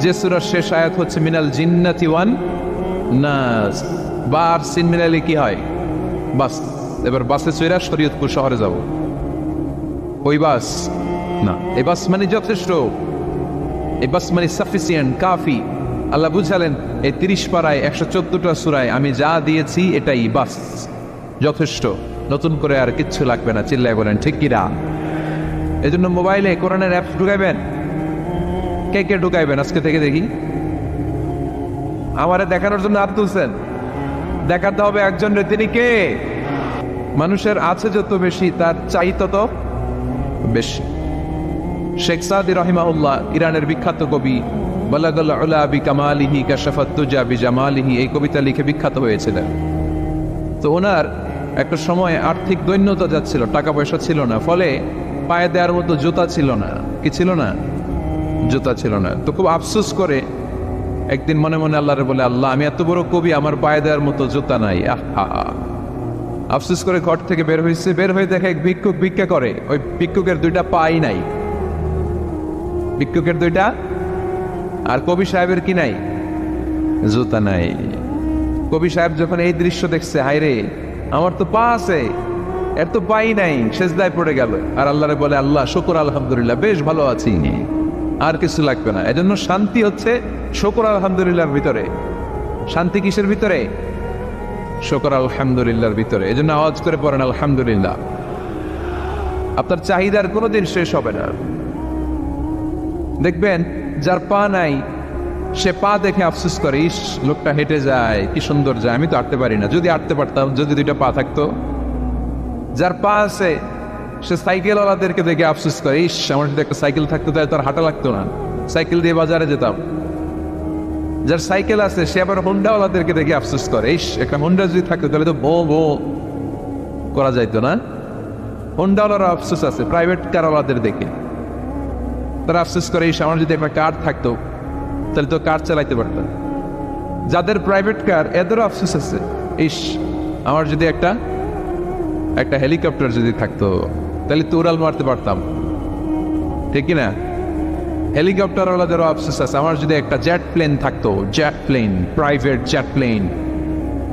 যে সূরার শেষ আয়াত হচ্ছে মিনাল জিন্নাতি ওয়ান নাস। বার সিন মিলালে কি হয়? বাস। এবার বাসে চড়া শরীয়তপুর শহরে যাব। ওই বাস না, এই বাস মানে যথেষ্ট, এই বাস মানে সাফিসিয়েন্ট, কাফি। আল্লাহ বুঝালেন এই 30 পারায় 114টা সূরায় আমি যা দিয়েছি এটাই বাস, যথেষ্ট, নতুন করে আর কিচ্ছু লাগবে না। চিল্লায় বলেন ঠিক কিনা? এই জন্য মোবাইলে কোরআনের অ্যাপস ঢুকাইবেন। কে কে ঢুকাইবেন আজকে থেকে দেখি? আমারে দেখানোর জন্য হাত তুলছেন? দেখাতে হবে একজন রে, তিনি কে? মানুষের আছে যত বেশি তার চাই তত বেশি। শেখ সাদি রাহিমাহুল্লাহ, ইরানের বিখ্যাত কবি, বালাগাল উলা বিকামালিহি কাশাফাত তুজা বিজামালিহি, এই কবিতা লিখে বিখ্যাত হয়েছিলেন। তো ওনার একটা সময় আর্থিক দৈন্যতা যাচ্ছিল, টাকা পয়সা ছিল না, ফলে পায়ে দেওয়ার মতো জুতা ছিল না। কি ছিল না? জুতা ছিল না। তো খুব আফসোস করে একদিন মনে মনে আল্লাহরে বলে, আল্লাহ আমি এত বড় কবি, আমার পায়ে দেওয়ার মতো জুতা নাই। আহা! আফসোস করে ঘর থেকে বের হয়েছে, বের হয়ে দেখে এক ভিক্ষুক ভিক্ষা করে। ওই ভিক্ষুকের 2টা পাই নাই, ভিক্ষুকের 2টা, আর কবি সাহেবের কি নাই? জুতা নাই। কবি সাহেব যখন এই দৃশ্য দেখছে, হায় রে, আমার তো পা আছে, এর তো পাই নাই, সেজদায় পড়ে গেল। আর আল্লাহরে বলে, আল্লাহ শুকর আলহামদুলিল্লাহ, বেশ ভালো আছি, আর কিছু লাগবে না। এজন্য শান্তি হচ্ছে শুকর আলহামদুলিল্লাহর ভিতরে। শান্তি কিসের ভিতরে? শুকর আলহামদুলিল্লাহর ভিতরে। এজন্য আওয়াজ করে পড়েন আলহামদুলিল্লাহ। আপনার চাহিদার কোনোদিন শেষ হবে না। দেখবেন যার পা নাই সে পা দেখে আফসোস করে, ইস লোকটা হেঁটে যায়, কি সুন্দর যায়, আমি তো হাঁটতে পারি না, যদি হাঁটতে পারতাম, যদি 2টা পা থাকতো। যার পা আছে সে সাইকেলওয়ালাদেরকে দেখে আফসোস করে, ইস আমার যদি একটা সাইকেল থাকতো তাহলে তার হাঁটা লাগতো না, সাইকেল দিয়ে বাজারে যেতাম। যার সাইকেল আছে সে আবার হোন্ডাওয়ালাদেরকে দেখে আফসোস করে, ইস একটা হোন্ডা যদি থাকতো তাহলে তো বো বো করা যাইতো না। হোন্ডাওয়ালার আফসোস আছে প্রাইভেট কারওয়ালাদের দেখে, তারা আফসোস করে, ইস আমার যদি একটা কার থাকতো তাহলে তো কার চালাইতে পারতাম। যাদের প্রাইভেট কার এদেরও আফসোস আছে, ইস আমার যদি একটা হেলিকপ্টার যদি থাকতো তাহলে তো উড়াল মারতে পারতাম, ঠিক কিনা? হেলিকপ্টারওয়ালাদেরও আফসোস আছে, আমার যদি একটা জেট প্লেন থাকতো, jet plane, private jet plane,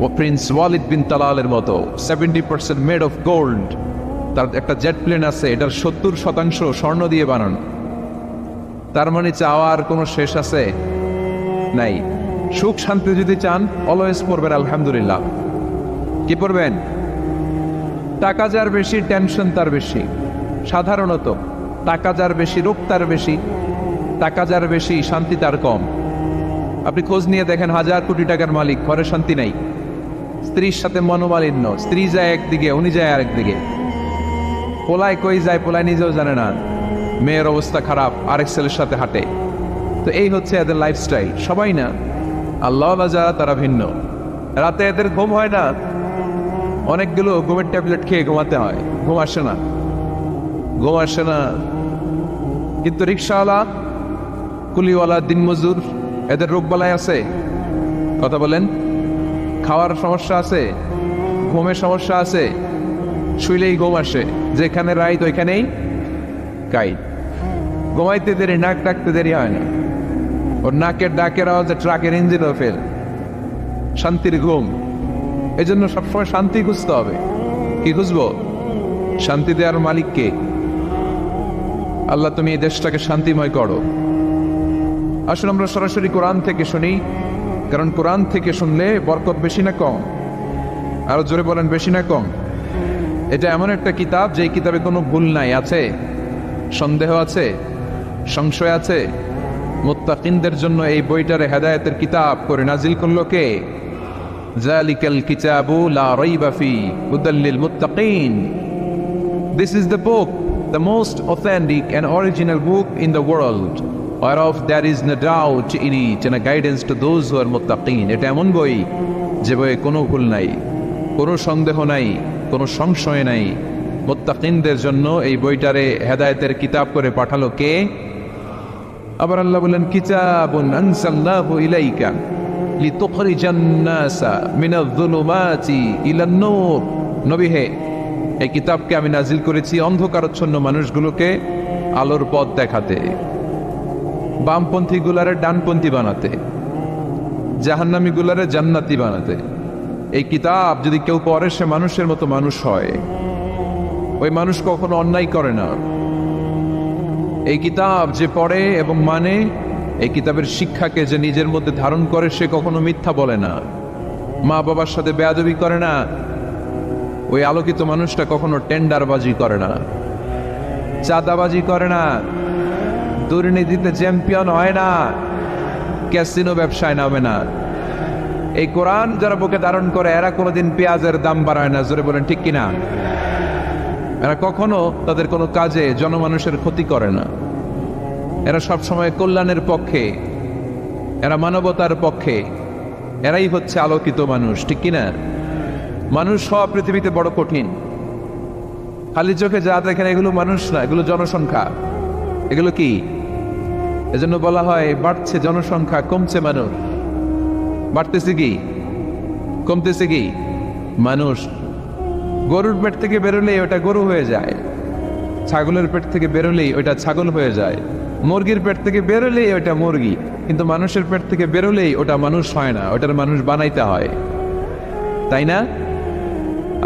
ও প্রিন্স ওয়ালিদ বিন তালালের মতো 70% মেড অফ গোল্ড, তার একটা জেট প্লেন আছে, এটার 70% স্বর্ণ দিয়ে বানানো। তার মানে চাওয়ার কোনো শেষ আছে? নাই। সুখ শান্তি যদি চান অলওয়েজ পড়বেন আলহামদুলিল্লাহ। কি পড়বেন? টাকা যার বেশি টেনশন তার বেশি। সাধারণত টাকা যার বেশি রোগ তার বেশি, টাকা যার বেশি শান্তি তার কম। আপনি খোঁজ নিয়ে দেখেন, 1000 কোটি টাকার মালিক, ঘরে শান্তি নাই, স্ত্রীর সাথে মনোমালিন্য, স্ত্রী যায় একদিকে উনি যায় আরেকদিকে, পোলায় কই যায় পোলায় নিজেও জানে না, মেয়ের অবস্থা খারাপ, আরেক ছেলের সাথে হাঁটে। তো এই হচ্ছে এদের লাইফস্টাইল। সবাই না, আল্লাহ যারা তারা ভিন্ন। রাতে এদের ঘুম হয় না, অনেকগুলো ঘুমের ট্যাবলেট খেয়ে ঘুমাতে হয়, ঘুম আসে না, ঘুম আসে না। কিন্তু রিক্সাওয়ালা, কুলিওয়ালা, দিনমজুর, এদের রোগবালাই আছে? কথা বলেন। খাওয়ার সমস্যা আছে, ঘুমের সমস্যা আছে, শুইলেই ঘুম আসে, যেখানে রাইত ওইখানেই কাইট। ঘুমাইতে দেরি, নাক ডাকতে দেরি হয় না, ওর নাকের ডাকের আওয়াজে ট্রাকের ইঞ্জিনও ফেল। শান্তির ঘুম। এই জন্য সবসময় শান্তি খুঁজতে হবে। কি খুঁজবো? শান্তি দেওয়ার মালিককে। আল্লাহ তুমি এই দেশটাকে শান্তিময় করো। আসুন আমরা সরাসরি কোরআন থেকে শুনি, কারণ কোরআন থেকে শুনলে বরকত বেশি না কম? আরো জোরে বলেন, বেশি না কম? এটা এমন একটা কিতাব যে কিতাবে কোনো ভুল নাই। আছে? সন্দেহ আছে? সংশয় আছে? মুত্তাকিনদের জন্য এই বইটারে হেদায়েতের কিতাব করে নাজিল করলো কে? যালিকাল কিতাবু লা রাইবা ফি হুদাল লিল মুত্তাকিন। This is the book, the most authentic and original book in the world, whereof there is no doubt in it, and a guidance to those who are muttaqin. এটা এমন বই যে বইয়ে কোনো ভুল নাই, কোনো সন্দেহ নাই, কোনো সংশয় নাই। মুত্তাকিনদের জন্য এই বইটারে হেদায়েতের কিতাব করে পাঠালো কে? আবার আল্লাহ বলেন, কিতাবুন আনসালনাহু ইলাইকা লিতুখরিজান নাসা মিনাজ যুলুমাতি ইলান নূর। নবী হে, এই কিতাবকে আমি নাজিল করেছি অন্ধকারাচ্ছন্ন মানুষগুলোকে আলোর পথ দেখাতে, বামপন্থী গুলারে ডানপন্থী বানাতে, জাহান্নামী গুলারে জান্নাতি বানাতে। এই কিতাব যদি কেউ পড়ে সে মানুষের মতো মানুষ হয়। ওই মানুষ কখনো অন্যায় করে না। এই কিতাব যে পড়ে এবং মানে, এই কিতাবের শিক্ষাকে যে নিজের মধ্যে ধারণ করে, সে কখনো মিথ্যা বলে না, মা বাবার সাথে বেয়াদবি করে না। ওই আলোকিত মানুষটা কখনো টেন্ডারবাজি করে না, চাঁদাবাজি করে না, দুর্নীতিতে চ্যাম্পিয়ন হয় না, ক্যাসিনো ব্যবসায় নামে না। এই কোরআন যারা বুকে ধারণ করে এরা কোনোদিন পেঁয়াজের দাম বাড়ায় না। জোরে বলেন ঠিক কিনা? এরা কখনো তাদের কোনো কাজে জনমানুষের ক্ষতি করে না। এরা সবসময় কল্যাণের পক্ষে, এরা মানবতার পক্ষে। এরাই হচ্ছে আলোকিত মানুষ, ঠিক কিনা? মানুষ হওয়া পৃথিবীতে বড় কঠিন। খালি চোখে যা দেখেন এগুলো মানুষ না, এগুলো জনসংখ্যা। এগুলো কি? এজন্য বলা হয় বাড়ছে জনসংখ্যা, কমছে মানুষ। বাড়তেছে কি, কমতেছে কি? মানুষ। গরুর পেট থেকে বেরোলেই ওটা গরু হয়ে যায়, ছাগলের পেট থেকে বেরোলেই ওটা ছাগল হয়ে যায়, মুরগির পেট থেকে বেরোলেই ওটা মুরগি। কিন্তু মানুষের পেট থেকে বেরোলেই ওটা মানুষ হয় না, ওটার মানুষ বানাইতে হয়, তাই না?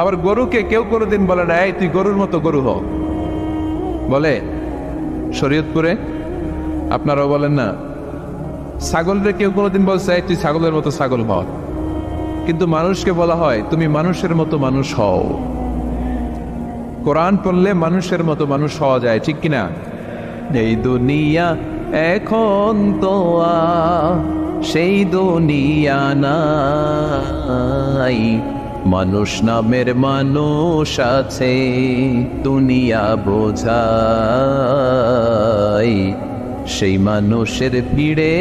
আবার গরুকে কেউ কোনোদিন বলে না এই তুই গরুর মতো গরু হ, বলে? শরীয়তপুরে আপনারাও বলেন না? ছাগলরে কেউ কোনোদিন বলছে এই তুই ছাগলের মতো ছাগল হ, কিন্তু মানুষকে বলা হয় তুমি মানুষের মতো মানুষ হও। কোরআন পড়লে মানুষের মতো মানুষ হওয়া যায়, ঠিক কিনা? এই দুনিয়া এখন তো সেই দুনিয়া নাই, মানুষ নামের মানুষ আছে দুনিয়া বোঝাই, সেই মানুষের ভিড়ে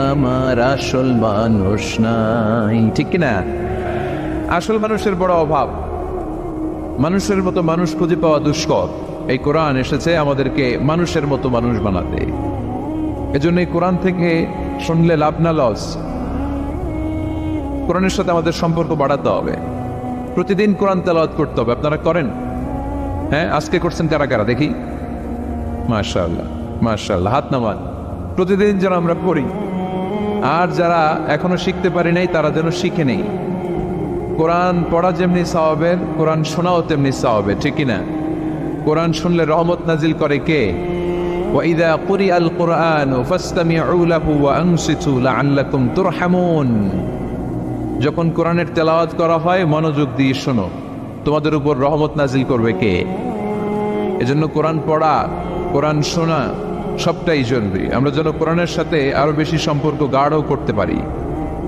আমার আসল মানুষ নাই, ঠিক কিনা? আসল মানুষের বড় অভাব, মানুষের মতো মানুষ খুঁজে পাওয়া দুষ্কর। এই কোরআন এসেছে আমাদেরকে মানুষের মতো মানুষ বানাতে। এজন্য এই কোরআন থেকে শুনলে লাভ না লস। কোরআনের সাথে আমাদের সম্পর্ক বাড়াতে হবে, প্রতিদিন কোরআন তেলাওয়াত করতে হবে। আপনারা করেন? হ্যাঁ, আজকে করছেন কারা কারা দেখি? মাশাআল্লাহ মাশাআল্লাহ, হাত নামান। প্রতিদিন যেন আমরা পড়ি, আর যারা এখনো শিখতে পারি নাই তারা যেন শিখে নেই। কোরআন পড়া যেমনি সওয়াবের, কোরআন শোনাও তেমনি সওয়াবের, ঠিক কি না? কোরআন শুনলে রহমত নাজিল করে কে? ওয়াইদা কুরিআল কুরআনু ফাসতামিউ লাহু ওয়া আনসিতু লাআল্লাকুম তুরহামুন। যখন কোরআনের তেলাওয়াত করা হয় মনোযোগ দিয়ে শোনো, তোমাদের উপর রহমত নাজিল করবে কে? এজন্য কোরআন পড়া, কোরআন শোনা সবটাই জরুরি। আমরা যেন কোরআনের সাথে আরো বেশি সম্পর্ক গাঢ় করতে পারি,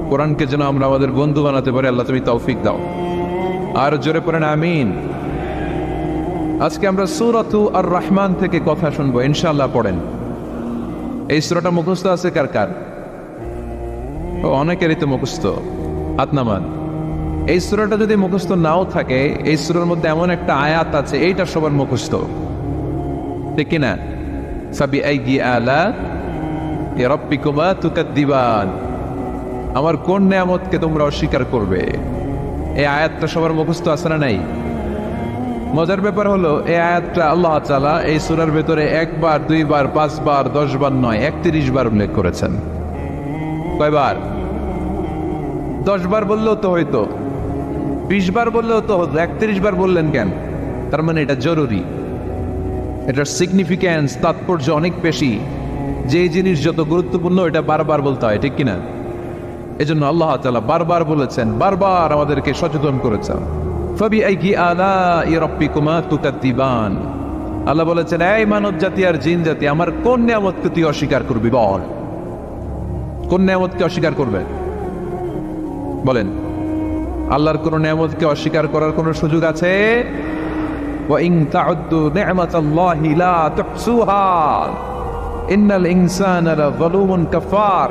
কোরআনকে যেন আমরা আমাদের বন্ধু বানাতে পারি। আল্লাহ তুমি তৌফিক দাও। আর জোরে পড়েন আমিন। আজকে আমরা সূরাতু আর রহমান থেকে কথা শুনবো ইনশাআল্লাহ। পড়েন। এই সূরাটা মুখস্থ আছে কার কার? অনেকেরই তো মুখস্থ। হাত নামান। এই সূরাটা যদি মুখস্থ নাও থাকে, এই সূরার মধ্যে এমন একটা আয়াত আছে এইটা সবার মুখস্থ, ঠিক কিনা? ফাবিআইয়ি আলা'i রাব্বিকুমা তুকাদ্দিবান। আমার কোন নিয়ামতকে তোমরা অস্বীকার করবে? এই আয়াতটা সবার মুখস্থ আছে না নাই? মজার ব্যাপার হলো এই আয়াতটা আল্লাহ তাআলা এই সূরার ভেতরে একবার, দুইবার, 5 বার, 10 বার নয়, 31 বার উল্লেখ করেছেন। কয়বার? 10 বার বললেও তো হইতো, 20 বার বললেও তো হতো, 31 বার বললেন কেন? তার মানে এটা জরুরি, এটার সিগনিফিক্যান্স, তাৎপর্য অনেক বেশি। যে জিনিস যত গুরুত্বপূর্ণ এটা বারবার বলতে হয়, ঠিক কিনা? এজন্য আল্লাহ তাআলা বারবার বলেছেন, বারবার আমাদেরকে সচেতন করেছেন। ফাবিআইয়ি আলা'i রাব্বিকুমা তুকাদ্দিবান। আল্লাহ বলেছেন, এই মানব জাতি আর জিন জাতি, আমার কোন নিয়ামতকে তুই অস্বীকার করবি? বল, কোন নিয়ামতকে অস্বীকার করবে? বলেন। আল্লাহর কোন নিয়ামতকে অস্বীকার করার কোন সুযোগ আছে? ওয়া ইন তা'উদ্দু নি'মাতাল্লাহি লা তুহসুহা ইন্নাল ইনসানা লাযালুমুন কাফার।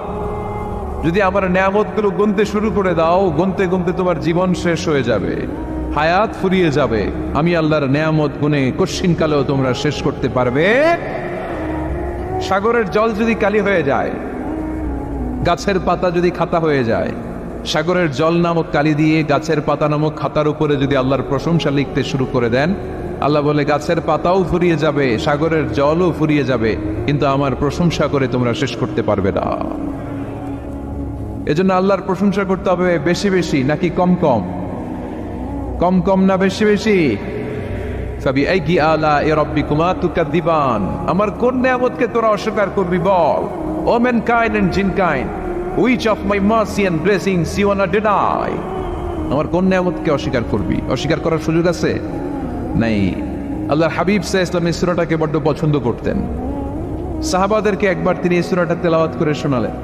যদি আমার নিয়ামতগুলো গুনতে শুরু করে দাও, গুনতে গুনতে তোমার জীবন শেষ হয়ে যাবে, হায়াত ফুরিয়ে যাবে। আমি আল্লাহর নিয়ামত গুনে কশিনকালেও তোমরা শেষ করতে পারবে। সাগরের জল যদি কালি হয়ে যায়, গাছের পাতা যদি খাতা হয়ে যায়, সাগরের জল নামক কালি দিয়ে গাছের পাতা নামক খাতার উপরে যদি আল্লাহর প্রশংসা লিখতে শুরু করে দেন, আল্লাহ বলে গাছের পাতাও ফুরিয়ে যাবে, সাগরের জলও ফুরিয়ে যাবে, কিন্তু আমার প্রশংসা করে তোমরা শেষ করতে পারবে না। এজন্য আল্লাহর প্রশংসা করতে হবে বেশি বেশি নাকি কম কম? কম কম না বেশি বেশি? ফাবিআইয়ি আলা'i রাব্বিকুমা তুকাদ্দিবান। আমার কোন নিয়ামতকে তোরা অস্বীকার করবি? বল। O mankind and jinnkind, which of my mercy and blessings you wanna deny? আমার কোন নিয়ামতকে অস্বীকার করবি? অস্বীকার করার সুযোগ আছে? নাই। আল্লাহর হাবিব সাল্লাল্লাহু আলাইহি ওয়াসাল্লাম এই সূরাটাকে বড় পছন্দ করতেন। সাহাবাদেরকে একবার তিনি এই সূরাটা তেলাওয়াত করে শোনালেন।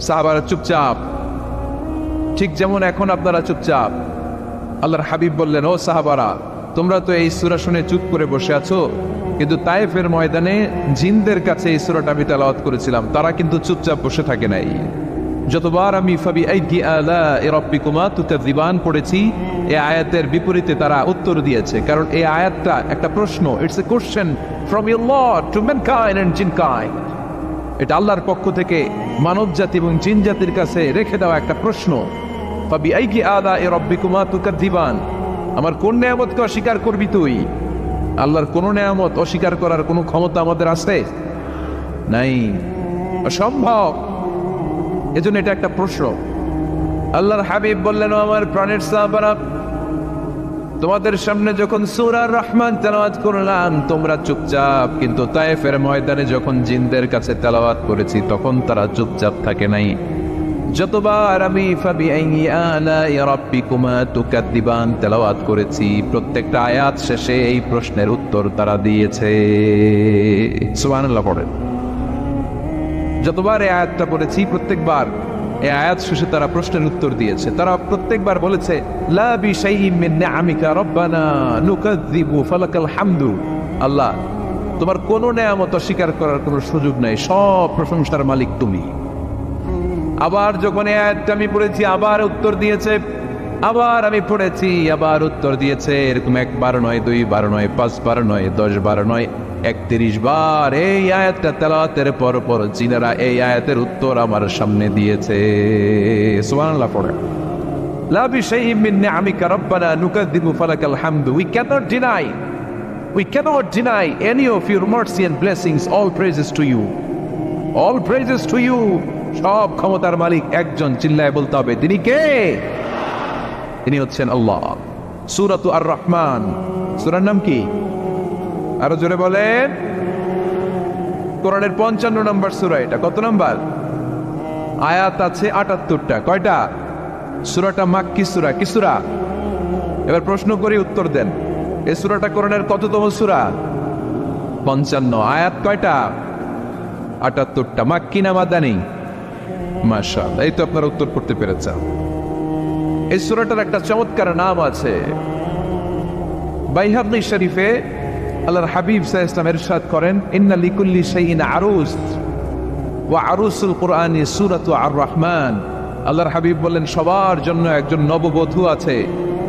সাহাবারা চুপচাপ, ঠিক যেমন এখন আপনারা চুপচাপ। আল্লাহর হাবিব বললেন, ও সাহাবারা, তোমরা তো এই সূরা শুনে চুপ করে বসে আছো, কিন্তু তায়েফের ময়দানে জিনদের কাছে এই সূরাটা আমি তেলাওয়াত করেছিলাম, তারা কিন্তু চুপচাপ বসে থাকে নাই। যতবার আমি ফাবিআইয়ি আলা'i রাব্বিকুমা তুকাদ্দিবান পড়েছি, এই আয়াতের বিপরীতে তারা উত্তর দিয়েছে। কারণ এই আয়াতটা একটা প্রশ্ন, it's a question from your lord to mankind and jinnkind. এটা আল্লাহর পক্ষ থেকে মানব জাতি এবং জিন জাতির কাছে রেখে দেওয়া একটা প্রশ্ন। ফাবিআইয়ি আলা'i রাব্বিকুমা তুকাদ্দিবান। আমার কোন নিয়ামতকে অস্বীকার করবি তুই? আল্লাহর কোন নিয়ামত অস্বীকার করার কোন ক্ষমতা আমাদের আছে? নাই, অসম্ভব। এজন্য এটা একটা প্রশ্ন। আল্লাহর হাবিব বললেন, আমার প্রাণের সাহাবারা, তোমাদের সামনে যখন সূরা আর রহমান তেলাওয়াত করলাম তোমরা চুপচাপ, কিন্তু তায়েফের ময়দানে যখন জিনদের কাছে তেলাওয়াত করেছি তখন তারা চুপচাপ থাকে নাই। যতবার আমি ফাবিআইয়ি আলা'i রাব্বিকুমা তুকাদ্দিবান তেলাওয়াত করেছি, প্রত্যেকটা আয়াত শেষে এই প্রশ্নের উত্তর তারা দিয়েছে। সুবহানাল্লাহ পড়েন। যতবার এই আয়াতটা পড়েছি প্রত্যেকবার এই আয়াত শেষে তারা প্রশ্নের উত্তর দিয়েছে। তারা প্রত্যেকবার বলেছে, লা বিশাইইন মিন নিআমিকা রাব্বানা নুকাযযিবু ফালাকাল হামদু। আল্লাহ, তোমার কোন নিয়ামত অস্বীকার করার কোনো সুযোগ নাই, সব প্রশংসার মালিক তুমি। আবার যখন এই আয়াতটা আমি পড়েছি আবার উত্তর দিয়েছে, আবার আমি পড়েছি আবার উত্তর দিয়েছে। এরকম একবার নয়, 2 বার নয়, 5 বার নয়, 10 বার নয়, 31 বার এই আয়াতটা তেলাওয়াতের পর পর জিনেরা এই আয়াতের উত্তর আমার সামনে দিয়েছে। সুবহানাল্লাহ পড়ে। লা বিশাইইন মিন নিআমিকা রাব্বানা নুকাযযিবু ফালাকাল হামদু। We cannot deny any of your mercy and blessings. All praises to you. All praises to you. সব ক্ষমতার মালিক একজন, চিল্লায় বলতে হবে, তিনি কে? তিনি হচ্ছেন আল্লাহ। সূরাতু আর রহমান, সূরার নাম কি? আরো জোরে বলেন। কোরআনের 55 নম্বর সূরা এটা। কত নাম্বার? আয়াত আছে 78টা। কয়টা? সূরাটা মাক্কি সূরা। কি সূরা? এবার প্রশ্ন করি, উত্তর দেন। এই সূরাটা কোরআনের কততম সূরা? 55। আয়াত কয়টা? 78টা। মাক্কি না মাদানী? মাশাআল্লাহ, এই তো আপনারা উত্তর করতে পেরেছেন। এই সূরাটার একটা চমৎকার নাম আছে। বাইহাকী শরীফে আল্লাহর হাবিব সাল্লাল্লাহু আলাইহি ওয়াসাল্লাম ইরশাদ করেন, ইন্না লিকুল্লি শাইইন আরুস ওয়া আরুসুল কুরআনি সূরাতু আর রহমান। আল্লাহর হাবিব বললেন, সবার জন্য একজন নববধূ আছে,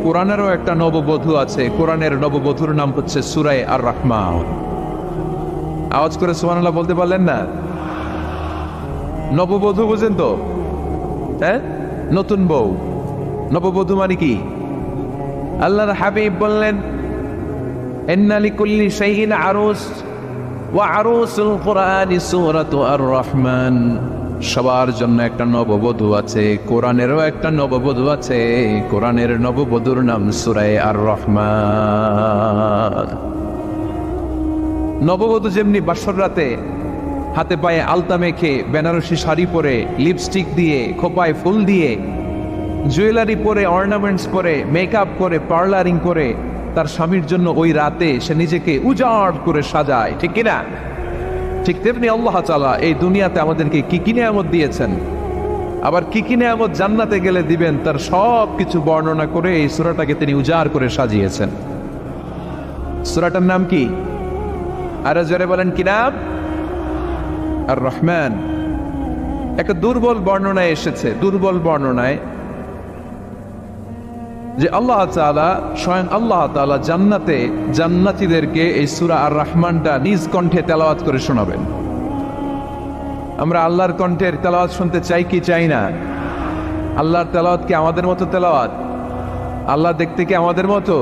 কোরআনেরও একটা নববধূ আছে। কোরআনের নববধূর নাম হচ্ছে সূরা আর রহমান। আওয়াজ করে সুবহানাল্লাহ বলতে পারলেন না? নববধূ বুঝেন তো? হ্যাঁ, নতুন বউ। নববধূ মানে কি? আল্লাহর হাবিব বললেন, ইন্না লিকুল্লি শাইইন আরুস ওয়া আরুসুল কুরআনি সূরাতু আর রহমান। সবার জন্য একটা নববধূ আছে, কোরআনেরও একটা নববধূ আছে। কোরআনের নববধূর নাম সূরা আর রহমান। নববধূ যেমনি বাসর রাতে হাতে পায়ে আলতা মেখে, বেনারসি শাড়ি পরে, লিপস্টিক দিয়ে, খোপায় ফুল দিয়ে, জুয়েলারি পরে, অর্নামেন্টস পরে, মেকআপ করে, পার্লারিং করে তার স্বামীর জন্য ওই রাতে সে নিজেকে উজাড় করে সাজায়, ঠিক কিনা? ঠিক তেমনি আল্লাহ তাআলা এই দুনিয়াতে আমাদেরকে কি কি নিয়ামত দিয়েছেন, আবার কি কি নিয়ামত জান্নাতে গেলে দিবেন, তার সব কিছু বর্ণনা করে এই সূরাটাকে তিনি উজাড় করে সাজিয়েছেন। সূরাটার নাম কি? আরো জোরে বলেন, কি নাম? আর রহমান। একটা দুর্বল বর্ণনায় এসেছে, দুর্বল বর্ণনায়, যে আল্লাহ তাআলা, স্বয়ং আল্লাহ তাআলা জান্নাতে জান্নাতীদেরকে এই সূরা আর রহমানটা নিজ কণ্ঠে তেলাওয়াত করে শোনাবেন। আমরা আল্লাহর কণ্ঠের তেলাওয়াত শুনতে চাই কি চাই না? আল্লাহর তেলাওয়াত কি আমাদের মতো তেলাওয়াত? আল্লাহ দেখতে কি আমাদের মতো?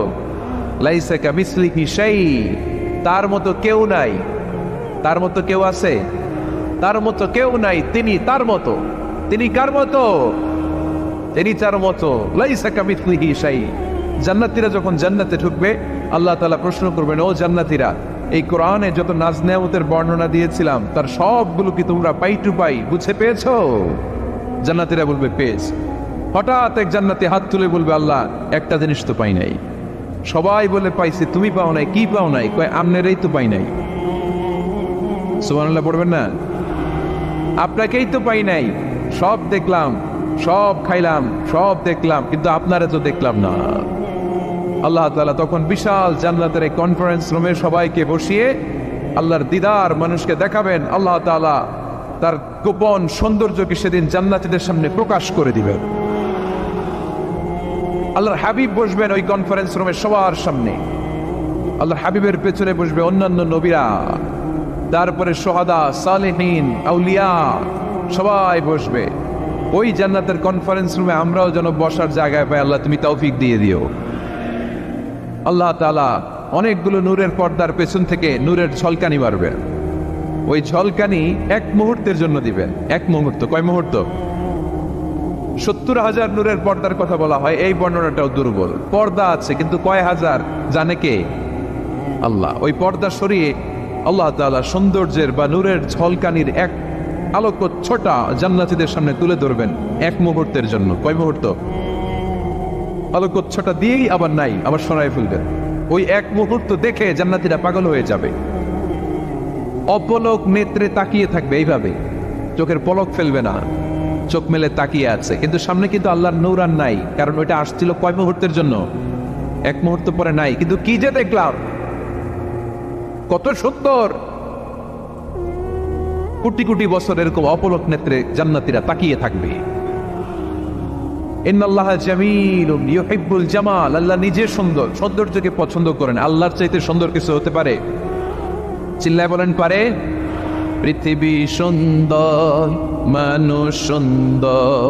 লাইসা কামিসলিহি শাই, তার মতো কেউ নাই। তার মতো কেউ আছে? তার মতো কেউ নাই। তিনি তার মতো। তিনি কার মতো? তিনি তার মতো। লাইসা কামিসলিহি শাই। জান্নাতীরা যখন জান্নাতে ঢুকবে, আল্লাহ তাআলা প্রশ্ন করবেন, ও জান্নাতীরা, এই কোরআনে যত নাজ নেয়ামতের বর্ণনা দিয়েছিলাম তার সবগুলো কি তোমরা পাই টু পাই বুঝে পেয়েছো? জান্নাতীরা বলবে পেয়েছি। হঠাৎ এক জান্নাতি হাত তুলে বলবে, আল্লাহ, একটা জিনিস তো পাই নাই। সবাই বলে পাইছি, তুমি পাও নাই। কি পাও নাই? কয়, আমনেরই তো পাই নাই। সুবহানাল্লাহ পড়বেন না? আপনাকেই তো পাই নাই। সব দেখলাম, সব খাইলাম, সব দেখলাম, কিন্তু আপনারা তো দেখলাম না। আল্লাহ তাআলা তখন বিশাল জান্নাতের এই কনফারেন্স রুমে সবাইকে বসিয়ে আল্লাহর দিদার মানুষকে দেখাবেন। আল্লাহ তাআলা তার গোপন সৌন্দর্যকে সেদিন জান্নাতীদের সামনে প্রকাশ করে দিবেন। আল্লাহর হাবিব বসবেন ওই কনফারেন্স রুমে সবার সামনে। আল্লাহর হাবিবের পেছনে বসবে অন্যান্য নবীরা, তারপরে শুহাদা, সালেহিন, আউলিয়া, সবাই বসবে ওই জান্নাতের কনফারেন্স রুমে। আমরাও যেন বসার জায়গায় পাই, আল্লাহ তুমি তৌফিক দিয়ে দিও। আল্লাহ তাআলা অনেকগুলো নূরের পর্দার পেছন থেকে নূরের ঝলকানি মারবে। ওই ঝলকানি এক মুহূর্তের জন্য দিবেন। এক মুহূর্ত। কয় মুহূর্ত? 70,000 নূরের পর্দার কথা বলা হয়। এই বর্ণনাটাও দুর্বল। পর্দা আছে, কিন্তু কয় হাজার জানে কে? আল্লাহ। ওই পর্দা সরিয়ে আল্লাহ তাআলা সৌন্দর্যের বা নূরের ঝলকানির এক আলোকচ্ছটা জান্নাতীদের সামনে তুলে ধরবেন এক মুহূর্তের জন্য। কয় মুহূর্ত? আলোকচ্ছটা দিয়েই আবার নাই, আবার সরাই ফেলবেন। ওই এক মুহূর্ত দেখে জান্নাতীরা পাগল হয়ে যাবে, অপলক নেত্রে তাকিয়ে থাকবে। এইভাবে চোখের পলক ফেলবে না, চোখ মেলে তাকিয়ে আছে। কিন্তু সামনে কিন্তু আল্লাহর নূর আর নাই, কারণ ওইটা আসছিল কয় মুহূর্তের জন্য? এক মুহূর্ত পরে নাই। কিন্তু কি যে দেখলাম, কত সুন্দর! কোটি কোটি বছর এরকম অপলক নেত্রে জান্নাতীরা তাকিয়ে থাকবে। ইন্নাল্লাহা জামিলুন ইউহিব্বুল জামাল। আল্লাহ নিজে সুন্দর, সৌন্দর্যকে পছন্দ করেন। আল্লাহর চাইতে সুন্দর কিছু হতে পারে? চিল্লায় বলেন, পারে? পৃথিবী সুন্দর, মানুষ সুন্দর,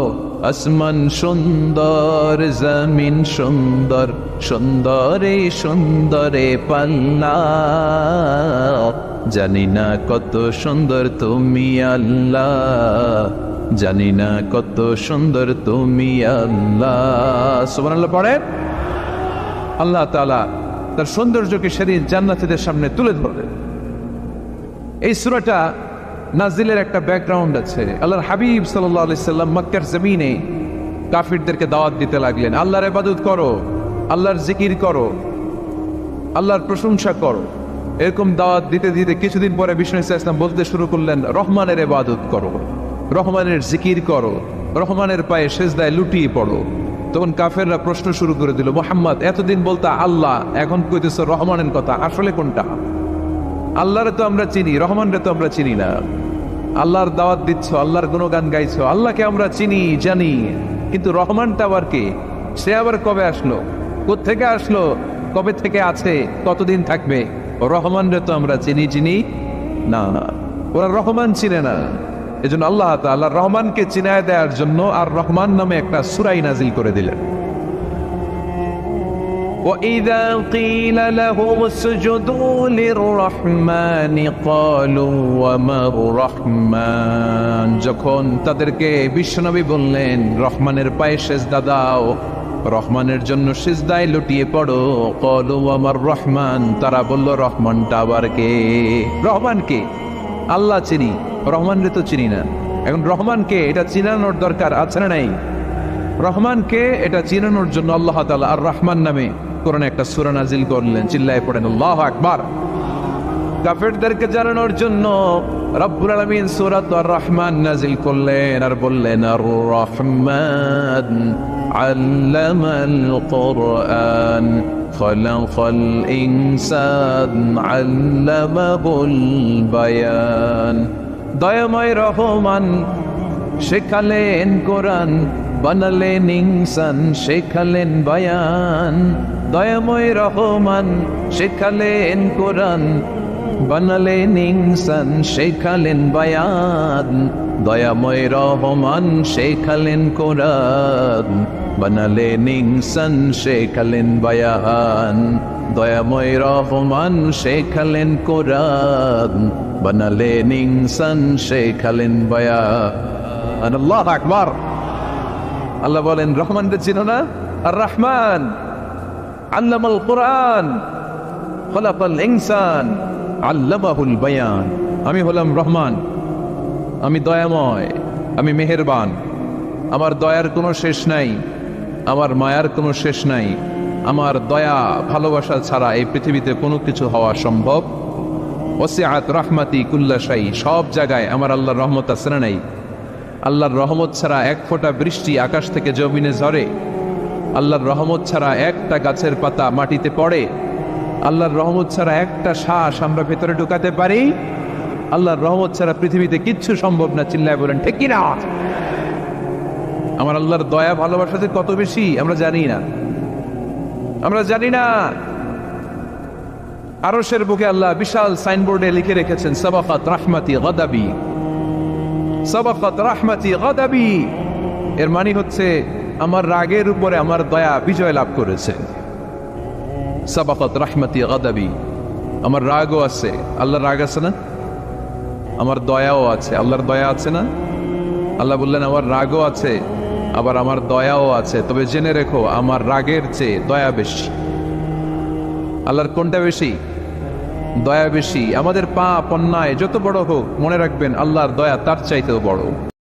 আসমান সুন্দর, জমিন সুন্দর, সুন্দরে সুন্দরে পাল্লা। জানি না কত সুন্দর তুমি আল্লাহ, জানি না কত সুন্দর তুমি আল্লাহ। সুবহানাল্লাহ পড়ে। আল্লাহ তাআলা তার সৌন্দর্যকে সেদিন জান্নাতীদের সামনে তুলে ধরলেন। এই সূরাটা নাজিলের একটা ব্যাকগ্রাউন্ড আছে। আল্লাহর হাবিব সাল্লাল্লাহু আলাইহি সাল্লাম মক্কার জমিনে কাফিরদেরকে দাওয়াত দিতে লাগলেন, আল্লাহর ইবাদত করো, আল্লাহর জিকির করো, আল্লাহর প্রশংসা করো। এরকম দাওয়াত দিতে দিতে কিছুদিন পরে বিষ্ণু ইসলাম বলতে শুরু করলেন, রহমানের ইবাদত করো, রহমানের জিকির করো, রহমানের পায়ে সেজদায় লুটিয়ে পড়ো। তখন কাফেররা প্রশ্ন শুরু করে দিল, মুহাম্মদ এতদিন বলতা আল্লাহ, এখন কইতেছ রহমানের কথা, আসলে কোনটা? আল্লাহরে তো আমরা চিনি, রহমানরে তো আমরা চিনি না। আল্লাহর দাওয়াত দিচ্ছ, আল্লাহর গুণগান গাইছো, আল্লাহকে আমরা চিনি জানি, কিন্তু রহমানটা আবার কে? সে আবার কবে আসলো, কোত্থেকে আসলো, কবে থেকে আছে, কতদিন থাকবে? রহমানরে তো আমরা চিনি না। ওরা রহমান চিনে না। এজন্য আল্লাহ তাআলা রহমানকে চিনায় দেওয়ার জন্য আর রহমান নামে একটা সূরা নাজিল করে দিলেন। وَإِذَا قِيلَ لَهُمُ اسْجُدُوا لِلرَّحْمَنِ قَالُوا وَمَا الرَّحْمَنُ, যখন তাদেরকে বিশ্বনবী বললেন রহমানের পায়ে সেজদা দাও, রহমানের জন্য সিজদায় লুটিয়ে পড়ো, قَالُوا وَمَا الرَّحْمَنُ, তারা বলল রহমানটা আবার কে? রহমানকে আল্লাহ চিনি, রহমানরে তো চিনি না। এখন রহমানকে এটা চিনানোর দরকার আছে না নাই? রহমানকে এটা চিনানোর জন্য আল্লাহ তাআলা আর রহমান নামে কোরআনে একটা সূরা নাজিল করলেন। চিল্লায়ে পড়েন আল্লাহু আকবার। কাফেরদেরকে জানানোর জন্য রব্বুল আলামিন সূরা আর রহমান নাজিল করলেন আর বললেন, আর রহমান আল্লামাল কুরআন খালাকাল ইনসান আল্লামাহুল বায়ান। দয়াময় রহমান শেখালেন কোরআন, বানালেন ইনসান, শেখালেন বায়ান। দয়াময় রহমান শেখালেন কোরআন, বানালেন ইনসান, শেখালেন বায়ান। দয়াময় রহমান শেখালেন কোরআন, বানালেন ইনসান, শেখালেন বায়ান। দয়াময় রহমান শেখালেন কোরআন, বানালেন ইনসান, শেখালেন বায়ান। আল্লাহু আকবার। আল্লাহ বলেন রহমানকে চিনো না? আর রহমান আল্লামাল কুরআন খালাকাল ইনসান আল্লামাহুল বায়ান। আমি হলাম রহমান, আমি দয়াময়, আমি মেহেরবান। আমার দয়ার কোনো শেষ নাই, আমার মায়ার কোনো শেষ নাই। আমার দয়া ভালোবাসা ছাড়া এই পৃথিবীতে কোনো কিছু হওয়া সম্ভব। ওয়াসিআত রাহমাতি কুল্লা শাই, সব জায়গায় আমার আল্লাহর রহমত আছে না নাই? আল্লাহর রহমত ছাড়া এক ফোঁটা বৃষ্টি আকাশ থেকে জমিনে ঝরে, আল্লাহর রহমত ছাড়া একটা গাছের পাতা মাটিতে পড়ে, আল্লাহর রহমত ছাড়া একটা শ্বাস আমরা ভেতরে ঢুকাতে পারি, আল্লাহর রহমত ছাড়া পৃথিবীতে কিচ্ছু সম্ভব না। চিল্লায় বলেন ঠিক কি না? আমার আল্লাহর দয়া ভালোবাসাতে কত বেশি আমরা জানি না, আমরা জানি না। আরশের বুকে আল্লাহ বিশাল সাইনবোর্ডে লিখে রেখেছেন, সাবাকাত রাহমাতি গাদাবি, সাবাকাত রাহমাতি গাদাবি। এর মানে হচ্ছে আমার রাগের উপরে আমার দয়া বিজয় লাভ করেছে। সাবাকাত রাহমাতি গাদাবি, আমার রাগও আছে, আল্লাহর রাগ আছে না? আমার দয়াও আছে, আল্লাহর দয়া আছে না? আল্লাহ বললেন আমার রাগও আছে, আবার আমার দয়াও আছে। তবে জেনে রেখো আমার রাগের চেয়ে দয়া বেশি। আল্লাহর কোনটা বেশি? দয়া বেশি। আমাদের পাপ অন্যায় যত বড় হোক, মনে রাখবেন আল্লাহর দয়া তার চাইতেও বড়।